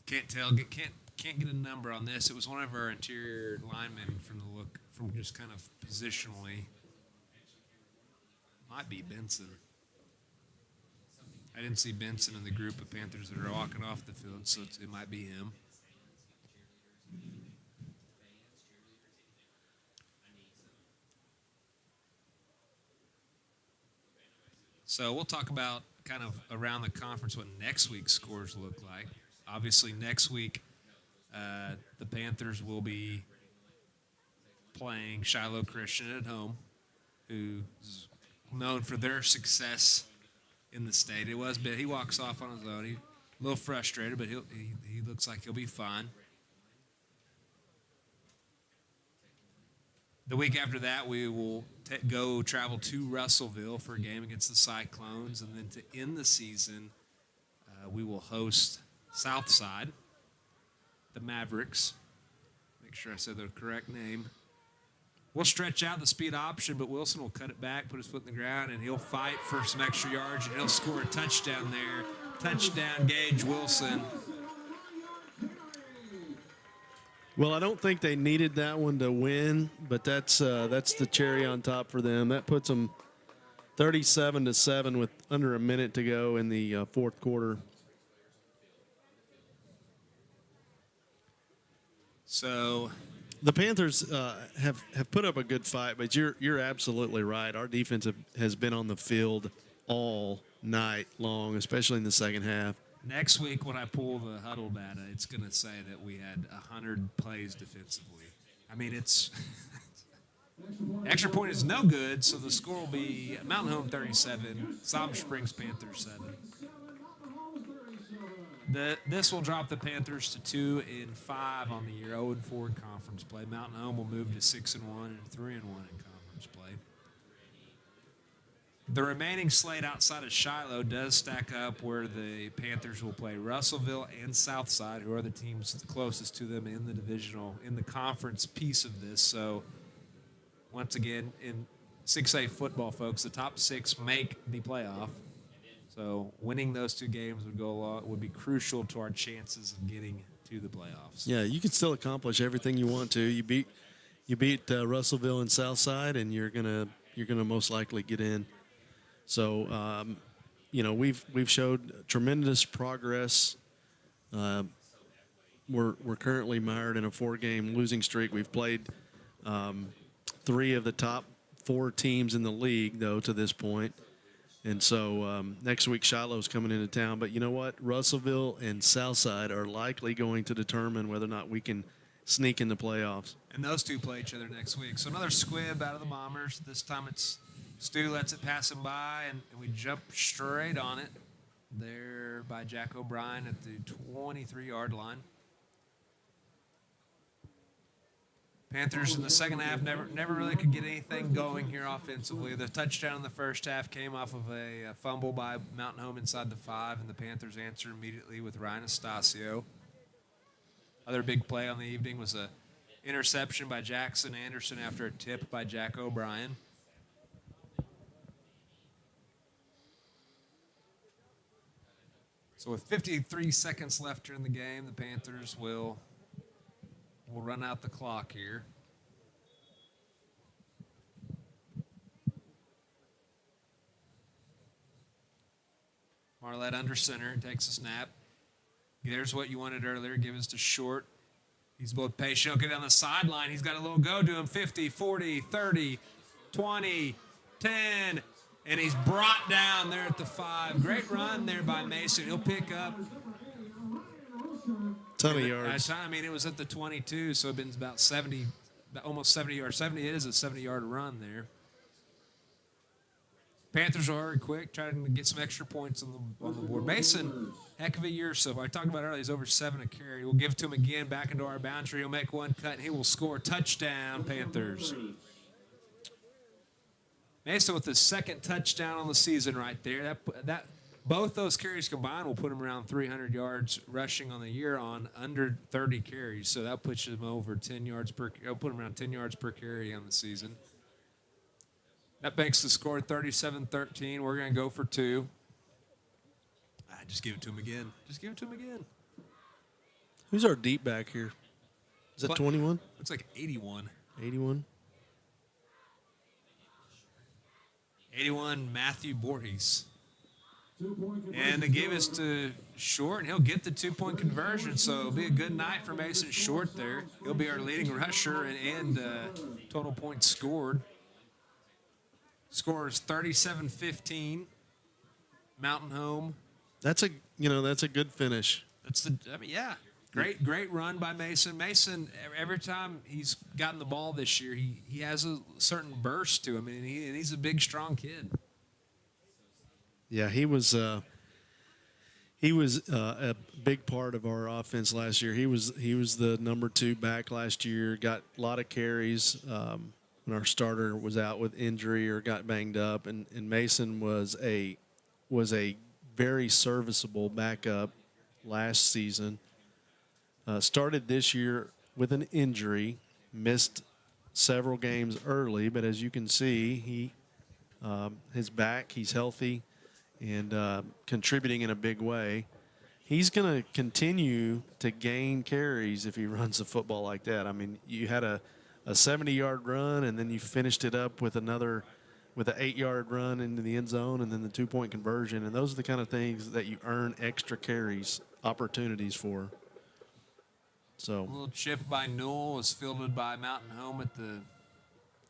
Can't tell. Can't get a number on this. It was one of our interior linemen from just kind of positionally. Might be Benson. I didn't see Benson in the group of Panthers that are walking off the field, so it might be him. So we'll talk about kind of around the conference what next week's scores look like. Obviously, next week, the Panthers will be playing Shiloh Christian at home, who's known for their success in the state. He walks off on his own. He's a little frustrated, but he looks like he'll be fine. The week after that, we will travel to Russellville for a game against the Cyclones, and then to end the season, we will host South Side, the Mavericks. Make sure I said the correct name. We'll stretch out the speed option, but Wilson will cut it back, put his foot in the ground, and he'll fight for some extra yards, and he'll score a touchdown there. Touchdown, Gage Wilson. Well, I don't think they needed that one to win, but that's the cherry on top for them. That puts them 37-7 with under a minute to go in the fourth quarter. So the Panthers have put up a good fight, but you're absolutely right. Our defense has been on the field all night long, especially in the second half. next week when I pull the huddle data, it's going to say that we had 100 plays defensively. I mean, it's extra point is no good, so the score will be Mountain Home 37, Siloam Springs Panthers 7. This will drop the Panthers to 2-5 on the year, 0-4 in conference play. Mountain Home will move to 6-1 and 3-1 in conference play. The remaining slate outside of Shiloh does stack up where the Panthers will play Russellville and Southside, who are the teams closest to them in the conference piece of this. So once again, in 6A football, folks, the top 6 make the playoff. So winning those 2 games would be crucial to our chances of getting to the playoffs. Yeah, you can still accomplish everything you want to. You beat Russellville and Southside, and you're gonna most likely get in. So we've showed tremendous progress. We're currently mired in a 4-game losing streak. We've played 3 of the top 4 teams in the league, though, to this point. And so next week Shiloh's coming into town. But you know what? Russellville and Southside are likely going to determine whether or not we can sneak in the playoffs. And those 2 play each other next week. So another squib out of the Bombers. This time it's Stu lets it pass him by, and we jump straight on it there by Jack O'Brien at the 23-yard line. Panthers in the second half never really could get anything going here offensively. The touchdown in the first half came off of a fumble by Mountain Home inside the 5, and the Panthers answered immediately with Ryan Estacio. Other big play on the evening was a interception by Jackson Anderson after a tip by Jack O'Brien. So with 53 seconds left here in the game, the Panthers will run out the clock here. Marlette under center, takes a snap. There's what you wanted earlier. Give us to Short. He's both patient. He'll get down the sideline. He's got a little go to him. 50, 40, 30, 20, 10. And he's brought down there at the 5. Great run there by Mason. He'll pick up. Ton of yards. I mean, it was at the 22, so it's been about 70, almost 70 yards. 70, it is a 70-yard run there. Panthers will hurry quick, trying to get some extra points on the board. Mason, heck of a year so far. I talked about earlier, he's over 7 a carry. We'll give it to him again back into our boundary. He'll make one cut, and he will score. Touchdown, Panthers. Mason with the second touchdown on the season right there. That both those carries combined will put him around 300 yards rushing on the year on under 30 carries. So that puts him over 10 yards per. It'll put him around 10 yards per carry on the season. That makes the score 37-13. We're going to go for 2. Just give it to him again. Just give it to him again. Who's our deep back here? Is that 21? Looks like 81. 81? 81, Matthew Borges. And they gave us to Short, and he'll get the 2-point conversion. So it'll be a good night for Mason Short there. He'll be our leading rusher and total points scored. Score is 37-15. Mountain Home. That's a good finish. Great run by Mason. Mason, every time he's gotten the ball this year, he has a certain burst to him, and he's a big, strong kid. Yeah, he was a big part of our offense last year. He was the number 2 back last year. Got a lot of carries when our starter was out with injury or got banged up, and Mason was a very serviceable backup last season. Started this year with an injury, missed several games early, but as you can see, his back, he's healthy and contributing in a big way. He's going to continue to gain carries if he runs the football like that. I mean, you had a 70-yard run, and then you finished it up with an 8-yard run into the end zone, and then the 2-point conversion. And those are the kind of things that you earn extra carries opportunities for. So A little chip by Newell was fielded by Mountain Home at the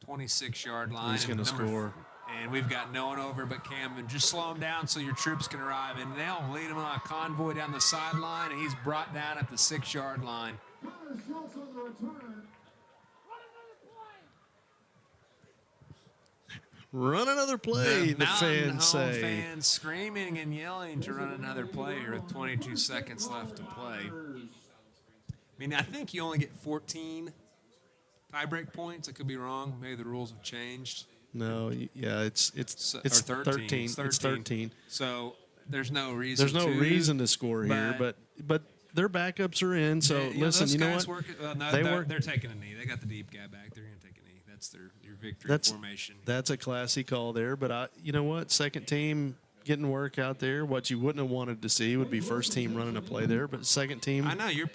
26-yard line. he's going to score. And we've got no one over but Camden. Just slow him down so your troops can arrive. And they'll lead him on a convoy down the sideline, and he's brought down at the 6-yard line. Connor Schultz on the return. Run another play, the Mountain fans Home say. fans screaming and yelling to run another play here with 22 seconds left to play. I mean, I think you only get 14 tiebreak points. I could be wrong. Maybe the rules have changed. No, yeah, it's Or 13. 13. It's 13. So there's no reason. There's no reason to score here, but their backups are in. So listen, you know what? They're taking a knee. They got the deep guy back. They're going to take a knee. That's your victory formation. That's a classy call there. But you know what? Second team getting work out there. What you wouldn't have wanted to see would be first team running a play there, but second team. I know you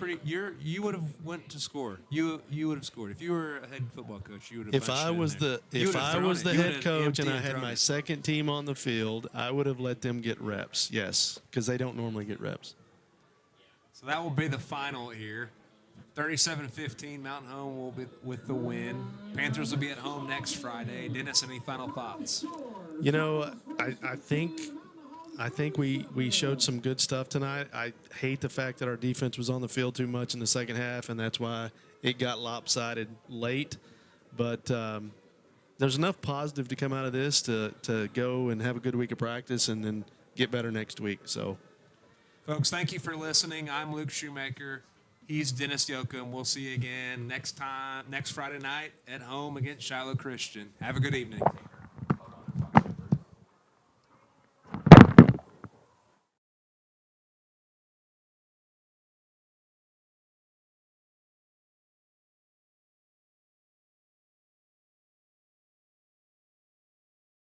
would have went to score. You would have scored if you were a head football coach. You would have. If I was the head coach and I had my second team on the field, I would have let them get reps. Yes, because they don't normally get reps. So that will be the final here. 37-15, Mountain Home will be with the win. Panthers will be at home next Friday. Dennis, any final thoughts? You know, I think we showed some good stuff tonight. I hate the fact that our defense was on the field too much in the second half, and that's why it got lopsided late. But there's enough positive to come out of this to go and have a good week of practice and then get better next week. So, folks, thank you for listening. I'm Luke Shoemaker. He's Dennis Yoakum. We'll see you again next Friday night at home against Shiloh Christian. Have a good evening.